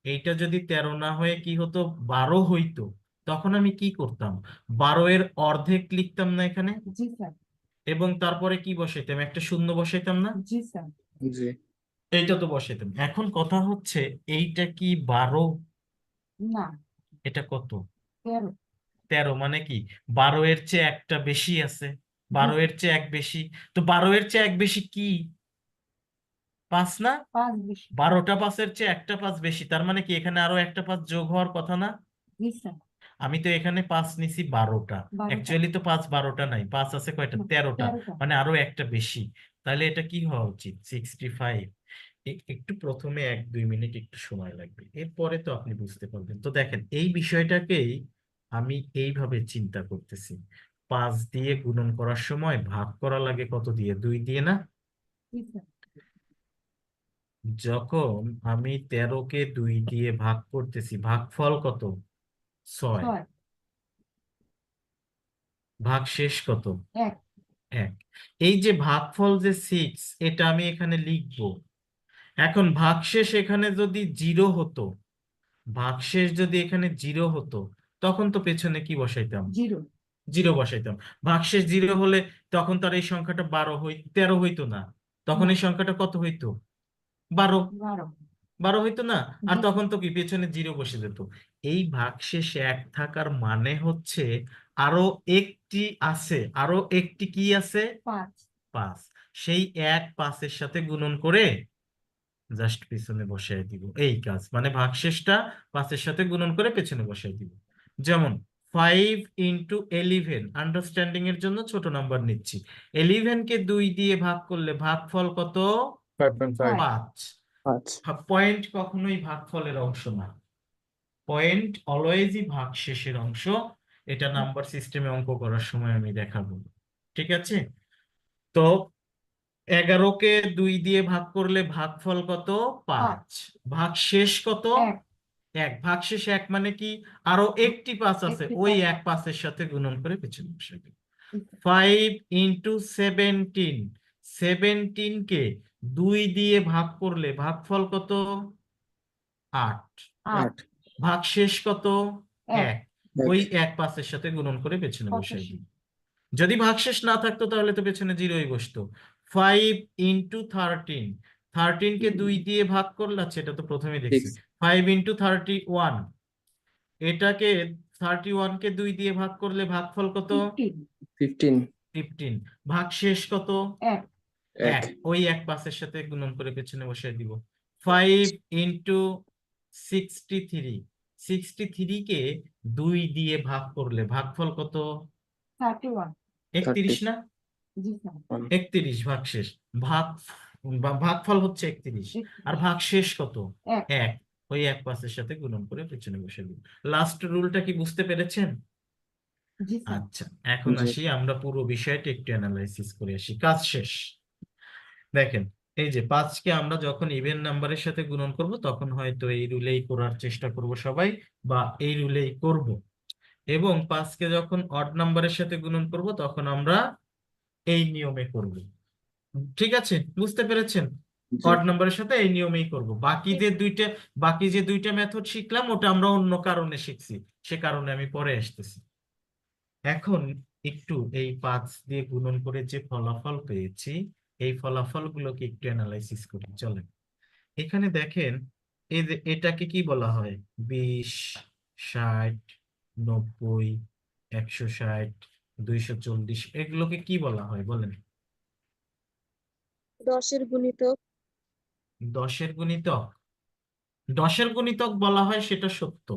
এইটা যদি 13 না হয়ে কি হতো, 12 হইতো, তখন আমি কি করতাম, 12 এর অর্ধেক লিখতাম না এখানে, জি স্যার। এবং তারপরে কি বসাইতাম, একটা শূন্য বসাইতাম না? জি স্যার। জি এইটা তো বসাইতাম। এখন কথা হচ্ছে, এইটা কি 12? না, এটা কত? 13। 13 মানে কি, 12 এর চেয়ে একটা বেশি আছে, 12 এর চেয়ে এক বেশি। তো 12 এর চেয়ে এক বেশি কি, 5 না? 5 বেশি। 12টা 5-এর চেয়ে একটা 5 বেশি, তার মানে কি এখানে আরো একটা 5 যোগ হওয়ার কথা না? জি স্যার। আমি তো এখানে 5 নিছি 12টা, 12টা। অ্যাকচুয়ালি তো 5 12টা নাই, 5 আছে কয়টা, না, 13টা, 13টা। মানে আরো একটা বেশি। তাহলে এটা কি হওয়া উচিত, 65। একটু প্রথমে 1-2 মিনিট একটু সময় লাগবে, এরপরে তো আপনি বুঝতে পারবেন। তো দেখেন, এই বিষয়টাকেই আমি এইভাবে চিন্তা করতেছি। 5 দিয়ে গুণন করার সময় ভাগ করা লাগে কত দিয়ে, 2 দিয়ে না? জি স্যার। যখন আমি 13-কে 2 দিয়ে ভাগ করতেছি, ভাগফল কত, 6। 6। ভাগ শেষ কত, 1। 1। এই যে ভাগফল যে 6, এটা আমি এখানে লিখবো। এখন ভাগশেষ এখানে যদি 0 হতো, ভাগশেষ যদি এখানে 0 হতো, তখন তো পেছনে কি বসাইতাম, 0। 0 বসাইতাম। ভাগশেষ 0 হলে তখন তার এই সংখ্যাটা 13 হইতো না, তখন না, এই সংখ্যাটা কত হইতো, 12। 12। 12 হইতো না? আর জি তখন স্যার। তো কি পেছনে 0 বসে যেত। এই ভাগশেষ 1 থাকার মানে হচ্ছে আরো একটি আছে, আরো একটি কি আছে, 5। 5। সেই 1 5-এর সাথে গুণন করে জাস্ট পিছনে বসাই দিব, এই কাজ, মানে ভাগশেষটা 5-এর সাথে গুণন করে পেছনে বসাই দিব। যেমন 5 × 11, আন্ডারস্ট্যান্ডিং এর জন্য ছোট নাম্বার নিচ্ছি। 11-কে 2 দিয়ে ভাগ করলে ভাগফল কত, 5.5 5। 5 পয়েন্ট কখনোই ভাগফলের অংশ না, পয়েন্ট অলওয়েজই ভাগশেষের অংশ। এটা নাম্বার সিস্টেমে অঙ্ক করার সময় আমি দেখাবো, ঠিক আছে? তো 11-কে 2 দিয়ে ভাগ করলে ভাগফল কত, 5। 5। ভাগশেষ কত, 1। 1। ভাগশেষ 1 মানে কি, আরো একটি 5 আছে, একটি ওই 5 এক 5-এর সাথে গুণন করে পেছনে বসাই দিই। জি স্যার। 5 × 17, 17-কে 2 দিয়ে ভাগ করলে ভাগফল কত, 8। 8। 8 ভাগশেষ কত, 1। 1। ওই এক 5-এর সাথে গুণন করে পেছনে বসাই 85। দিই। যদি ভাগশেষ না থাকতো তাহলে তো পেছনে 0ই বসতো। 5 × 13, 13-কে 2 দিয়ে ভাগ করলে, আচ্ছা এটা তো প্রথমে দেখছি। 6 5 × 31, এটাকে 31-কে 2 দিয়ে ভাগ করলে ভাগফল কত, 15 15। ভাগশেষ কত, 1। 1। 1 ওই এক 5-এর সাথে গুণন করে পেছনে বসিয়ে দিব। 5 × 63, 63-কে 2 দিয়ে ভাগ করলে ভাগফল কত, 31। 31 না? জি স্যার। 31 ভাগশেষ, ভাগ ভাগফল হচ্ছে 31, আর 31। ভাগশেষ কত, 1। 1। ওই এক 5-এর সাথে গুণন করে পেছনে বসে দিব। লাস্ট রুলটা কি বুঝতে পেরেছেন? জি স্যার। আচ্ছা, এখন জি আসি আমরা পুরো বিষয়টা একটু অ্যানালাইসিস করে আসি, কাজ শেষ। দেখেন, এই যে 5-কে আমরা যখন ইভেন নাম্বারের সাথে গুণন করব তখন হয়তো এই রুলেই করার চেষ্টা করব সবাই, বা এই রুলেই করব। এবং 5-কে যখন অড নাম্বারের সাথে গুণন করব তখন আমরা এই নিয়মে করব। ঠিক আছে, বুঝতে পেরেছেন? জি অড নাম্বারের সাথে এই নিয়মেই করব। বাকি যে দুইটা মেথড শিখলাম ওটা আমরা অন্য কারণে শিখছি, সে কারণে আমি পরে আসতেছি। এখন একটু এই 5 দিয়ে গুণন করে যে ফলাফল পেয়েছি, এই ফলাফলগুলোকে একটু অ্যানালাইসিস করি চলেন। এখানে দেখেন, এই যে এটাকে কি বলা হয়, 20, 60, 90, 160, 240, এগুলোকে কি বলা হয় বলেন? 10-এর গুণিতক। 10-এর গুণিতক। 10-এর গুণিতক বলা হয়, সেটা সত্য,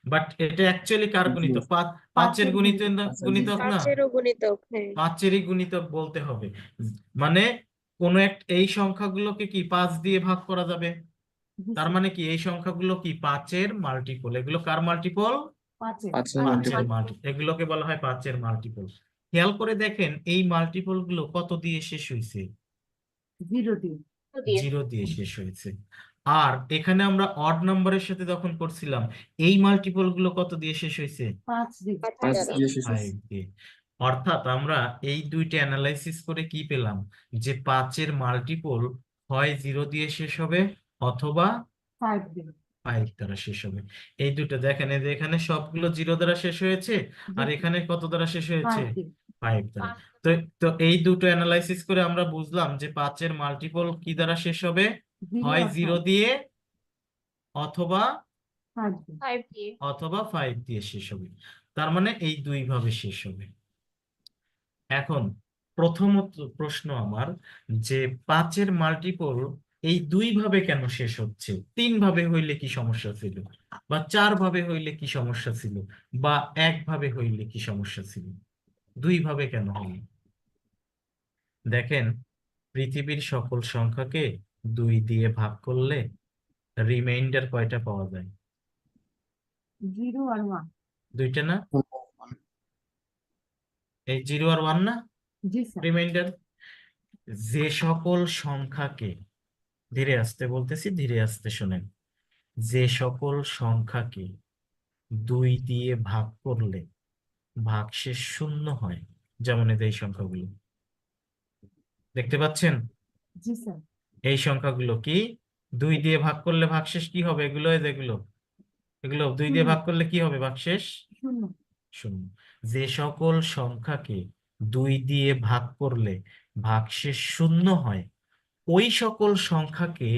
বাট এটা অ্যাকচুয়ালি কার গুণিতক? পাঁচের পাঁচের গুণিতক না, গুণিতক। গুণিতক না, পাঁচেরও গুণিতক, হ্যাঁ। পাঁচেরই গুণিতক বলতে হবে। মানে কোন এই সংখ্যাগুলোকে কি 5 দিয়ে ভাগ করা যাবে, তার মানে কি এই সংখ্যাগুলো কি 5-এর মাল্টিপল। এগুলো কার মাল্টিপল? পাঁচের। পাঁচের পাঁচের multiple। মাল্টিপল, এগুলোকে বলা হয় 5-এর মাল্টিপল। খেয়াল করে দেখেন এই মাল্টিপল গুলো কত দিয়ে শেষ হয়েছে? 0 দিয়ে। 0 দিয়ে শেষ হয়েছে। আর এখানে আমরা অড নাম্বারের সাথে যখন করছিলাম এই মাল্টিপল গুলো কত দিয়ে শেষ হয়েছে? 5 দিয়ে। 5 দ্বারা। দিয়ে শেষ হয়েছে। 5 দিয়ে। অর্থাৎ আমরা এই দুইটা অ্যানালাইসিস করে কি পেলাম, যে 5-এর মাল্টিপল হয় 0 দিয়ে শেষ হবে অথবা 5 দিয়ে। 5 দ্বারা শেষ হবে। এই দুটো দেখেন, এই যে এখানে সবগুলো 0 দ্বারা শেষ হয়েছে, আর এখানে কত দ্বারা শেষ হয়েছে? 5 দিয়ে। 5 দ্বারা। তো তো এই দুটো অ্যানালাইসিস করে আমরা বুঝলাম যে 5-এর মাল্টিপল কি দ্বারা শেষ হবে? 0 হয় আর 0 5 দিয়ে অথবা 5 দিয়ে। 5 দিয়ে। 5 দিয়ে শেষ হবে। তার মানে এই দুই ভাবে শেষ হবে। এখন প্রথমত প্রশ্ন আমার, যে 5-এর মাল্টিপল এই দুই ভাবে কেন শেষ হচ্ছে? 3 ভাবে হইলে কি সমস্যা ছিল, বা 4 ভাবে হইলে কি সমস্যা ছিল, বা 1 ভাবে হইলে কি সমস্যা ছিল, 2 ভাবে কেন হইল? দেখেন, পৃথিবীর সকল সংখ্যাকে 2 দিয়ে ভাগ করলে রিমাইন্ডার কয়টা পাওয়া যায়? 0 আর 1। দুইটা না? এই 0 আর 1 না জি স্যার। রিমাইন্ডার? যে সকল সংখ্যাকে, ধীরে আস্তে বলতেছি, ধীরে আস্তে শোনেন, যে সকল সংখ্যাকে 2 দিয়ে ভাগ করলে ভাগশেষ 0 হয়, যেমন এই সংখ্যাগুলো দেখতে পাচ্ছেন, জি স্যার। এই সংখ্যাগুলো কি 2 দিয়ে ভাগ করলে ভাগশেষ কি হবে? এগুলো যেগুলো, এগুলো 2 দিয়ে ভাগ করলে কি হবে ভাগশেষ? 0। 0। যে সকল সংখ্যাকে 2 দিয়ে ভাগ করলে ভাগশেষ 0 হয়, ওই সকল সংখ্যাকে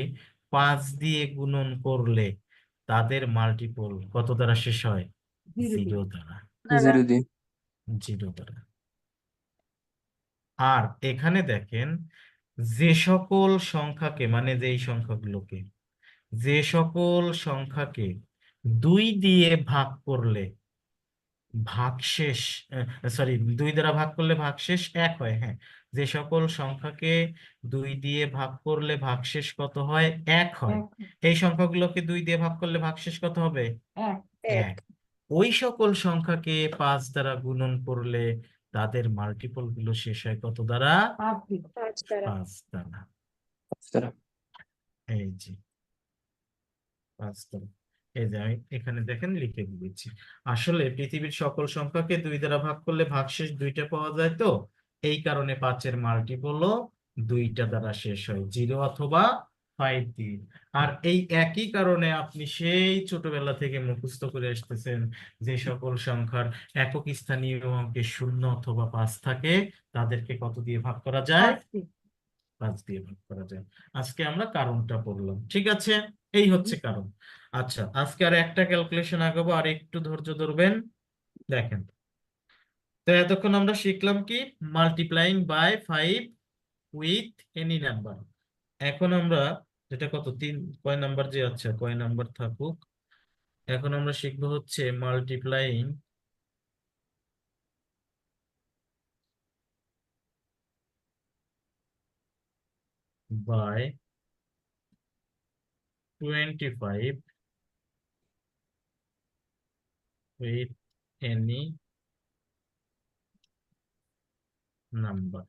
5 দিয়ে গুণন করলে তাদের মাল্টিপল কত দ্বারা শেষ হয়? 0 দিয়ে। 0 দ্বারা। 0 দিয়ে। 0 দ্বারা। আর এখানে দেখেন, যে সকল সংখ্যাকে, মানে যেই সংখ্যাগুলোকে, যে সকল সংখ্যাকে 2 দিয়ে ভাগ করলে ভাগশেষ, সরি, 2 দ্বারা ভাগ করলে ভাগশেষ 1 হয়, হ্যাঁ, যে সকল সংখ্যাকে 2 দিয়ে ভাগ করলে ভাগশেষ কত হয়? 1 হয়। 1। এই সংখ্যাগুলোকে 2 দিয়ে ভাগ করলে ভাগশেষ কত হবে? 1। 1। ওই সকল সংখ্যাকে 5 দ্বারা গুণন করলে তাদের মাল্টিপল গুলো শেষ হয় কত দ্বারা? 5 দিয়ে। 5 দ্বারা। 5 দ্বারা। দ্বারা। এই যে 5 দ্বারা। এই যে আমি এখানে দেখেন লিখে দিয়েছি। আসলে পৃথিবীর সকল সংখ্যাকে 2 দ্বারা ভাগ করলে ভাগশেষ 2টা পাওয়া যায়, তো এই কারণে 5-এর মাল্টিপলও 2টা দ্বারা শেষ হয়, 0 অথবা 5 দিয়ে। আর এই একই কারণে আপনি সেই ছোটবেলা থেকে মুখস্থ করে আসতেছেন, যে সকল সংখ্যার একক স্থানীয় অঙ্কে 0 অথবা 5 থাকে তাদেরকে কত দিয়ে ভাগ করা যায়? 5 দিয়ে। 5 দিয়ে ভাগ করা যায়। আজকে আমরা কারণটা পড়লাম, ঠিক আছে? এই হচ্ছে কারণ। আচ্ছা, আজকে আর একটা ক্যালকুলেশন আগাবো, আর একটু ধৈর্য ধরবেন। দেখেন, তো এতক্ষণ আমরা শিখলাম কি? Multiplying by 5 with any number. এখন আমরা যেটা কত 3 কয় নাম্বার যে, আচ্ছা কয় নাম্বার থাকুক, এখন আমরা শিখবো হচ্ছে multiplying by 25 with any number.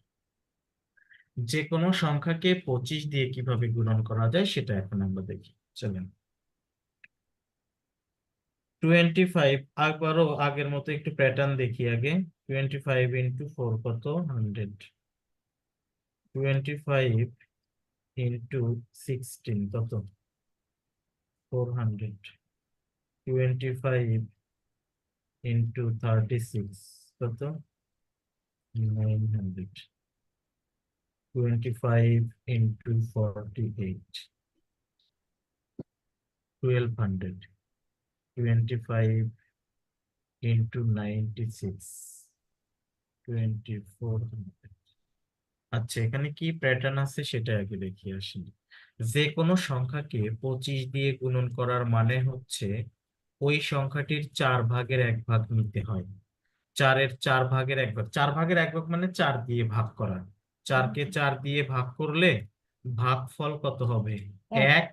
যে কোনো সংখ্যাকে 25 দিয়ে কিভাবে গুণন করা যায় সেটা এখন আমরা দেখি, চলেন। 25, আবারও আগের মতো একটু প্যাটার্ন দেখি আগে। 25 ইন্টু 4 কত? 100। 25 ইন্টু 16 কত? 400। 25 ইন্টু 36 কত? 900। 25 ইন্টু 48 1200। 25 into 96 2400। আচ্ছা, এখানে কি প্যাটার্ন আছে সেটা আগে দেখি আসি। যে কোনো সংখ্যাকে 25 দিয়ে গুণন করার মানে হচ্ছে ওই সংখ্যাটির 4/1 নিতে হয়। 4/4 4/1 মানে 4 দিয়ে ভাগ করা। 4কে 4 দিয়ে ভাগ করলে ভাগফল কত হবে? এক। 1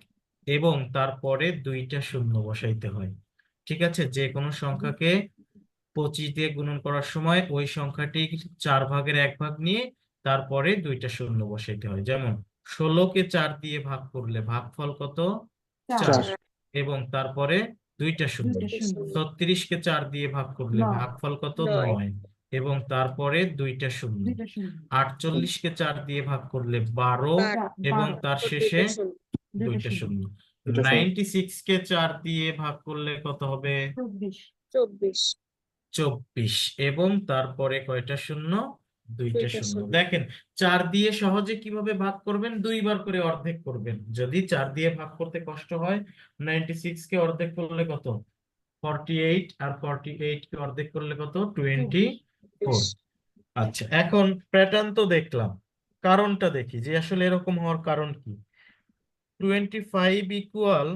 এবং তারপরে 2টা শূন্য বসাইতে হয়। ঠিক আছে, যে কোনো সংখ্যাকে 25 দিয়ে গুণন করার সময় ওই সংখ্যাটির 4/1 নিয়ে তারপরে 2টা শূন্য বসাইতে হয়। যেমন 16কে 4 দিয়ে ভাগ করলে ভাগফল কত? 4 4 এবং তারপরে 2টা শূন্য। 2টা শূন্য। 36কে 4 দিয়ে ভাগ করলে 9 ভাগফল কত? 9 9 এবং তারপরে 2টা শূন্য। 2টা শূন্য। 48কে 4 দিয়ে ভাগ করলে 12 এবং 12 তার ও শেষে 2টা শূন্য। 2টা শূন্য। 2টা শূন্য। 96কে 4 দিয়ে ভাগ করলে কত হবে? 24 24 24 এবং তারপরে কয়টা শূন্য? 2টা 2টা শূন্য। শূন্য। দেখেন 4 দিয়ে সহজে কিভাবে ভাগ করবেন? 2বার করে অর্ধেক করবেন। যদি 4 দিয়ে ভাগ করতে কষ্ট হয়, 96কে অর্ধেক করলে কত? 48 আর 48 কে অর্ধেক করলে কত? 24। আচ্ছা, এখন প্যাটার্ন তো দেখলাম, কারণটা দেখি যে আসলে এরকম হওয়ার কারণ কি। 25 ইকুয়াল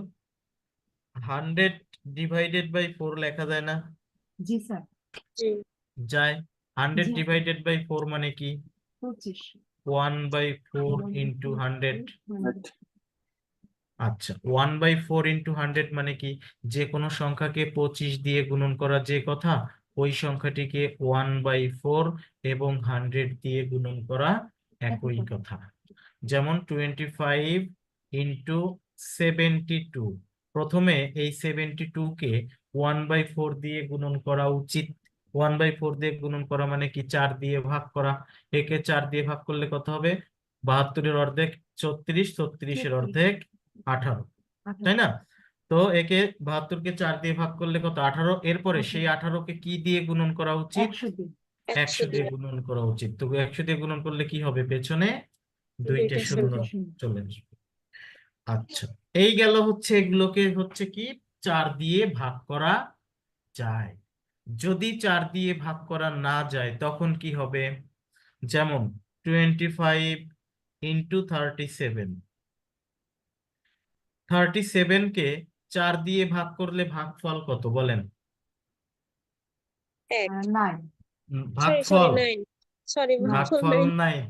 100/4 লেখা যায় না? জি স্যার। জি যায়। 100 জি। ডিভাইডেড বাই 4 মানে কি? 25 1/4 ইন্টু 100। 8 আচ্ছা, 1/4 ইন্টু 100 মানে কি? যে কোনো সংখ্যাকে 25 দিয়ে গুণন করা যে কথা, ওই সংখ্যাটিকে 1/4 এবং 100 দিয়ে গুণন করা একই কথা। যেমন 25 ইন্টু 72। প্রথমে এই 72কে 1/4 দিয়ে গুণন করা উচিত। 1/4 দিয়ে গুণন করা মানে কি? 4 দিয়ে ভাগ করা। একে 4 দিয়ে ভাগ করলে কত হবে? 72-এর অর্ধেক 36, 36-এর অর্ধেক 18, তাই না? তো একে 72কে 4 দিয়ে ভাগ করলে কত? 18। এরপরে সেই 18কে কি দিয়ে গুণন করা উচিত? 100 দিন। 100 দিয়ে গুণন করা উচিত। তো 100 দিয়ে গুণন করলে কি হবে? পেছনে 2টা 2টা শূন্য শূন্য। চলে আসবে। আচ্ছা, এই গেল হচ্ছে এগুলোকে হচ্ছে কি 4 দিয়ে ভাগ করা যায়। যদি 4 দিয়ে ভাগ করা না যায় তখন কি হবে? যেমন 25 ইন্টু 37। 37কে 4 দিয়ে ভাগ করলে ভাগফল কত বলেন? 1 9 সরি ভাগফল 9 সরি ভাগফল ভাগফল 9 9।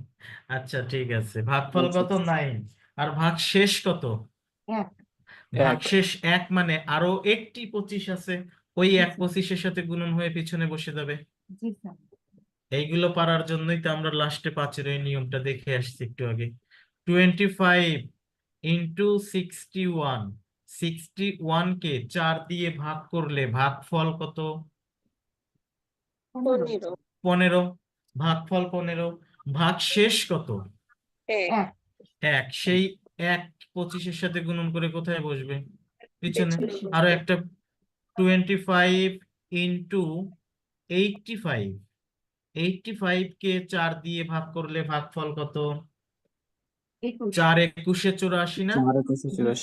আচ্ছা ঠিক আছে, ভাগফল কত? আচ্ছা। 9। আর ভাগশেষ কত? 1 ভাগশেষ 1 মানে আরো একটি 25 আছে, ওই 1/25-এর সাথে গুণন হয়ে পিছনে বসে যাবে। জি স্যার। এইগুলো পারার জন্যই তো আমরা লাস্টে 5-এর এই নিয়মটা দেখে আসছি একটু আগে। 25 ইন্টু 61। 61কে 4 দিয়ে ভাগ করলে ভাগফল কত? 15 15। ভাগফল 15। ভাগশেষ কত? 1 1 1। সেই 1 25-এর সাথে গুণন করে কোথায় বসবে? পিছনে। পেছনে। আরো একটা 25 ইন্টু 85। 85কে 4 দিয়ে ভাগ করলে ভাগফল কত? 21 4 21-এ 84 না? 4 84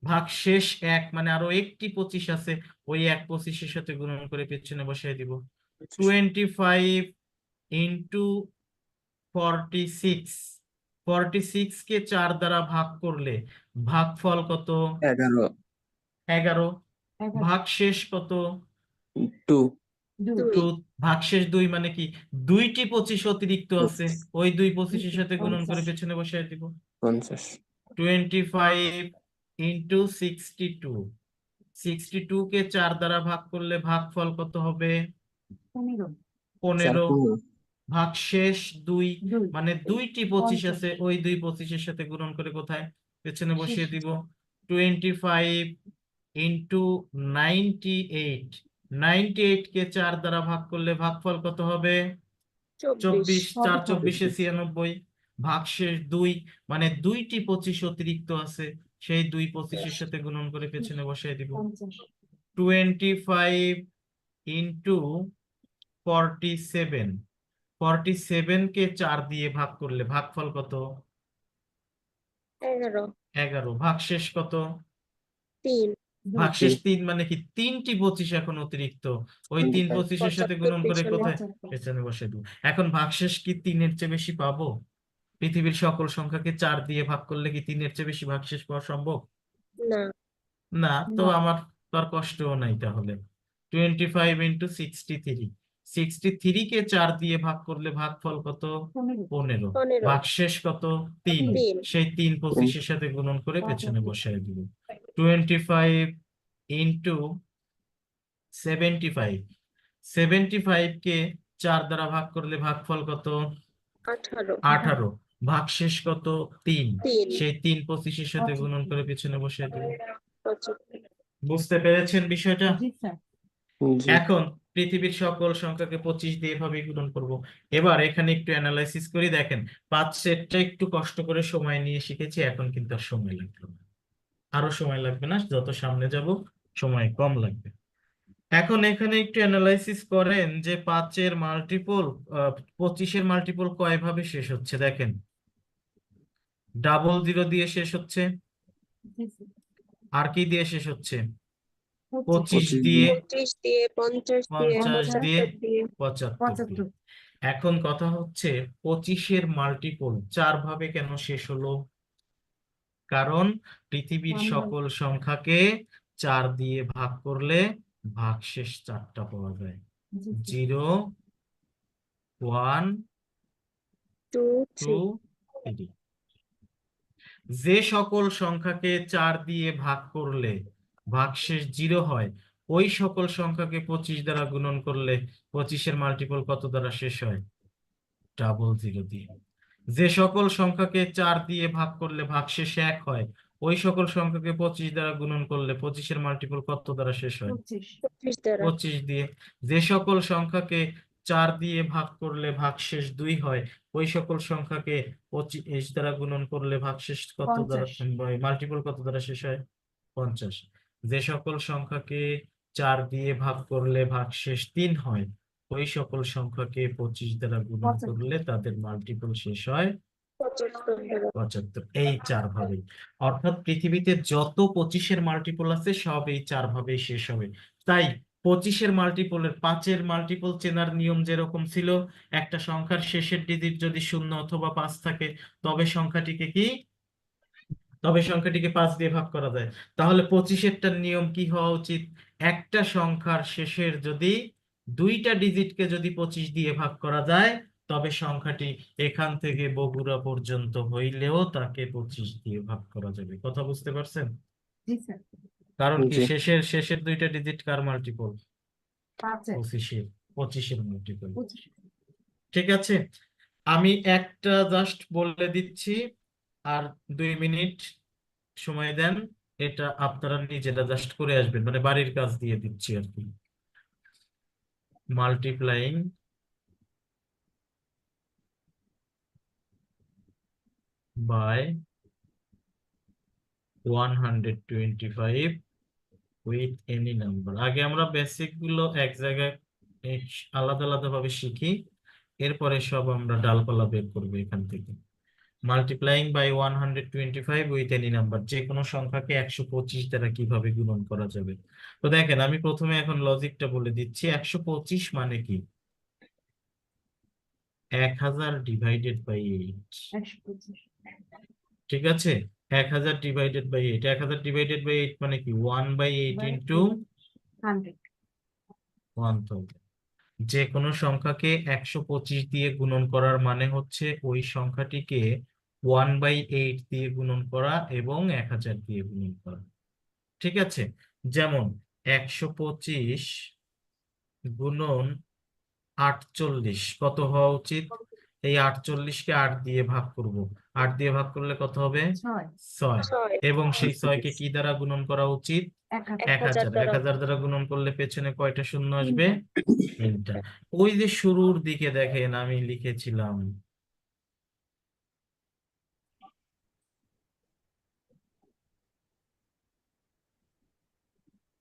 ভাগশেষ 1 মানে আরো একটি 25 আছে, ওই 1 25-এর সাথে গুণন করে পেছনে বসাই দিব। 25 ইন্টু 46। 46কে 4 দ্বারা ভাগ করলে ভাগফল কত? 11 11। 11 ভাগশেষ কত? 2 2 2। ভাগশেষ 2 মানে কি? 2টি 25 অতিরিক্ত আছে, ওই 2 25-এর সাথে গুণন করে 50 পেছনে বসাই দিব। 50 25 ইন্টু 62। 62কে 4 দ্বারা ভাগ করলে ভাগফল কত হবে? 15 15। 15 ভাগশেষ 2 2 মানে 2টি 25 50 আছে, ওই 2 25-এর সাথে গুণন করে কোথায়? পেছনে বসিয়ে শেষ। দিব। 25 ইন্টু 98। 98কে 4 দ্বারা ভাগ করলে ভাগফল কত হবে? 24। 4 24-এ 96। ভাগশেষ 2 মানে 2টি 25 অতিরিক্ত আছে, সেই 2 25-এর সাথে গুণন করে পেছনে বসিয়ে দিব। 50 25 ইন্টু 47। 47কে 4 দিয়ে ভাগ করলে ভাগফল কত? 11 11। ভাগশেষ কত? 3 ভাগশেষ 3 মানে কি? 3টি 25 এখন অতিরিক্ত, ওই 3 25-এর সাথে 75 গুণন করে পেছনে। কোথায়? 75 পেছনে বসে দিব। এখন ভাগশেষ কি 3-এর চেয়ে বেশি পাবো? পৃথিবীর সকল সংখ্যাকে 4 দিয়ে ভাগ করলে কি 3-এর চেয়ে বেশি ভাগশেষ পাওয়া সম্ভব? না না। তো না। আমার তো তো আর কষ্টও নাই তাহলে। 25 ইন্টু 63, 63 কে 4 দিয়ে ভাগ করলে ভাগফল কত? 15। 15 ভাগশেষ কত? 3। 3 সেই 3 25-এর সাথে গুণন করে পেছনে বসায় দিব। 25 ইন্টু 75, 75 কে 4 দ্বারা ভাগ করলে ভাগফল কত? 18 18। ভাগশেষ কত? 3। 3 সেই 3 25-এর সাথে গুণন করে পেছনে বসিয়ে দিব। 75 বুঝতে পেরেছেন বিষয়টা? জি স্যার জি এখন পৃথিবীর সকল সংখ্যাকে 25 দিয়ে এভাবে গুণন করব। এবার এখানে একটু অ্যানালাইসিস করি। দেখেন 5 সেটটা একটু কষ্ট করে সময় নিয়ে শিখেছি, এখন কিন্তু আর সময় লাগবে না, আরো সময় লাগবে না, যত সামনে যাব সময় কম লাগবে। এখন এখানে একটু অ্যানালাইসিস করেন যে 5-এর মাল্টিপল 25-এর মাল্টিপল কয় ভাবে শেষ হচ্ছে। দেখেন 00 দিয়ে শেষ হচ্ছে, জি স্যার আর কি দিয়ে শেষ হচ্ছে? 25 25 25 দিয়ে, 25 দিয়ে 50 দিয়ে 50 দিয়ে, 75 দিয়ে 75 দিয়ে। 75 এখন কথা হচ্ছে 25-এর মাল্টিপল 4 ভাবে কেন শেষ হলো? কারণ পৃথিবীর 1 সকল সংখ্যাকে 4 দিয়ে ভাগ করলে ভাগশেষ 4টা পাওয়া যায়। জি স্যার 0, 1, 2 2, 3 3। যে সকল সংখ্যাকে 4 দিয়ে ভাগ করলে ভাগশেষ 0 হয়, ওই সকল সংখ্যাকে 25 দ্বারা গুণন করলে 25-এর মাল্টিপল কত দ্বারা শেষ হয়? 00 দিয়ে। যে সকল সংখ্যাকে 4 দিয়ে ভাগ করলে ভাগশেষ 1 হয়, ওই সকল সংখ্যাকে 25 দ্বারা গুণন করলে 25-এর মাল্টিপল কত দ্বারা শেষ হয়? 25 25 দ্বারা 25 দিয়ে। যে সকল সংখ্যাকে 4 দিয়ে ভাগ করলে ভাগশেষ 2 হয়, ওই সকল সংখ্যাকে 25 দ্বারা গুণন করলে ভাগশেষ কত দ্বারা 50 মাল্টিপল কত দ্বারা শেষ হয়? 50। যে সকল সংখ্যাকে 4 দিয়ে ভাগ করলে ভাগশেষ 3 হয়, ওই সকল সংখ্যাকে 25 দ্বারা গুণন 75 করলে তাদের মাল্টিপল শেষ হয় 75 দ্বারা 75। এই 4 ভাবে, অর্থাৎ পৃথিবীতে যত 25-এর মাল্টিপল আছে সব এই 4 ভাবেই শেষ হবে। তাই 25-এর মাল্টিপলের 5-এর মাল্টিপল চেনার নিয়ম যেরকম ছিল, একটা সংখ্যার শেষের ডিজিট যদি 0 অথবা 5 থাকে তবে সংখ্যাটিকে 5 দিয়ে ভাগ করা যায়। তাহলে 25-এরটার নিয়ম কি হওয়া উচিত? একটা সংখ্যার শেষের যদি 2টা ডিজিটকে যদি 25 দিয়ে ভাগ করা যায়, তবে সংখ্যাটি এখান থেকে বগুড়া পর্যন্ত হইলেও তাকে 25 দিয়ে ভাগ করা যাবে। কথা বুঝতে পারছেন? জি স্যার কারণ কি জি শেষের 2টা ডিজিট কার মাল্টিপল? 5 এর 25-এর মাল্টিপল। 25 ঠিক আছে, আমি একটা জাস্ট বলে দিচ্ছি, আর 2 মিনিট সময় দেন। এটা আপনারা নিজেরা জাস্ট করে আসবেন, মানে বাড়ির কাজ দিয়ে দিচ্ছি আর কি। Multiplying by 125 with any number. আগে আমরা বেসিক গুলো এক জায়গায় আলাদা আলাদা ভাবে শিখি, এরপরে সব আমরা ডালপালা বের করবো এখান থেকে। Multiplying by 125 with any number, যে কোনো সংখ্যাকে 125 দ্বারা কিভাবে গুণন করা যাবে। তো দেখেন আমি প্রথমে এখন লজিকটা বলে দিচ্ছি। 125 মানে কি? 1000 ডিভাইডেড বাই 8। 125 ঠিক আছে, 1000 ডিভাইডেড বাই 8, 1000 ডিভাইডেড বাই 8 মানে কি? 1/8 ইন্টু 100 1000। যে কোনো সংখ্যাকে 125 দিয়ে গুণন করার মানে হচ্ছে ওই সংখ্যাটিকে 1/8 দিয়ে গুণন করা এবং 1000 দিয়ে গুণন করা। ঠিক আছে, যেমন 125 গুণন 48 কত হওয়া উচিত? এই 48-কে 8 দিয়ে ভাগ করব। 8 দিয়ে ভাগ করলে কত হবে? 6 6। 6 এবং সেই 6-কে কি দ্বারা গুণন করা উচিত? 1000 1000। দ্বারা 1000 দ্বারা গুণন করলে পেছনে কয়টা শূন্য আসবে? 3টা। ওই যে শুরুর দিকে দেখেন আমি লিখেছিলাম,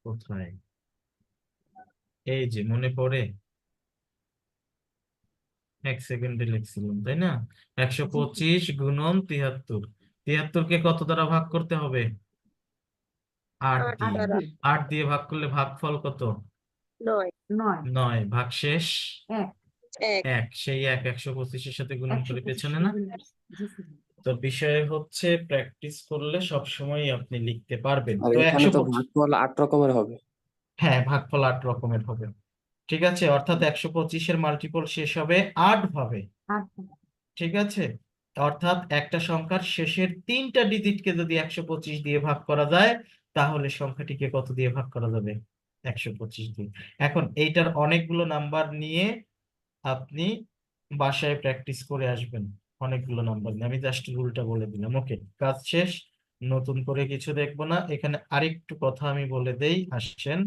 কোথায়? এই যে মনে পড়ে, 1 সেকেন্ডে লিখছিলাম তাই না? 125 গুণন 73। 73-কে কত দ্বারা ভাগ করতে হবে? 8 8 দিয়ে। দ্বারা 8 দিয়ে ভাগ করলে ভাগফল কত? 9 9। ভাগশেষ 1 1 1। সেই 1 125-এর সাথে গুণন করে পেছনে না? 125 জি স্যার তো বিষয় হচ্ছে প্র্যাকটিস করলে সবসময় আপনি লিখতে পারবেন। আর তো এখানে তো 125 ভাগফল 8 রকমের হবে। হ্যাঁ, ভাগফল 8 রকমের হবে। ঠিক আছে, অর্থাৎ 125-এর মাল্টিপল শেষ হবে 8 ভাবে। 8 ঠিক আছে, অর্থাৎ একটা সংখ্যার শেষের 3টা ডিজিটকে যদি 125 দিয়ে ভাগ করা যায়, তাহলে সংখ্যাটিকে কত দিয়ে ভাগ করা যাবে? 125 দিয়ে। এখন এইটার অনেকগুলো নাম্বার নিয়ে আপনি বাসায় প্র্যাকটিস করে আসবেন। অনেকগুলো নাম্বার নিয়ে আমি জাস্ট রুলটা বলে দিলাম। ওকে, কাজ শেষ, নতুন করে কিছু দেখবো না। এখানে আরেকটু কথা আমি বলে দেই, আসেন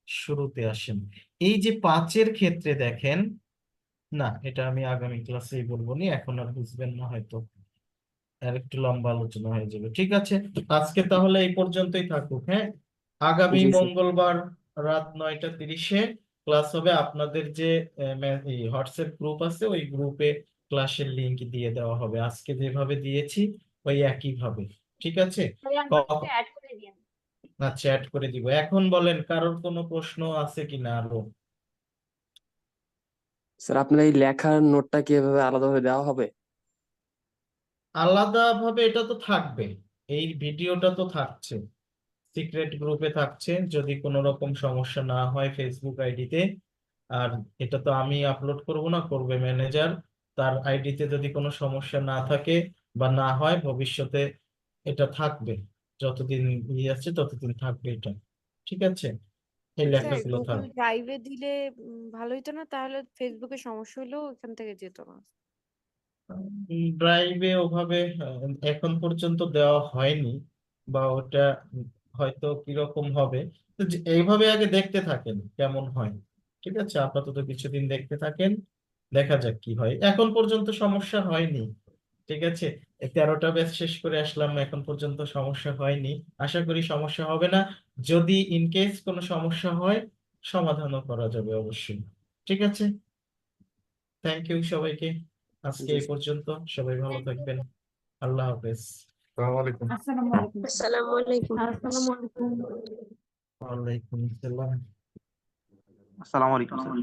শুরুতে আসেন। এই যে 5-এর ক্ষেত্রে দেখেন, না এটা আমি আগামী ক্লাসেই বলবো নি, এখন আর বুঝবেন না হয়তো, আর একটু লম্বা আলোচনা হয়ে যাবে। ঠিক আছে, আজকে তাহলে এই পর্যন্তই থাকুক। হ্যাঁ, আগামী জি স্যার। মঙ্গলবার রাত 9টা 30-এ ক্লাস হবে। আপনাদের যে হোয়াটসঅ্যাপ গ্রুপ আছে, ওই গ্রুপে ক্লাসের লিংক দিয়ে দেওয়া হবে, আজকে যেভাবে দিয়েছি ওই একই ভাবে। ঠিক আছে, অ্যাড করে দিন। আচ্ছা অ্যাড করে দিব। এখন বলেন, কারোর কোনো প্রশ্ন আছে কিনা আরো? স্যার আপনার এই লেখার নোটটা কি এভাবে আলাদাভাবে দেওয়া হবে? আলাদাভাবে এটা তো থাকবে, এই ভিডিওটা তো থাকছে, সিক্রেট গ্রুপে থাকছে, যদি কোনো রকম সমস্যা না হয় ফেসবুক আইডিতে। আর এটা তো আমি আপলোড করব না, করবে ম্যানেজার। তার আইডিতে যদি কোনো সমস্যা না থাকে বা না হয়, ভবিষ্যতে এটা থাকবে, যতদিন ইয়ে আছে ততদিন থাকবে এটা। ঠিক আছে, এই স্যার লেখাগুলো গুগল থাকবে। ড্রাইভে দিলে ভালো হতো না? তাহলে ফেসবুকে সমস্যা হলেও এখান থেকে যেত না। ড্রাইভে ওভাবে এখন পর্যন্ত দেওয়া হয়নি, বা ওটা হয়তো কিরকম হবে। তো এইভাবে আগে দেখতে থাকেন কেমন হয়। ঠিক আছে, আপাতত কিছুদিন দেখতে থাকেন, দেখা যাক কি হয়। এখন পর্যন্ত সমস্যা হয়নি। ঠিক আছে, এই 13টা ব্যাচ শেষ করে আসলাম, এখন পর্যন্ত সমস্যা হয়নি, আশা করি সমস্যা হবে না। যদি ইনকেস কোনো সমস্যা হয়, সমাধানও করা যাবে অবশ্যই। ঠিক আছে, থ্যাংক ইউ সবাইকে, আজকে জি এই স্যার। পর্যন্ত। সবাই ভালো থাকবেন, আল্লাহ হাফেজ। আসসালামু আলাইকুম। আসসালামু আলাইকুম স্যার। আসসালামু আলাইকুম। আসসালামু আলাইকুম। ওয়ালাইকুম আসসালাম। আসসালামু আলাইকুম স্যার।